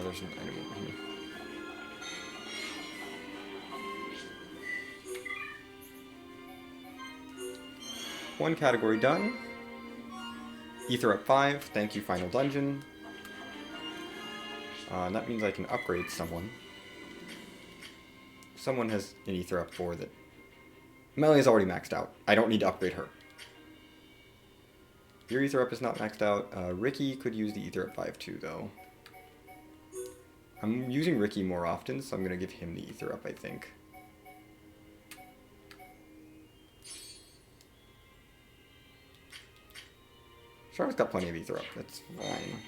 There's an item over here. One category done. Ether up 5. Thank you, final dungeon. That means I can upgrade someone. Someone has an Ether up 4 that... Melly is already maxed out. I don't need to upgrade her. Your Ether up is not maxed out. Ricky could use the Ether up 5 too, though. I'm using Ricky more often, so I'm going to give him the Ether up, I think. Charlotte's got plenty of Ether up, that's fine.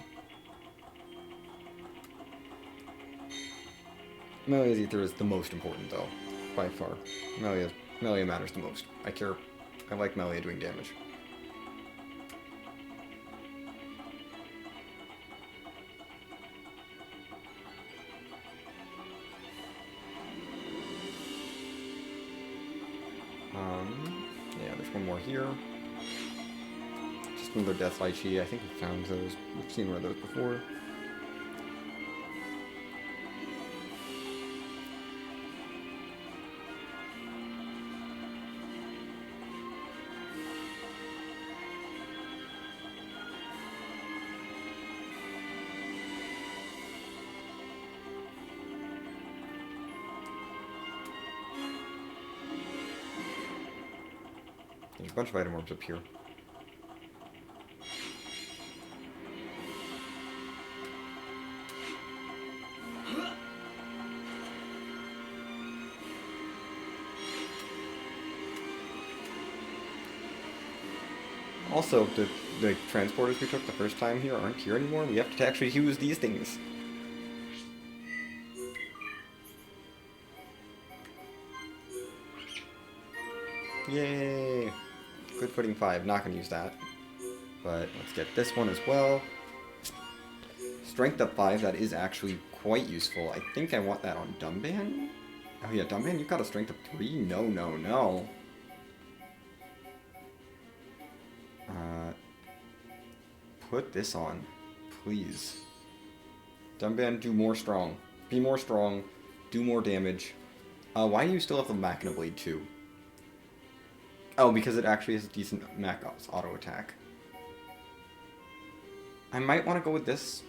Melia's Ether is the most important, though, by far. Melia matters the most. I like Melia doing damage. Yeah, there's one more here. Just another Death Lychee. I think we found those. We've seen one of those before. There's a bunch of item orbs up here. Also, the transporters we took the first time here aren't here anymore. We have to actually use these things. Yay! Good footing 5. Not gonna use that. But let's get this one as well. Strength up 5. That is actually quite useful. I think I want that on Dumban. Oh yeah, Dumban, you've got a strength of 3? No, no, no. Put this on, please. Dumban, do more strong. Be more strong. Do more damage. Why do you still have the Machina Blade 2? Oh, because it actually has a decent Machos auto attack. I might want to go with this.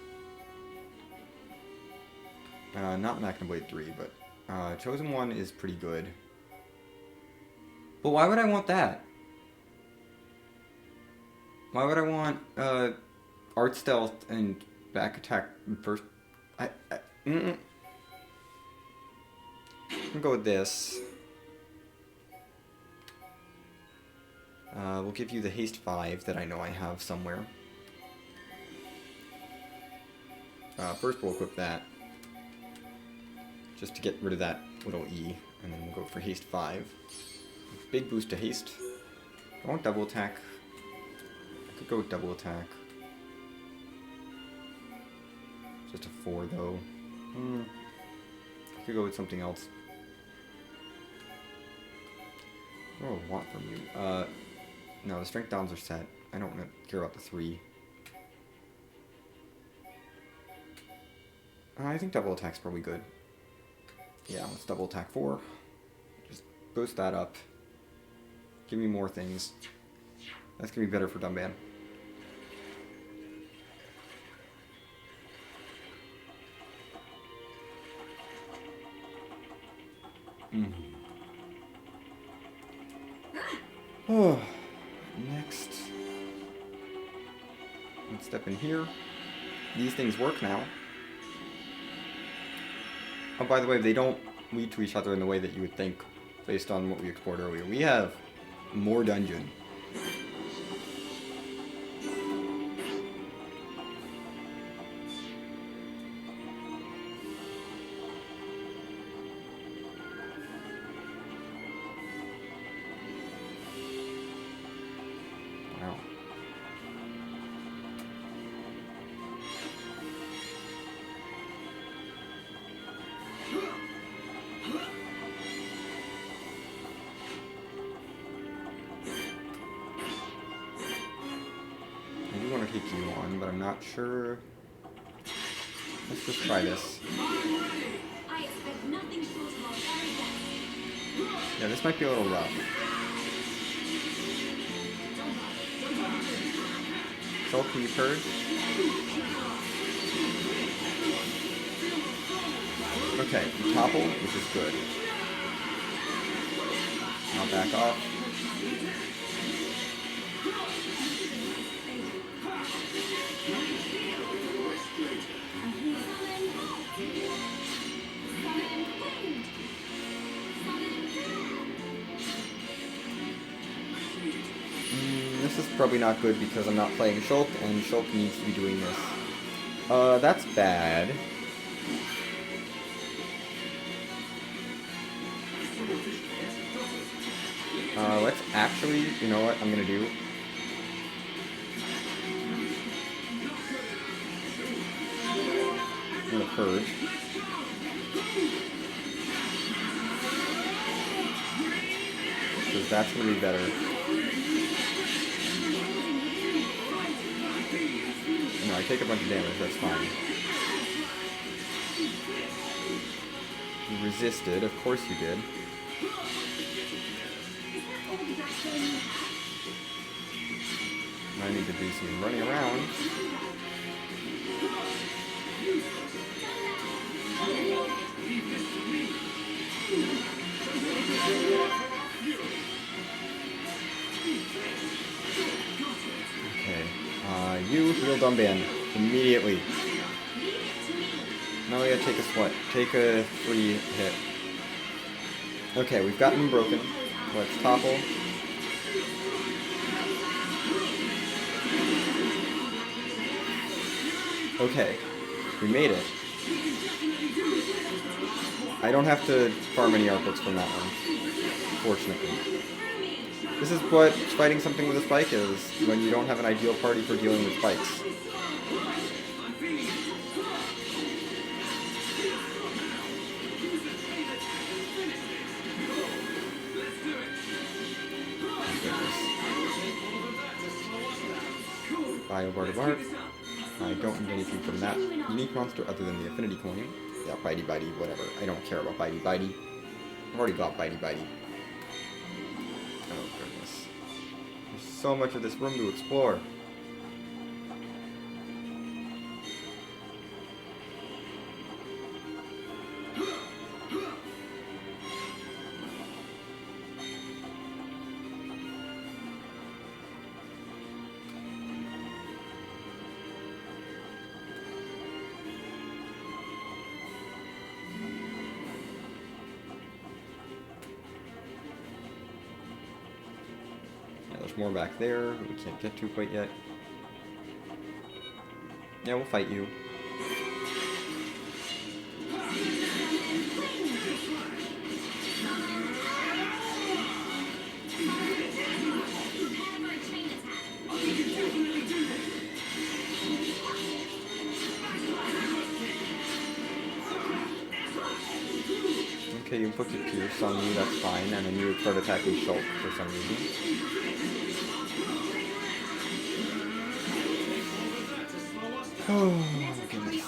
Not Machina Blade 3, but Chosen One is pretty good. But why would I want that? Why would I want Art Stealth and back attack first? I'm gonna go with this. We'll give you the Haste 5 that I know I have somewhere. First we'll equip that. Just to get rid of that little E. And then we'll go for Haste 5. Big boost to Haste. I want double attack. I could go with double attack. Just a 4 though. I could go with something else. What do I want from you? No, the strength downs are set. I don't care about the 3. I think double attack's probably good. Yeah, let's double attack 4. Just boost that up. Give me more things. That's gonna be better for Dumban. Oh, next. Let's step in here. These things work now. Oh, by the way, they don't lead to each other in the way that you would think based on what we explored earlier. We have more dungeon. Wow. I do want to take you on, but I'm not sure. Let's just try this. I expect nothing short of our very best. Yeah, this might be a little rough. So, can you purge? Okay, you topple, which is good. Now back off. This is probably not good because I'm not playing Shulk, and Shulk needs to be doing this. That's bad. Let's actually, you know what I'm gonna do? I'm gonna purge. Because that's gonna be better. No, I take a bunch of damage, that's fine. You resisted, of course you did. I need to do some running around. Okay, you heal Dumban immediately. Now we gotta take a sweat. Take a free hit. Okay, we've gotten him broken. Let's topple. Okay, we made it. I don't have to farm any art books from that one, fortunately. This is what fighting something with a spike is, when you don't have an ideal party for dealing with spikes. Bio Bar to Bar. I don't need anything from that unique monster other than the Affinity Coin. Yeah, Bitey Bitey, whatever. I don't care about Bitey Bitey. I've already got Bitey Bitey. Oh goodness. There's so much of this room to explore. There's more back there that we can't get to quite yet. Yeah, we'll fight you. Okay, you put it Pierce on you, that's fine, and then you would start attacking Shulk for some reason. Oh, goodness.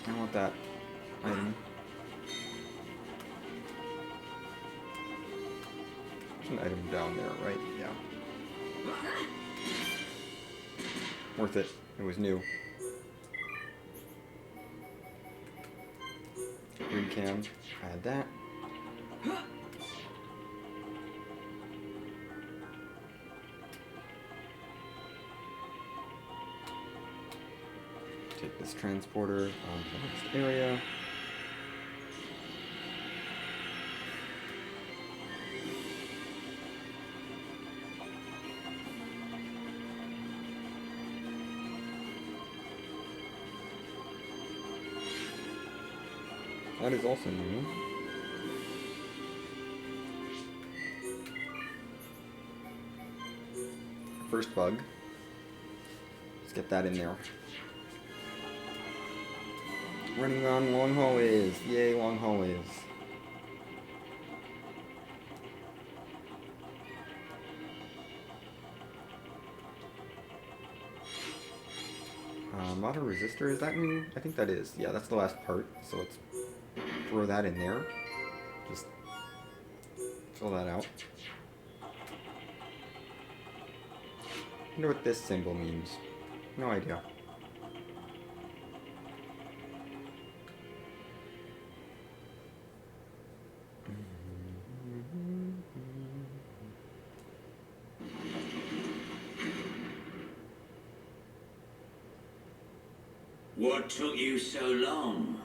I want that item. There's an item down there, right? Yeah. Worth it. It was new. Green cam. Add that. Take this transporter on to the next area. That is also new. First bug. Let's get that in there. Running around long hallways. Yay, long hallways. Model resistor, is that new? I think that is. Yeah, that's the last part. So let's throw that in there. Just fill that out. I wonder what this symbol means. No idea. What took you so long?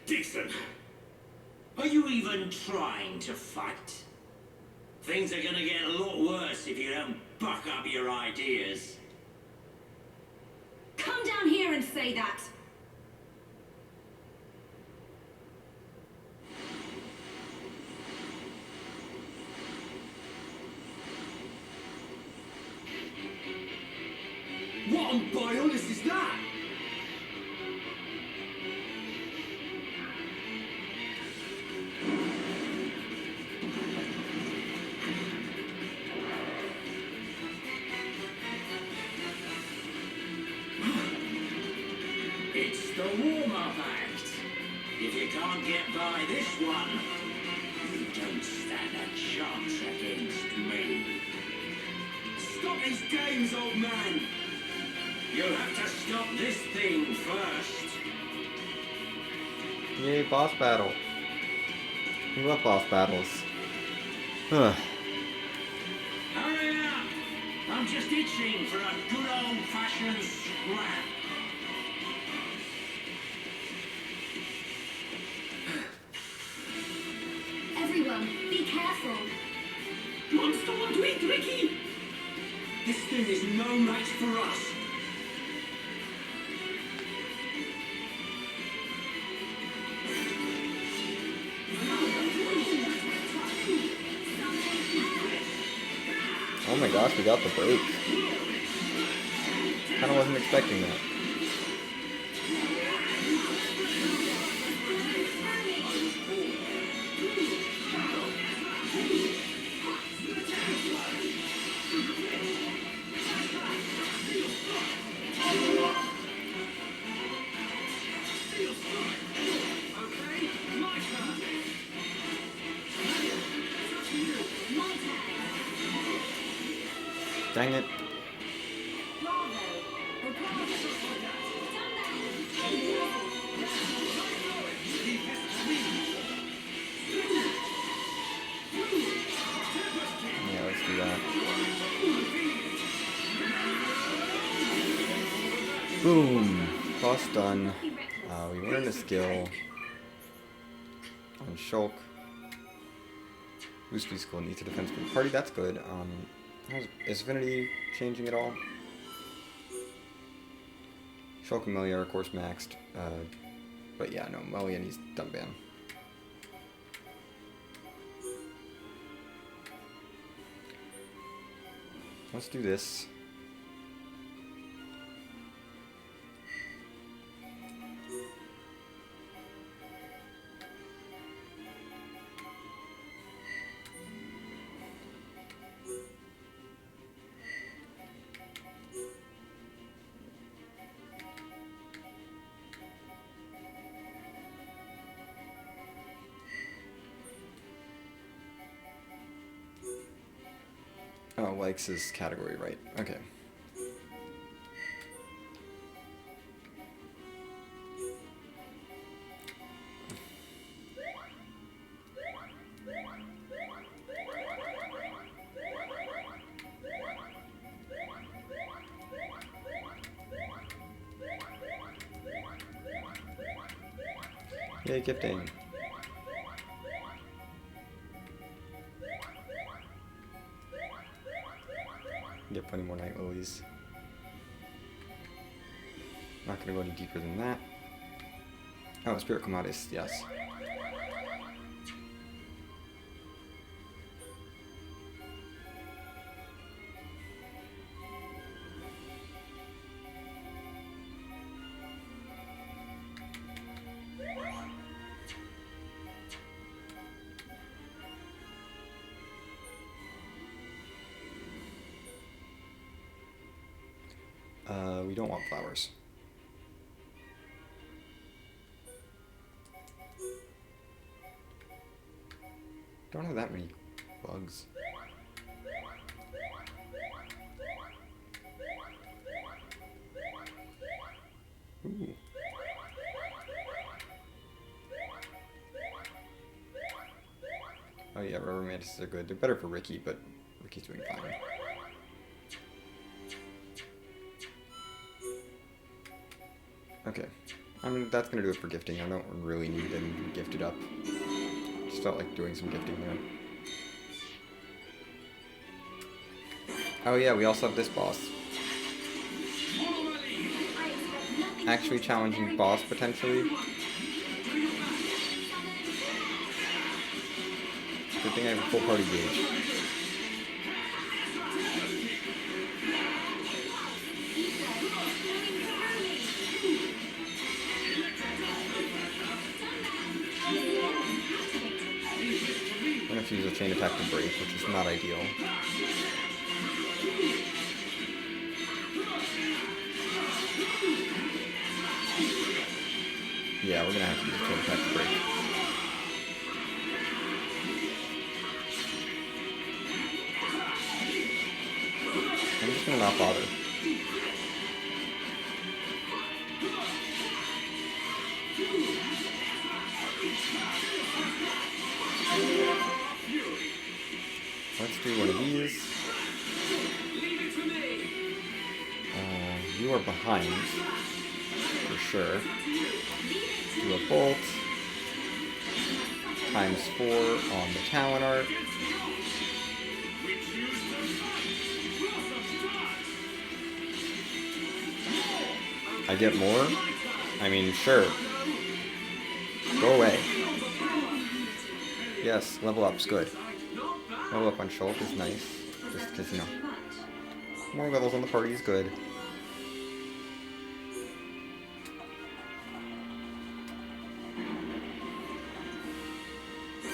Dixon, are you even trying to fight? Things are gonna get a lot worse if you don't buck up your ideas. Come down here and say that. What on Bionis is that? It's the warm-up act. If you can't get by this one, you don't stand a chance against me. Stop these games, old man! You'll have to stop this thing first. Yay, boss battle. We love boss battles. Huh. Hurry up! I'm just itching for a good old-fashioned scrap. Everyone, be careful. Monster want to eat Ricky! This thing is no match for us. Oh my gosh, we got the break. Kinda wasn't expecting that. Dang it. Yeah, let's do that. Boom! Boss done. We learned a skill on Shulk. Boost physical and needs a defense for the party. That's good. Is Affinity changing at all? Shulk and Melia are of course maxed. But yeah, no, Melia needs dumb ban. Let's do this. Oh, likes is category, right. Okay. Yay, gifting. Get plenty more night lilies. Not gonna go any deeper than that. Oh, Spirit Commodus, yes. We don't want flowers. Don't have that many bugs. Ooh. Oh yeah, rubber mantises are good. They're better for Ricky, but Ricky's doing fine. Okay. I mean, that's gonna do it for gifting. I don't really need them gifted up. Just felt like doing some gifting there. Oh yeah, we also have this boss. Actually challenging boss, potentially. Good thing I have a full party gauge. I'm gonna have to use a chain attack to break, which is not ideal. Yeah, we're gonna have to use a chain attack to break. I'm just gonna not bother. Let's do one of these. You are behind, for sure. Do a bolt. ×4 on the talent art. I get more? I mean, sure. Go away. Yes, level up's good. Level up on Shulk is nice. Just because, you know, more levels on the party is good.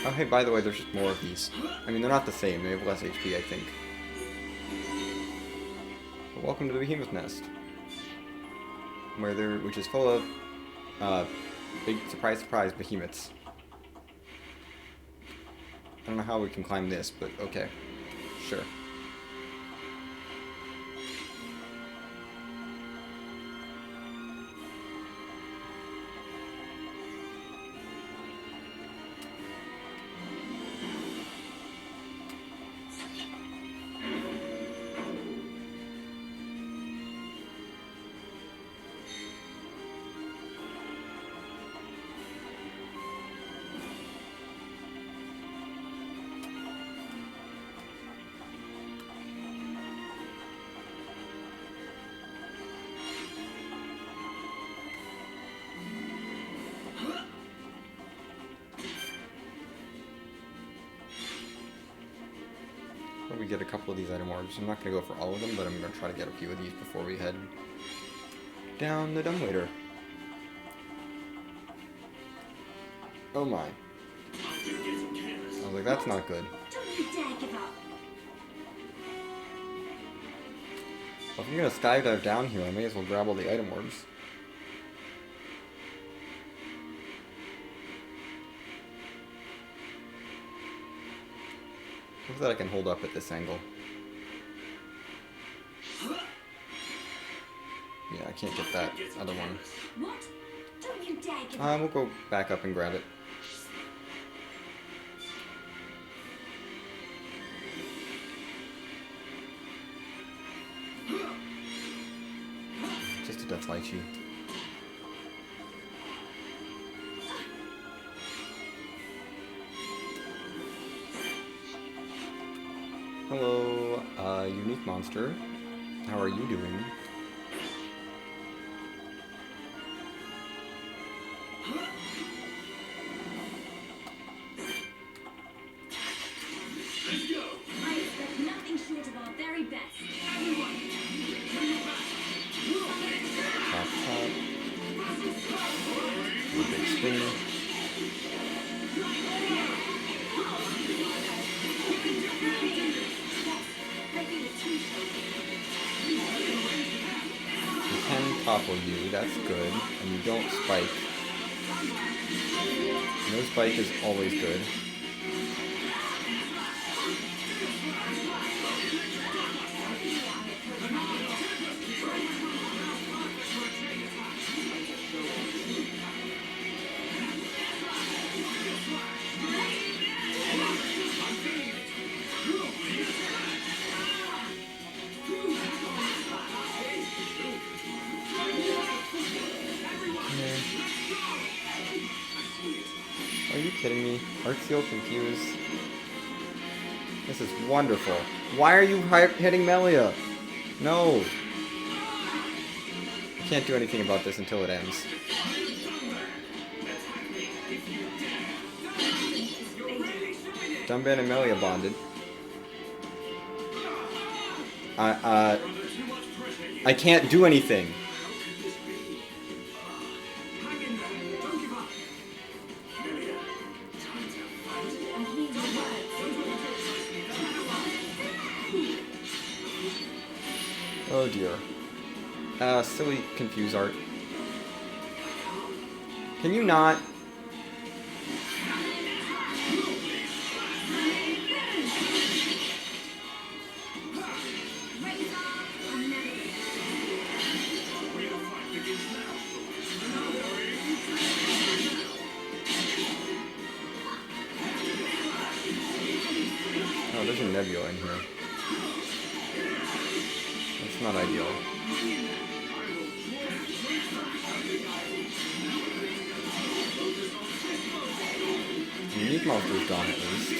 Oh, hey, by the way, there's just more of these. I mean, they're not the same. They have less HP, I think. But welcome to the Behemoth Nest. Which is full of, big, surprise, surprise, behemoths. I don't know how we can climb this, but okay. Sure. We get a couple of these item orbs. I'm not going to go for all of them, but I'm going to try to get a few of these before we head down the dumbwaiter. Oh my. I was like, that's not good. Don't you dare give up. Well, if you're going to skydive down here, I may as well grab all the item orbs. Look that I can hold up at this angle. Yeah, I can't get that other one. What? Don't you dare give up. We'll go back up and grab it. Just a death lychee. Hello, unique monster. How are you doing? I expect nothing short of our very best. Top, top. Big spinny. You can topple you, that's good. And you don't spike. No spike is always good. Are you kidding me? Artio confused. This is wonderful. Why are you hitting Melia? No. I can't do anything about this until it ends. Dunban and Melia bonded. I can't do anything. Oh dear. Silly confuse art. Can you not? Oh, there's a nebula in here. That's not ideal. The unique monster's gone at least.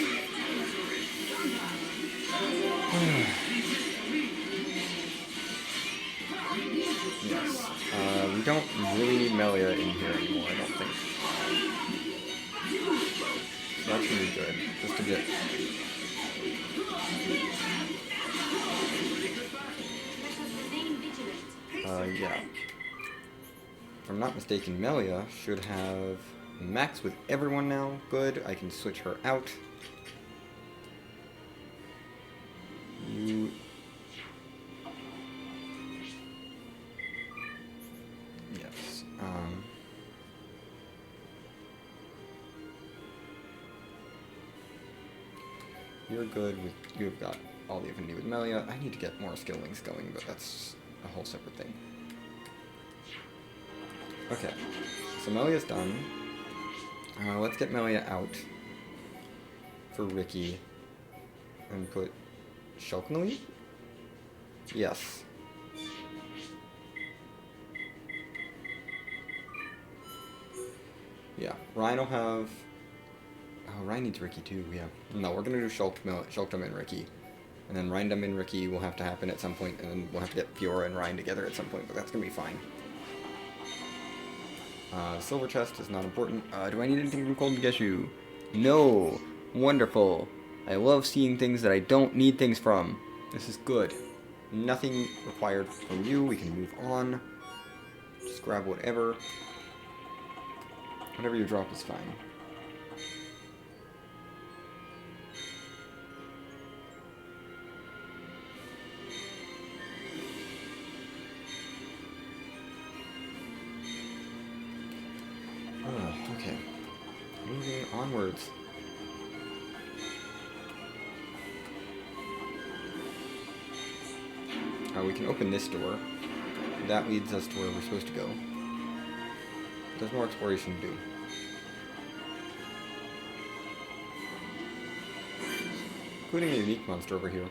Yes. We don't really need Melia in here anymore, I don't think. So that's really good. Just a bit. Yeah. If I'm not mistaken, Melia should have max with everyone now. Good. I can switch her out. You... Yes. You're good with... You've got all the affinity with Melia. I need to get more skill links going, but that's a whole separate thing. Okay, so Melia's done. Let's get Melia out for Ricky and put Shulk in the lead? Yes. Yeah, Ryan will have... Oh, Ryan needs Ricky too, yeah. No, we're gonna do Shulkdom and Ricky. And then Rindom and Ricky will have to happen at some point, and then we'll have to get Fiora and Ryan together at some point, but that's gonna be fine. Silver chest is not important. Do I need anything from Golden Geshu? No! Wonderful! I love seeing things that I don't need things from. This is good. Nothing required from you. We can move on. Just grab whatever. Whatever you drop is fine. Okay. Moving onwards. We can open this door. That leads us to where we're supposed to go. There's more exploration to do. Including a unique monster over here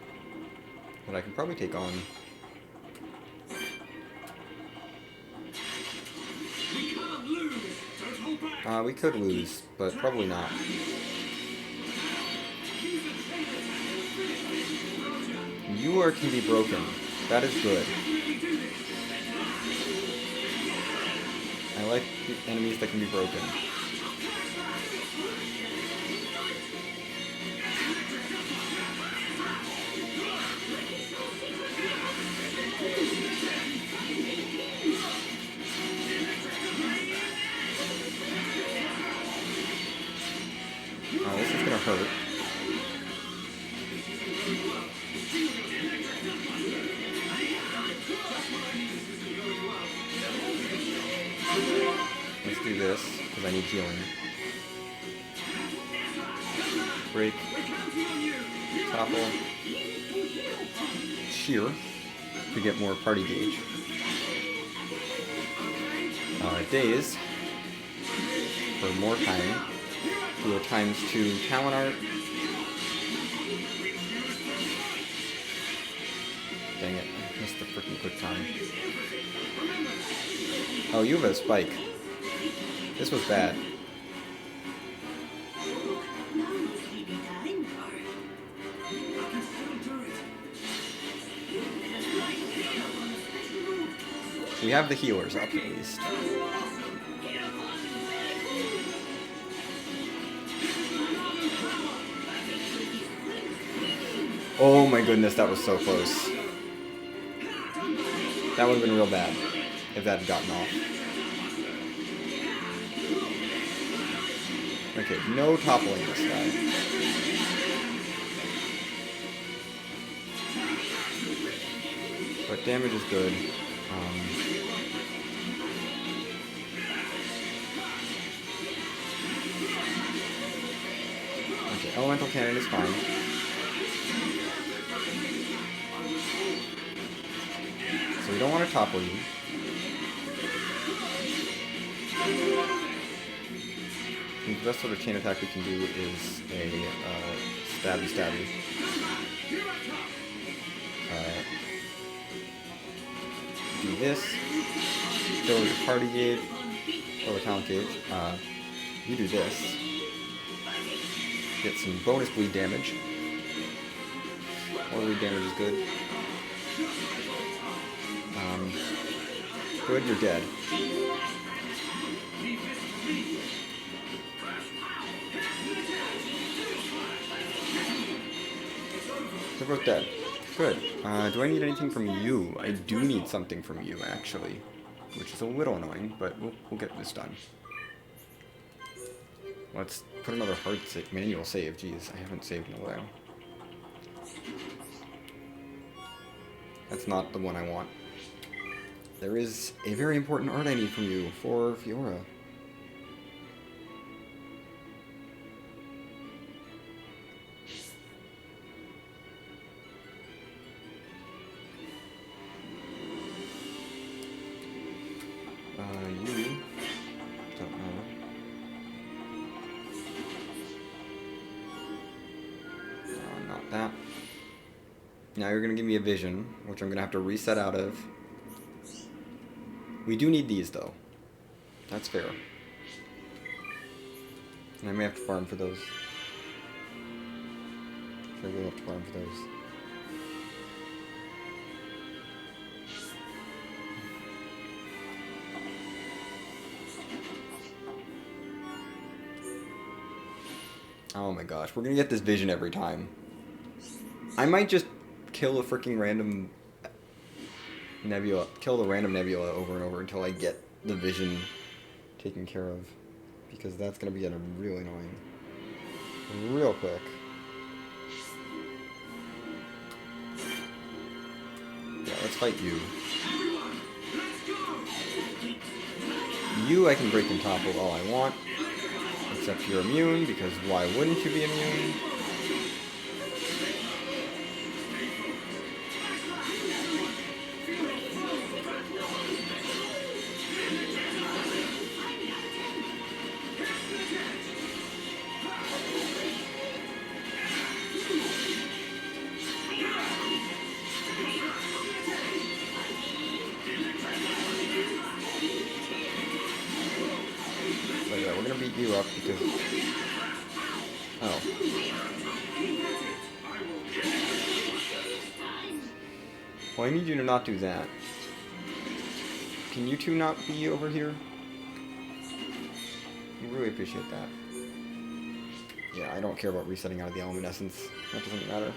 that I can probably take on. We could lose, but probably not. You can be broken. That is good. I like the enemies that can be broken. Oh, this is gonna hurt. Let's do this, because I need healing. Break. Topple. Shear. To get more party gauge. Daze. For more time. Do a ×2 talent art. Dang it, I missed the freaking quick time. Oh, you have a spike. This was bad. We have the healers up at least. Oh my goodness, that was so close. That would have been real bad if that had gotten off. Okay, no toppling this guy. But damage is good. Okay, elemental cannon is fine. So we don't want to topple you. The best sort of chain attack we can do is a stabby. Do this. Fill your party gauge. Or the talent gauge. You do this. Get some bonus bleed damage. More bleed damage is good. Good, you're dead. They're both dead. Good. Do I need anything from you? I do need something from you, actually. Which is a little annoying, but we'll get this done. Let's put another manual save. Jeez, I haven't saved in a while. That's not the one I want. There is a very important art I need from you for Fiora. You don't know. No, not that. Now you're gonna give me a vision, which I'm gonna have to reset out of. We do need these, though. That's fair. And I may have to farm for those. I will have to farm for those. Oh my gosh, we're gonna get this vision every time. I might just kill a freaking random nebula, kill the random nebula over and over until I get the vision taken care of, because that's gonna be getting really annoying real quick. Yeah, let's fight you. You I can break and topple all I want, except you're immune, because why wouldn't you be immune? You up because Well, I need you to not do that. Can you two not be over here? I really appreciate that. Yeah, I don't care about resetting out of the element essence. That doesn't matter.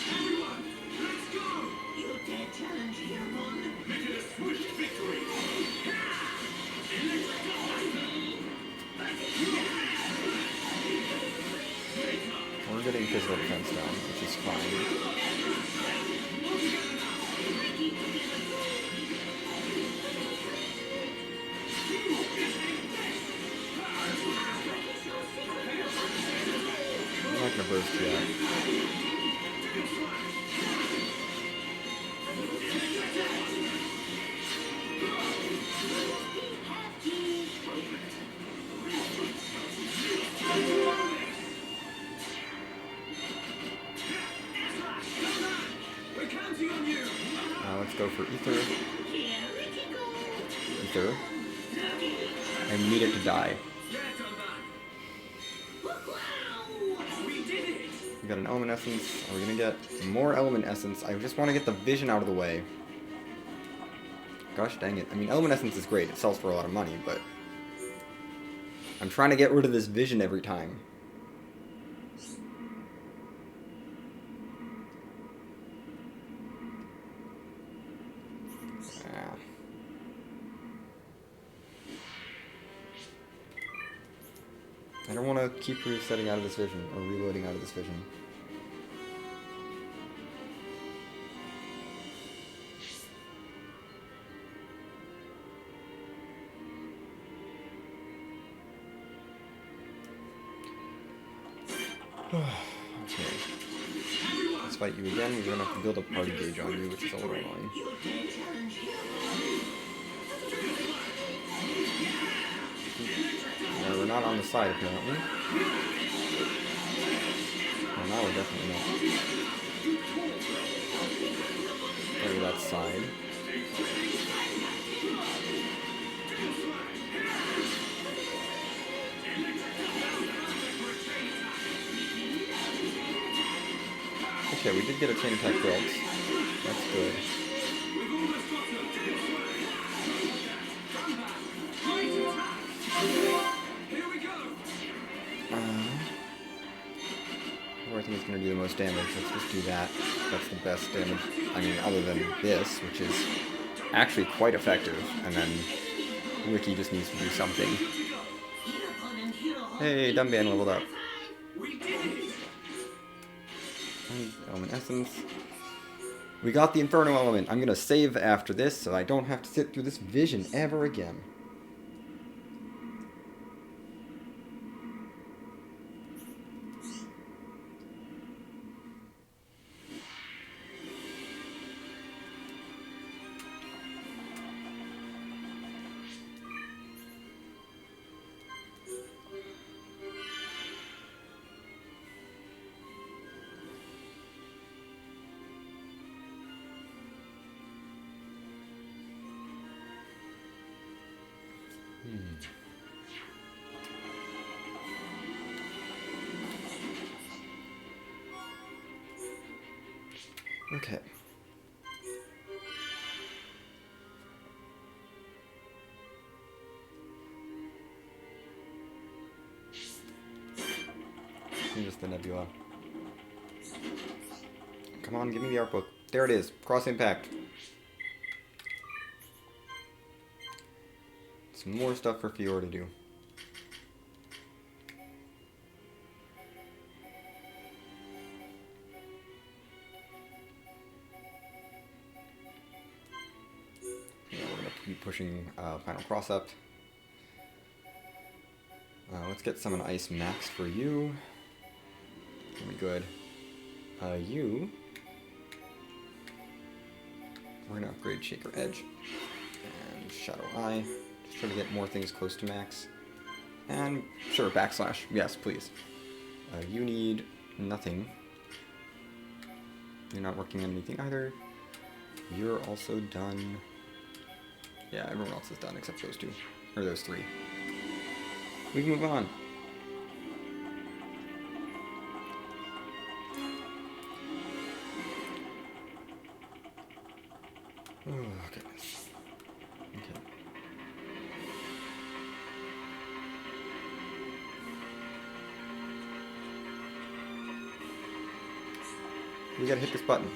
Everyone, let's go! You dare challenge Hereon? Make it a swift victory! We're getting physical defense down, which is fine. I'm not gonna burst yet. We're counting on you! Now let's go for Ether. Ether. I need it to die. Get on that! We did it! We got an element essence. Are we gonna get more element essence? I just want to get the vision out of the way. Gosh dang it. I mean, element essence is great. It sells for a lot of money, but I'm trying to get rid of this vision every time. Ah. I don't want to keep resetting out of this vision, or reloading out of this vision. Okay. Let's fight you again. We're gonna have to build a party gauge on you, which is a little annoying. You dare challenge Hereon? We're not on the side, apparently. Well, now we're definitely not. Maybe that side. Okay, we did get a chain attack built. That's good. We've almost got them! Here we go! Where I think it's going to do the most damage. Let's just do that. That's the best damage. I mean, other than this, which is actually quite effective. And then Ricky just needs to do something. Hey, Dumban leveled up. We did it! Element essence. We got the Inferno element. I'm going to save after this so I don't have to sit through this vision ever again. Okay. And just the nebula. Come on, give me the art book. There it is. Cross impact. Some more stuff for Fiora to do. Yeah, we're gonna keep pushing final cross up. Let's get summon ice max for you. That'll be good. You. We're gonna upgrade Shaker Edge and Shadow Eye. Just try to get more things close to max. And sure, backslash. Yes, please. You need nothing. You're not working on anything either. You're also done. Yeah, everyone else is done except those two. Or those three. We can move on. Oh, goodness. Okay. We gotta hit this button.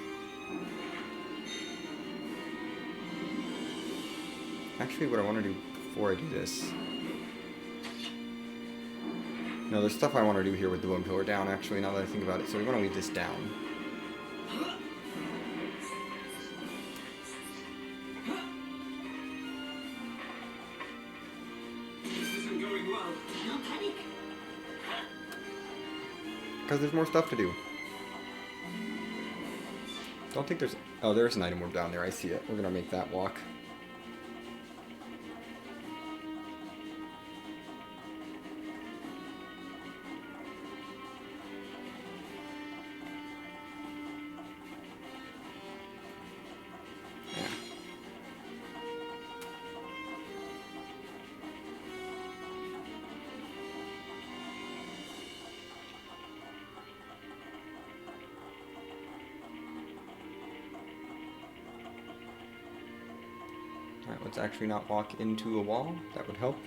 Actually, what I want to do before I do this... No, there's stuff I want to do here with the bone pillar down, actually, now that I think about it. So we want to leave this down. This isn't going well. No panic. Because there's more stuff to do. Don't think there's... Oh, there's an item orb down there. I see it. We're going to make that walk. Yeah. Alright, let's actually not walk into a wall. That would help.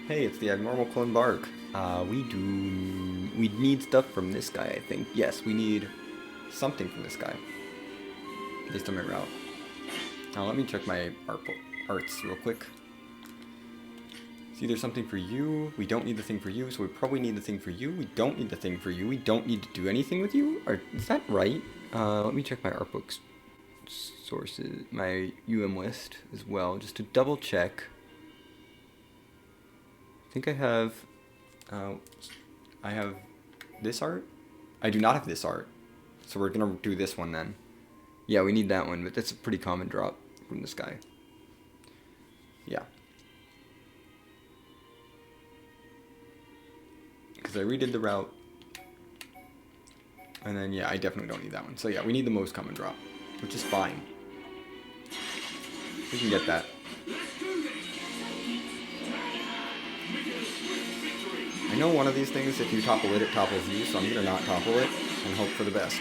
Hey, it's the abnormal clone bark. We need stuff from this guy, I think. Yes, we need something from this guy. Based on my route. Now let me check my arts real quick. It's either something for you, we don't need the thing for you, so we probably need the thing for you, we don't need the thing for you, we don't need to do anything with you? Or, is that right? Let me check my art books sources, my list as well, just to double check. I think I have this art? I do not have this art, so we're gonna do this one then. Yeah, we need that one, but that's a pretty common drop from this guy. Yeah. Because I redid the route. And then, yeah, I definitely don't need that one. So yeah, we need the most common drop, which is fine. We can get that. I know one of these things, if you topple it, it topples you, so I'm gonna not topple it and hope for the best.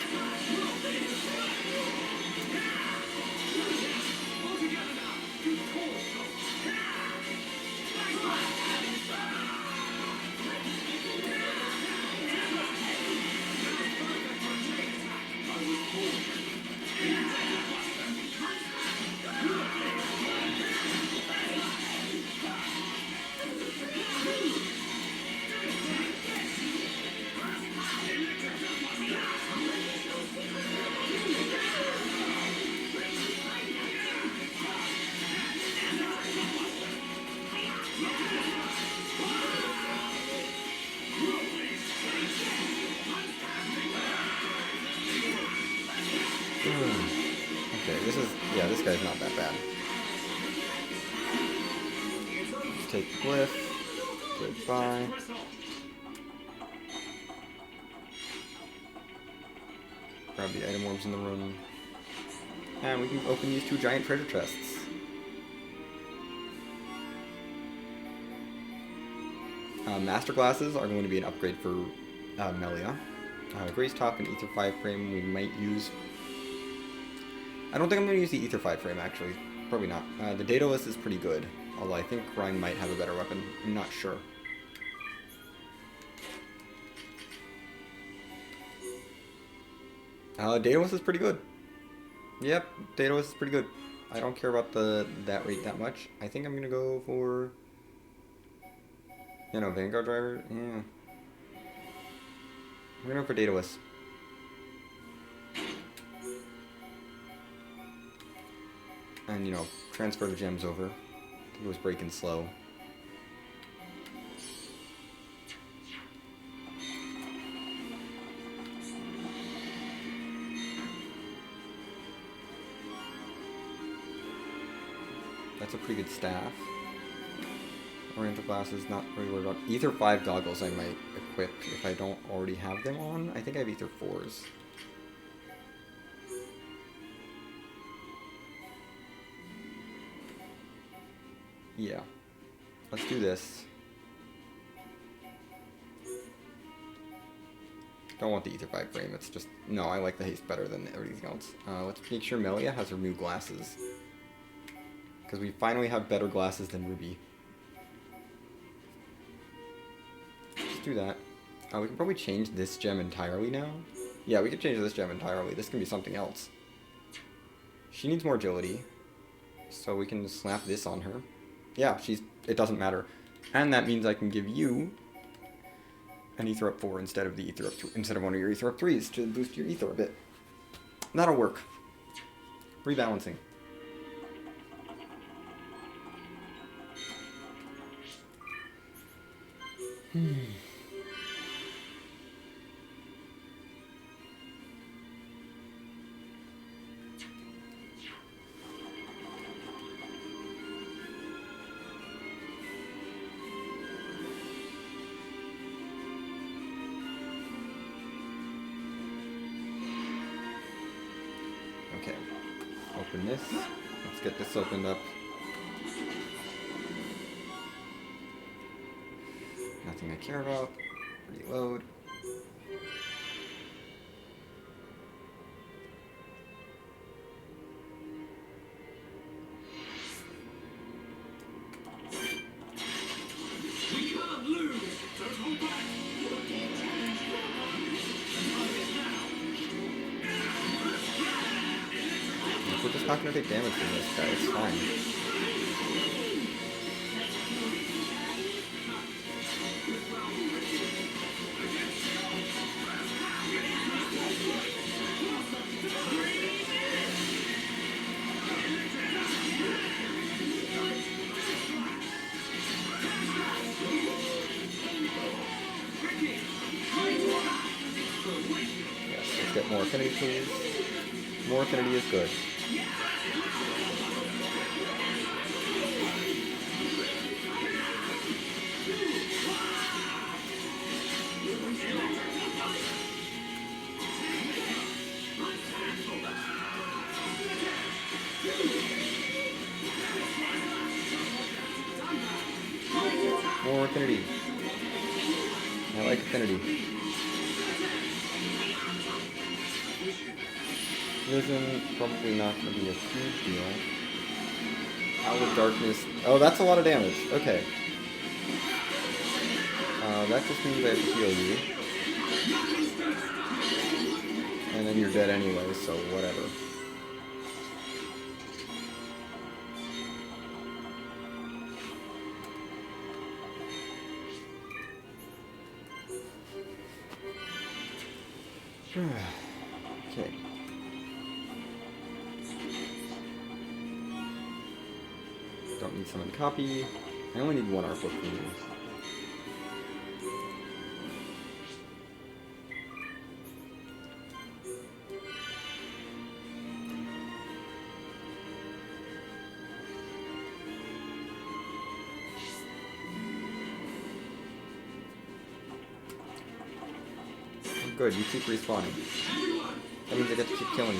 Okay, this guy's not that bad. Let's take the glyph, goodbye. Grab the item orbs in the room. And we can open these two giant treasure chests. Master glasses are going to be an upgrade for Melia. Grace Top and Ether 5 frame we might use. I don't think I'm going to use the Ether 5 frame actually. Probably not. The Daedalus is pretty good. Although I think Rhyme might have a better weapon. I'm not sure. Daedalus is pretty good. Yep, Daedalus is pretty good. I don't care about that rate that much. I think I'm going to go for... You know, Vanguard Driver? Yeah. We're going to go for Daedalus. And, you know, transfer the gems over. I think it was breaking slow. That's a pretty good staff. Oriental glasses, not really worried about. Ether 5 goggles I might equip if I don't already have them on. I think I have Ether 4s. Yeah. Let's do this. Don't want the Ether 5 frame, it's just... No, I like the haste better than everything else. Let's make sure Melia has her new glasses. Because we finally have better glasses than Ruby. Let's do that. We can probably change this gem entirely now. Yeah, we can change this gem entirely. This can be something else. She needs more agility. So we can slap this on her. Yeah, it doesn't matter. And that means I can give you an Ether up 4 instead of one of your Ether up 3s to boost your Ether a bit. That'll work. Rebalancing. Okay, open this. Let's get this opened up. Nothing I care about. Reload. We can't lose! Don't hold back! We're just not gonna take damage from this guy, it's fine. Yes, let's get more affinity, please. More affinity is good. More affinity. I like affinity. Vision, probably not going to be a huge deal. Out of darkness. Oh, that's a lot of damage. Okay. That just means I have to heal you. And then you're dead anyway, so whatever. Okay. Don't need summon copy. I only need one artbook from you. Good, you keep respawning. That means I get to keep killing you.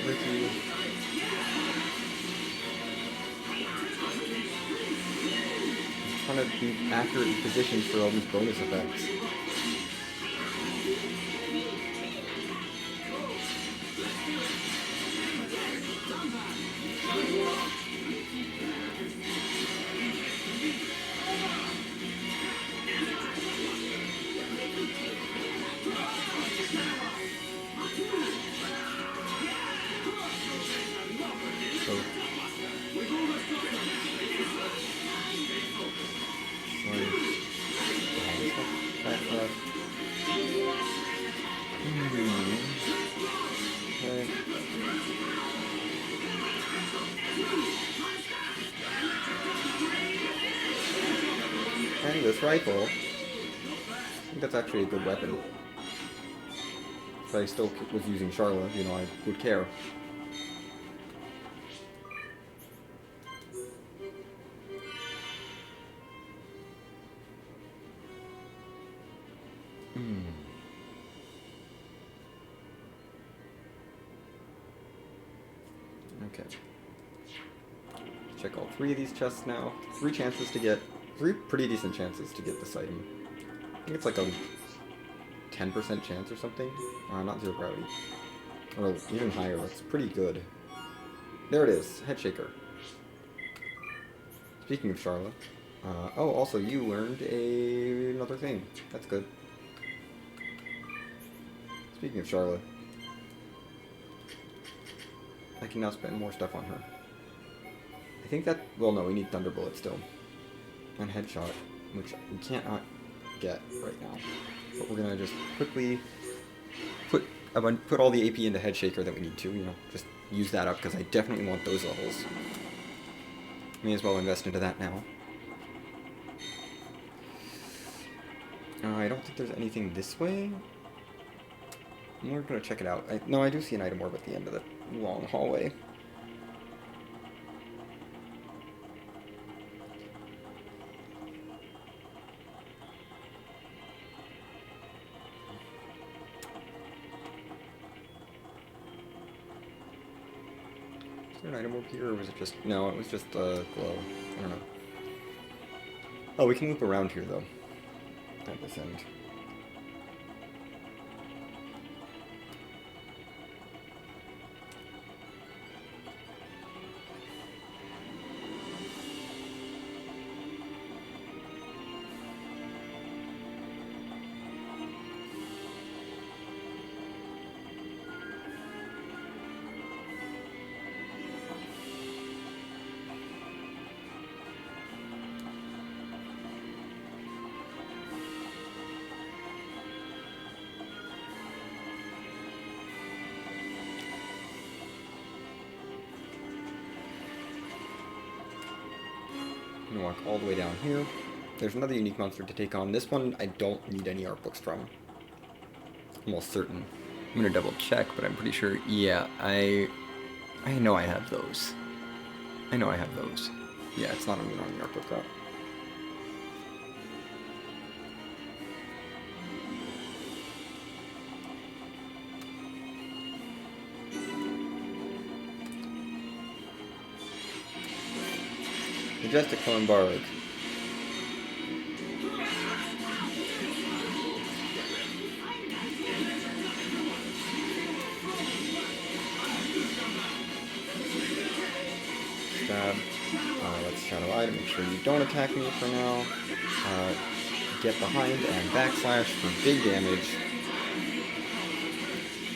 Ricky. I'm trying to be accurate in positions for all these bonus effects. and this rifle. I think that's actually a good weapon. If I still was using Charla, you know, I would care. Okay. Check all 3 of these chests now. 3 pretty decent chances to get this item. I think it's like a 10% chance or something. Not 0 gravity. Or even higher, that's pretty good. There it is, head shaker. Speaking of Charla. Oh, also you learned another thing. That's good. Speaking of Charla. I can now spend more stuff on her. I think that... Well, no, we need Thunderbolt still. And Headshot, which we can't not get right now. But we're gonna just quickly put all the AP into Headshaker that we need to, you know, just use that up, because I definitely want those levels. May as well invest into that now. I don't think there's anything this way. We're gonna check it out. No, I do see an item orb at the end of the long hallway. Is there an item orb here, or was it just... No, it was just glow. I don't know. Oh, we can loop around here, though. At this end. I'm gonna walk all the way down here. There's another unique monster to take on. This one I don't need any art books from. Almost certain. I'm gonna double check, but I'm pretty sure. Yeah, I know I have those. I know I have those. Yeah, it's not on the art book route. Majestic Barg. Stab. Let's Shadow Eye to make sure you don't attack me for now. Get behind and backslash for big damage.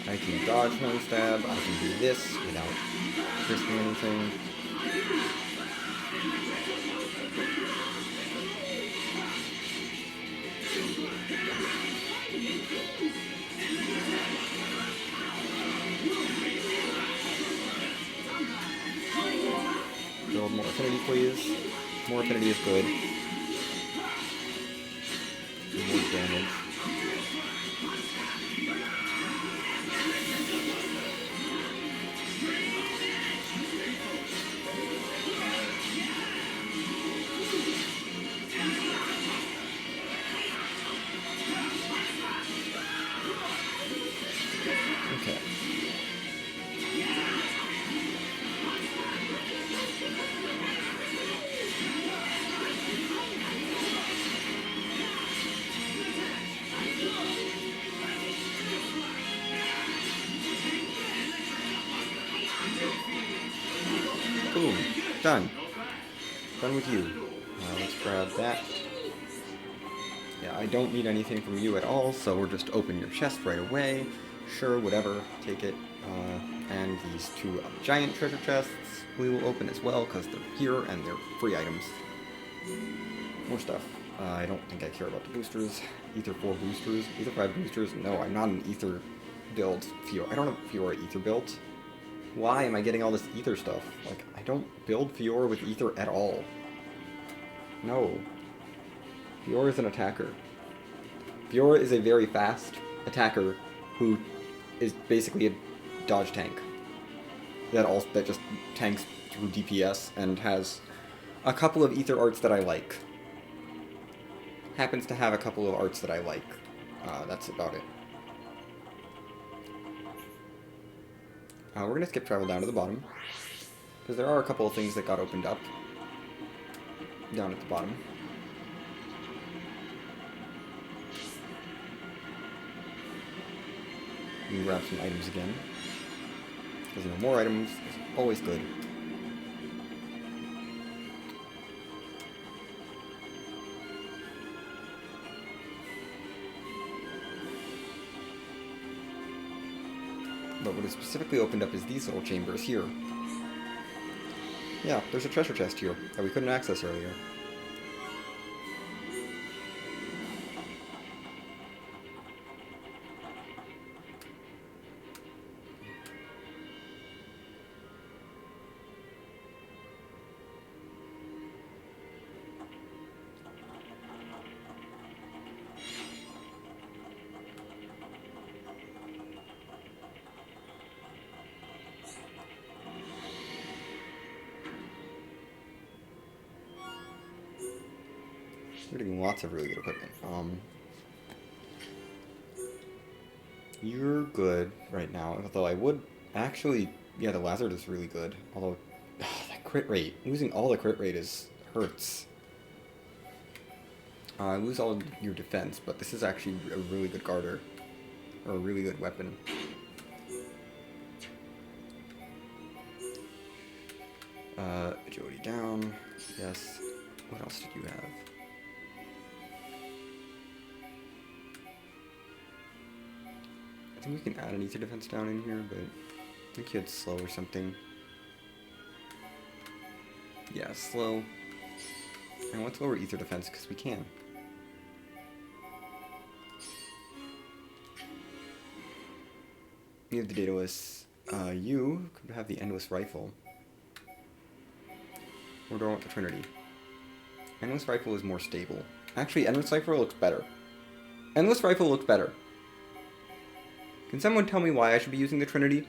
I can dodge no stab. I can do this without risking anything. Build more affinity, please. More affinity is good. More damage. Okay. Boom. Done. Done with you. Let's grab that. Yeah, I don't need anything from you at all, so we'll just open your chest right away. Sure, whatever. Take it. And these 2 giant treasure chests we will open as well, because they're here and they're free items. More stuff. I don't think I care about the boosters. Ether 4 boosters. Ether 5 boosters. No, I'm not an Ether build. Fiora. I don't have Fiora Ether built. Why am I getting all this Ether stuff? Like, I don't build Fiora with Ether at all. No. Biora is an attacker. Biora is a very fast attacker who is basically a dodge tank. That just tanks through DPS and has a couple of ether arts that I like. Happens to have a couple of arts that I like. That's about it. We're going to skip travel down to the bottom, because there are a couple of things that got opened up down at the bottom. You can grab some items again, because more items is always good. But what is specifically opened up is these little chambers here. Yeah, there's a treasure chest here that we couldn't access earlier. We're getting lots of really good equipment. You're good right now, although I would actually... Yeah, the Lazard is really good, although... that crit rate. Losing all the crit rate hurts. I lose all of your defense, but this is actually a really good Garter. Or a really good weapon. Agility down. Yes. What else did you have? I think we can add an ether defense down in here, but I think you had slow or something. Yeah, slow. And let's lower ether defense because we can. You have the Daedalus. You could have the Endless Rifle. Or do I want the Trinity? Endless Rifle is more stable. Actually, Endless Rifle looks better. Endless Rifle looks better. Can someone tell me why I should be using the Trinity?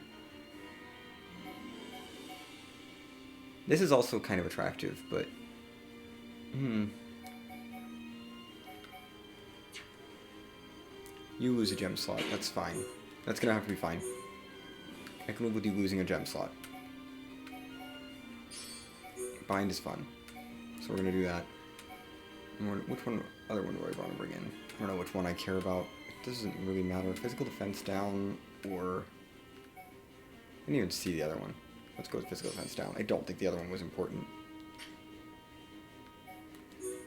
This is also kind of attractive, but... You lose a gem slot, that's fine. That's gonna have to be fine. I can live with you losing a gem slot. Bind is fun. So we're gonna do that. Which other one do I want to bring in? I don't know which one I care about. It doesn't really matter. Physical defense down, or... I didn't even see the other one. Let's go with physical defense down. I don't think the other one was important.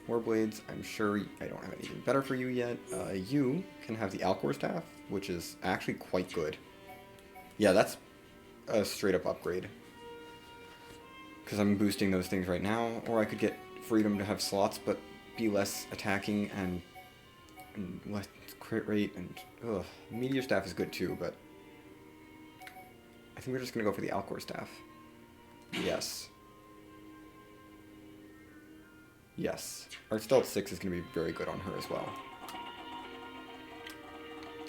Warblades, I'm sure I don't have anything better for you yet. You can have the Alcor Staff, which is actually quite good. Yeah, that's a straight up upgrade. Because I'm boosting those things right now, or I could get freedom to have slots, but be less attacking and less crit rate, and Meteor Staff is good too, but I think we're just gonna go for the Alcor Staff. Yes. Yes. Our Stealth 6 is gonna be very good on her as well.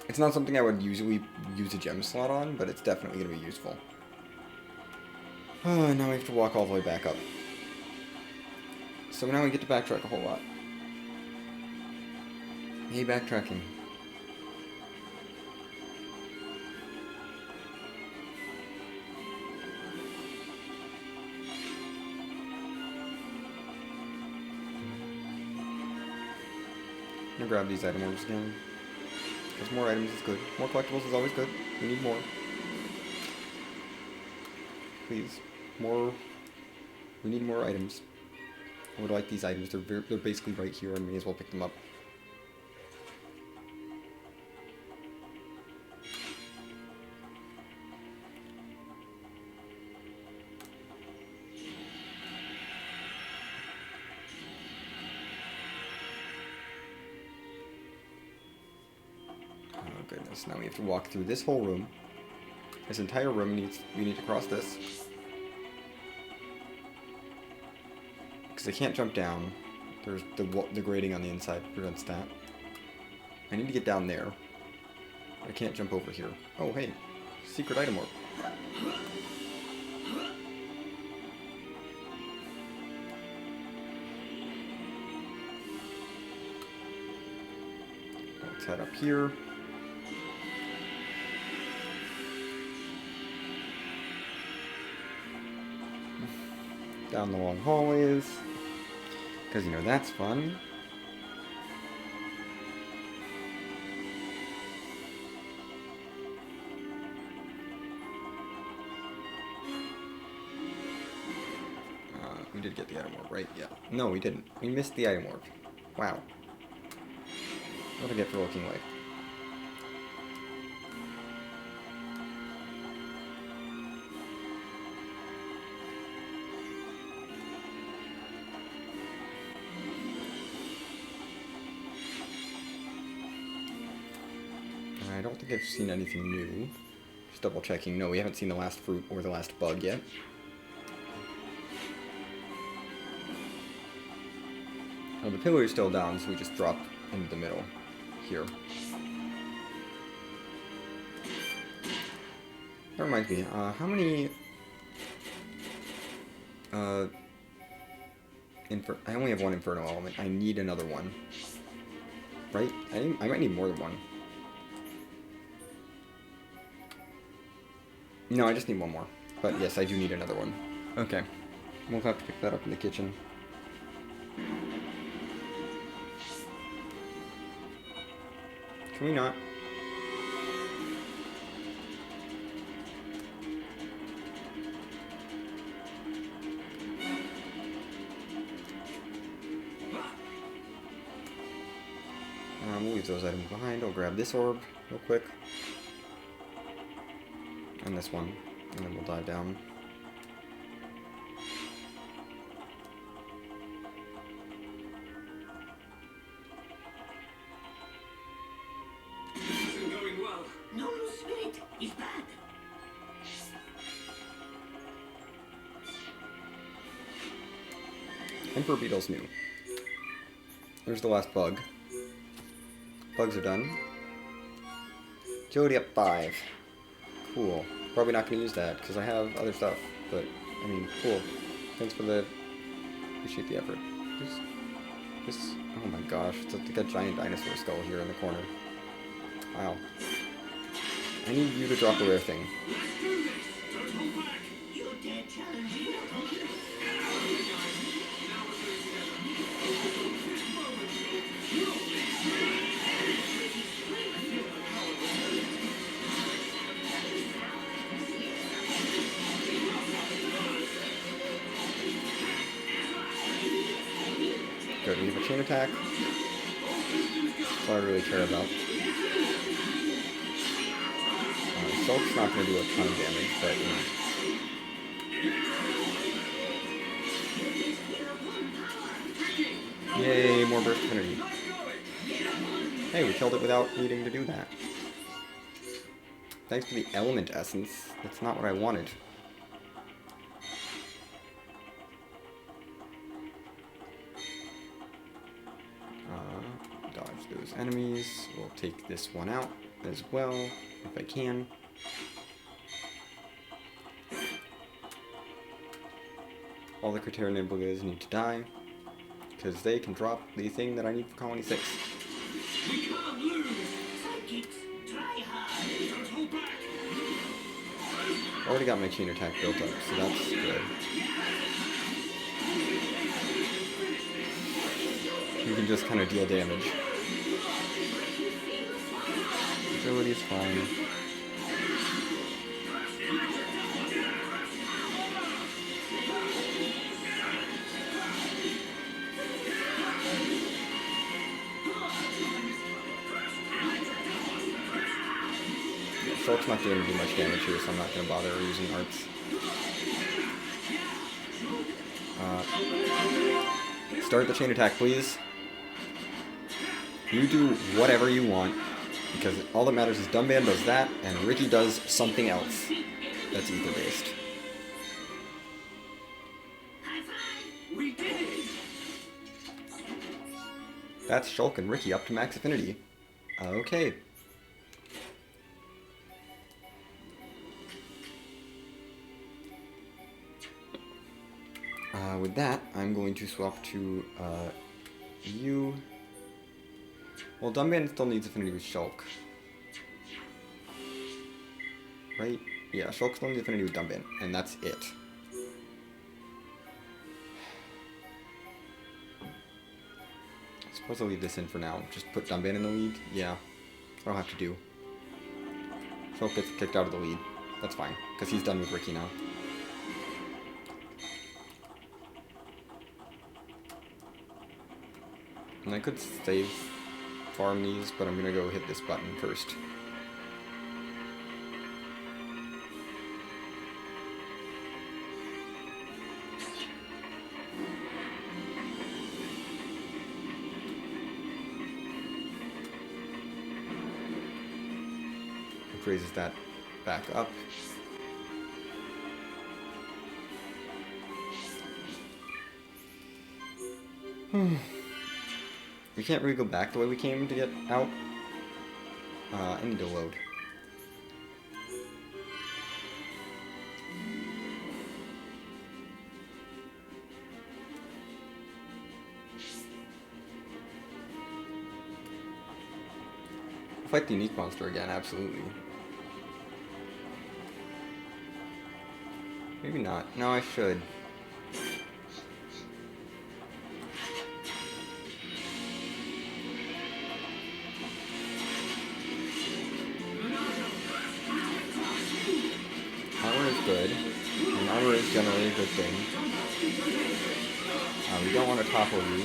It's not something I would usually use a gem slot on, but it's definitely gonna be useful. Now we have to walk all the way back up. So now we get to backtrack a whole lot. Hey, backtracking. I'm gonna grab these item orders again. Because more items is good. More collectibles is always good. We need more. Please. More. We need more items. I would like these items. They're basically right here. I may as well pick them up. Oh goodness, now we have to walk through this whole room. This entire room we need to cross this. Because I can't jump down. There's the grating on the inside prevents that. I need to get down there. I can't jump over here. Oh, hey. Secret item orb. Let's head up here. Down the long hallways. Because, you know, that's fun. We did get the item orb, right? Yeah. No, we didn't. We missed the item orb. Wow. What do I get for looking like? I don't think I've seen anything new. Just double checking. No, we haven't seen the last fruit or the last bug yet. Oh, the pillar is still down, so we just drop into the middle here. That reminds me, how many I only have one Inferno element. I need another one. Right? I might need more than one. No, I just need one more. But yes, I do need another one. Okay. We'll have to pick that up in the kitchen. Can we not? We'll leave those items behind. I'll grab this orb real quick. And this one. And then we'll dive down. This isn't going well. No spirit is bad. Emperor Beetle's new. There's the last bug. Bugs are done. Agility up 5. Cool. Probably not going to use that, because I have other stuff. But, I mean, cool. Thanks for the... Appreciate the effort. This... Oh my gosh, it's like a giant dinosaur skull here in the corner. Wow. I need you to drop a rare thing. Let's do this. Don't hold back. You dare challenge me? Now we're doing together. This moment, Good, we have a chain attack. That's all I really care about. Sulk's not going to do a ton of damage, but, you know. Yay, more burst affinity. Hey, we killed it without needing to do that. Thanks for the element essence. That's not what I wanted. Dodge those enemies. We'll take this one out as well, if I can. All the Criterion Nimblegas need to die, because they can drop the thing that I need for Colony 6. we can't lose. Sidekicks, try hard. Don't hold back. Already got my chain attack built up, so that's good. You can just kind of deal damage. Agility is fine. Sulk's not going to do much damage here, so I'm not going to bother using arts. Start the chain attack, please. You do whatever you want, because all that matters is Dumban does that, and Ricky does something else that's ether-based. We did it. That's Shulk and Ricky up to max affinity. Okay. With that, I'm going to swap to you. Well, Dunban still needs affinity with Shulk. Right? Yeah, Shulk still needs affinity with Dunban, and that's it. I suppose I'll leave this in for now. Just put Dunban in the lead. Yeah, that's what I'll have to do. Shulk gets kicked out of the lead. That's fine, because he's done with Ricky now. And I could save farm these, but I'm gonna go hit this button first. It raises that back up. We can't really go back the way we came to get out. I need to load. Fight the unique monster again, absolutely. Maybe not. No, I should. Armor is good, and armor is generally a good thing. We don't want to topple you.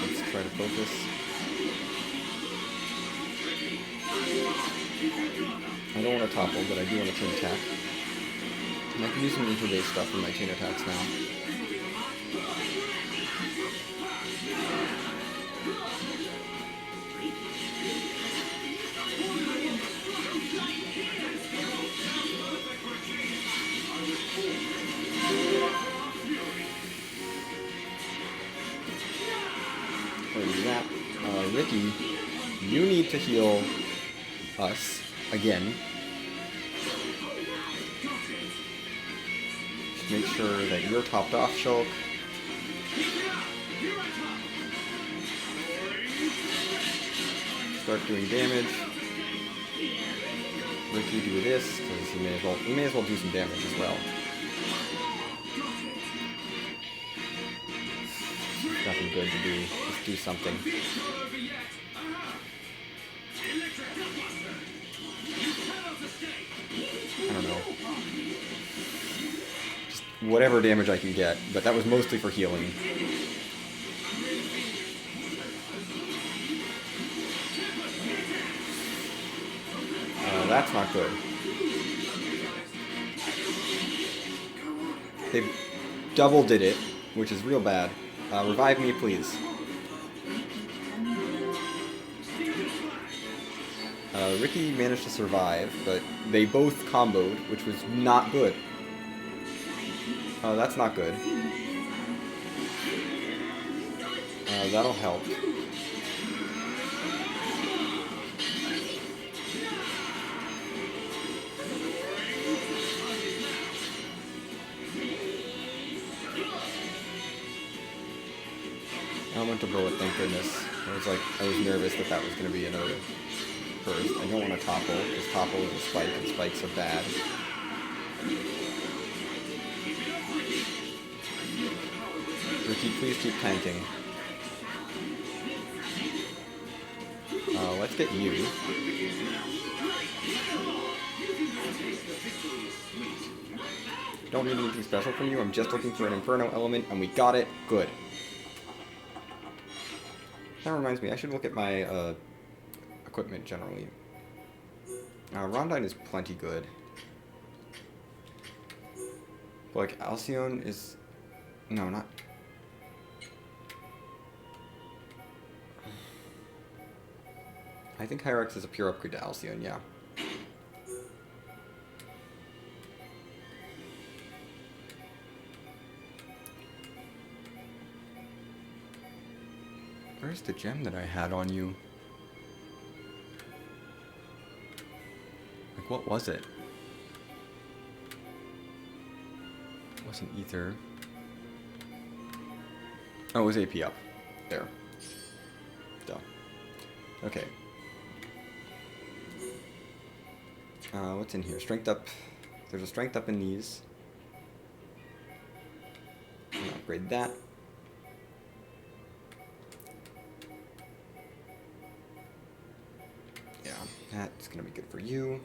Let's try to focus. I don't want to topple, but I do want to chain attack. And I can do some intro-based stuff with my chain attacks now. There's that. Ricky, you need to heal us again. Just make sure that you're topped off, Shulk. Start doing damage. Ricky, do this, because he may as well do some damage as well. Nothing good to do. Let's do something. I don't know. Just whatever damage I can get, but that was mostly for healing. That's not good. They double did it, which is real bad. Revive me, please. Ricky managed to survive, but they both comboed, which was not good. That's not good. That'll help. Elemental bullet, thank goodness. I was nervous that that was going to be another first. I don't want to topple, because topple is a spike, and spikes are bad. Ricky, please keep tanking. Let's get you. Don't need anything special from you, I'm just looking for an Inferno element, and we got it. Good. That reminds me, I should look at my equipment generally. Rondine is plenty good. But like, Alcyone is... No, not... I think Hyrax is a pure upgrade to Alcyon, yeah. Where's the gem that I had on you? Like, what was it? It wasn't ether. Oh, it was AP up. There. Duh. Okay. What's in here? Strength up. There's a strength up in these. I'm gonna upgrade that. Yeah, that's gonna be good for you.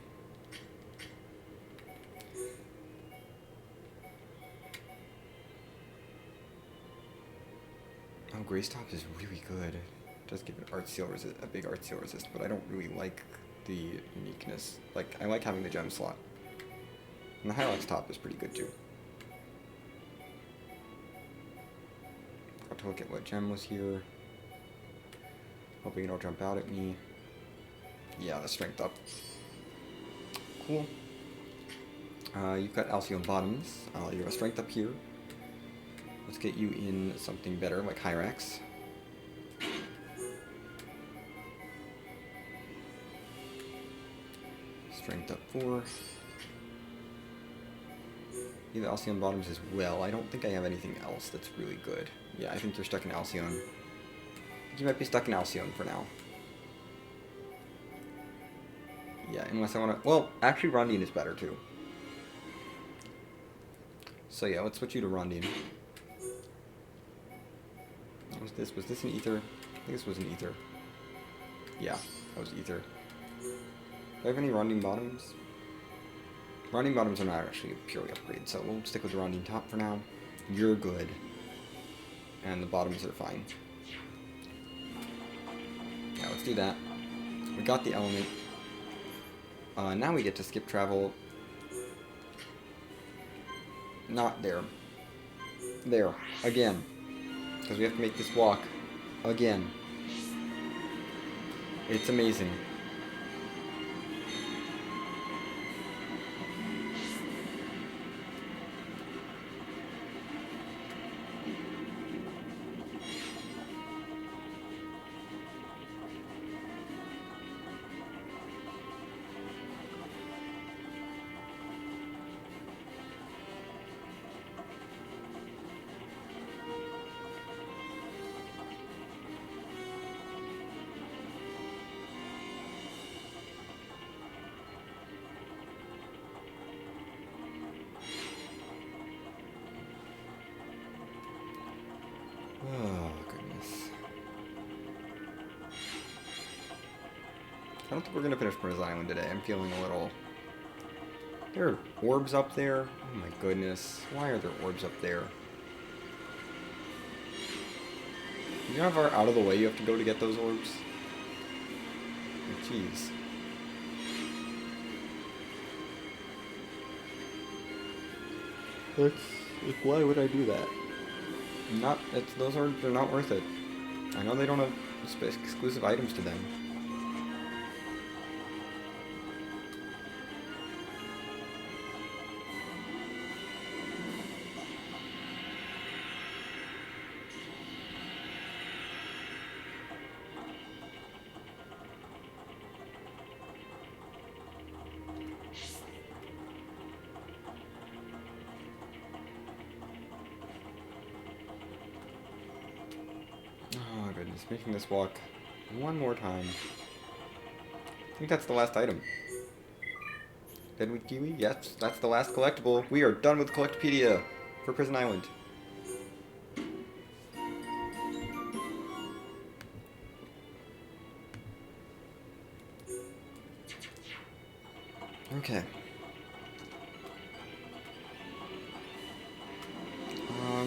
Oh, Grace Top is really good. It does give an art seal resist, a big art seal resist, but I don't really like the uniqueness. Like, I like having the gem slot. And the Hyrax top is pretty good too. Got to look at what gem was here. Hoping it'll jump out at me. Yeah, the strength up. Cool. You've got Alcyon bottoms. You have a strength up here. Let's get you in something better, like Hyrax. Strength up 4. You have Alcyon bottoms as well. I don't think I have anything else that's really good. Yeah, I think you're stuck in Alcyon. You might be stuck in Alcyon for now. Yeah, unless I want to... Well, actually Rondine is better too. So yeah, let's switch you to Rondine. What was this? Was this an ether? I think this was an ether. Yeah, that was ether. Do I have any Rondine bottoms? Rondine bottoms are not actually purely upgrade, so we'll stick with the Rondine top for now. You're good. And the bottoms are fine. Yeah, let's do that. We got the element. Now we get to skip travel. Not there. There. Again. Because we have to make this walk. Again. It's amazing. Oh, goodness. I don't think we're going to finish Prison Island today. I'm feeling a little... There are orbs up there? Oh my goodness. Why are there orbs up there? You know how far out of the way you have to go to get those orbs? Oh, jeez. Why would I do that? Those orbs are not worth it. I know they don't have exclusive items to them. Goodness, making this walk one more time. I think that's the last item. Did we, Kiwi? Yes, that's the last collectible. We are done with Collectopedia for Prison Island. Okay.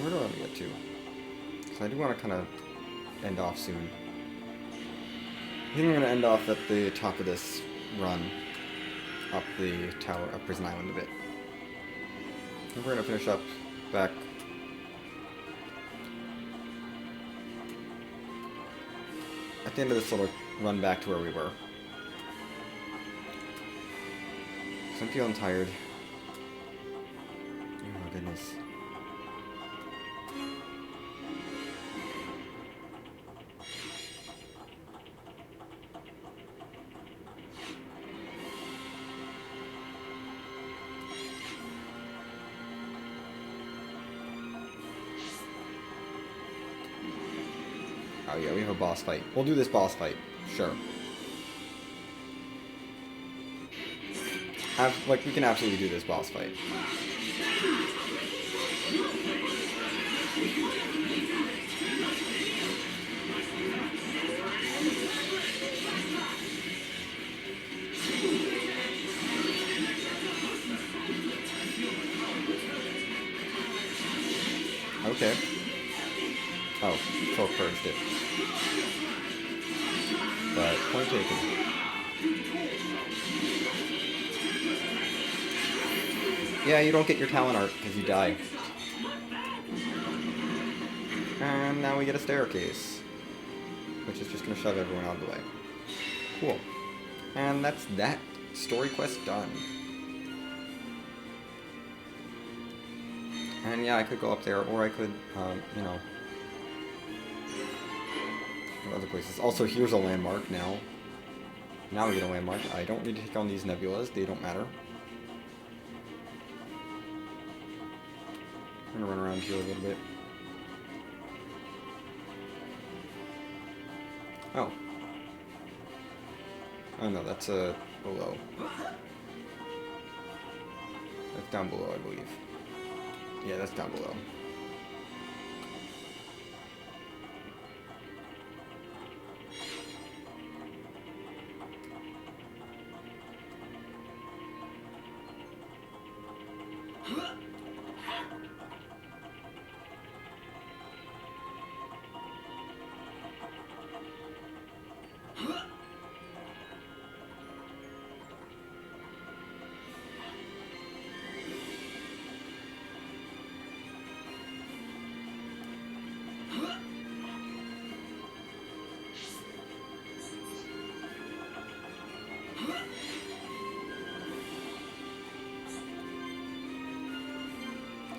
Where do I want to get to? So I do want to kind of end off soon. I think I'm going to end off at the top of this run. Up the tower, up Prison Island a bit. And we're going to finish up back... at the end of this little run back to where we were. 'cause I'm feeling tired. Oh goodness. Oh yeah, we have a boss fight. We'll do this boss fight. Sure. Like, we can absolutely do this boss fight. Okay. Oh, Torque purged it. But, point taken. Yeah, you don't get your talent art because you die. And now we get a staircase, which is just going to shove everyone out of the way. Cool. And that's that story quest done. And yeah, I could go up there, or I could, you know, go other places. Also, here's a landmark now. Now we get a landmark. I don't need to take on these nebulas. They don't matter. I'm gonna run around here a little bit. Oh. Oh no, that's below. That's down below, I believe. Yeah, that's down below.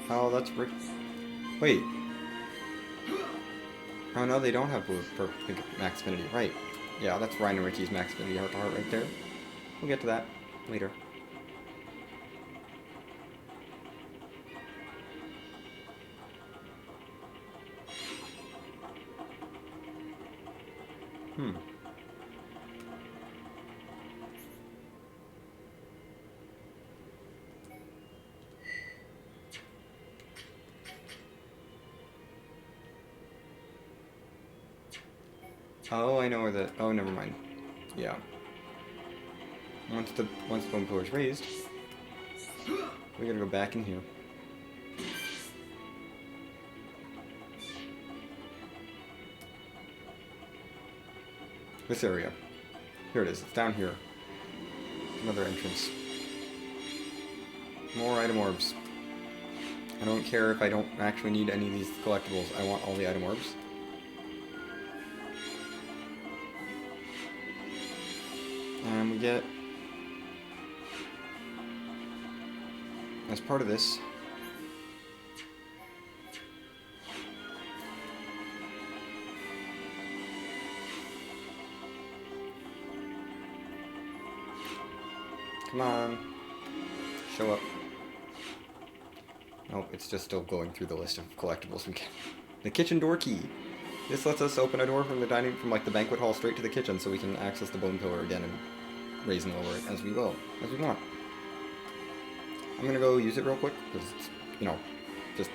Oh, that's Rick. Wait. Oh no, they don't have blue for max affinity. Right. Yeah, that's Ryan and Ricky's max affinity heart to heart right there. We'll get to that later. Oh, I know where the... Oh, never mind. Yeah. Once the bone pillar is raised, we gotta go back in here. This area. Here it is. It's down here. Another entrance. More item orbs. I don't care if I don't actually need any of these collectibles. I want all the item orbs. And we get, as part of this, come on, show up. Nope, it's just still going through the list of collectibles we get. The kitchen door key. This lets us open a door from like the banquet hall straight to the kitchen, so we can access the bone pillar again and raise and lower it as we want. I'm gonna go use it real quick because it's, you know, just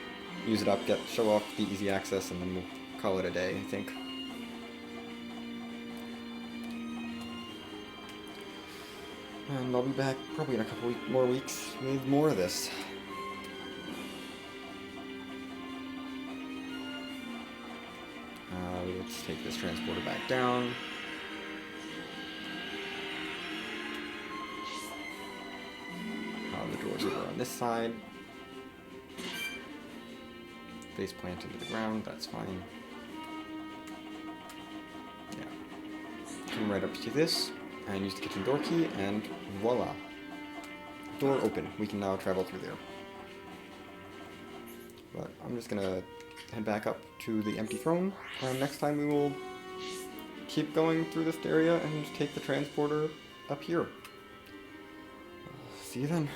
use it up, show off the easy access, and then we'll call it a day, I think. And I'll be back probably in a couple more weeks with more of this. Let's take this transporter back down. The door's over on this side. Face plant into the ground, that's fine. Yeah. Come right up to this, and use the kitchen door key, and voila. door open. We can now travel through there. But I'm just gonna head back up to the empty throne, and next time we will keep going through this area and take the transporter up here. See you then.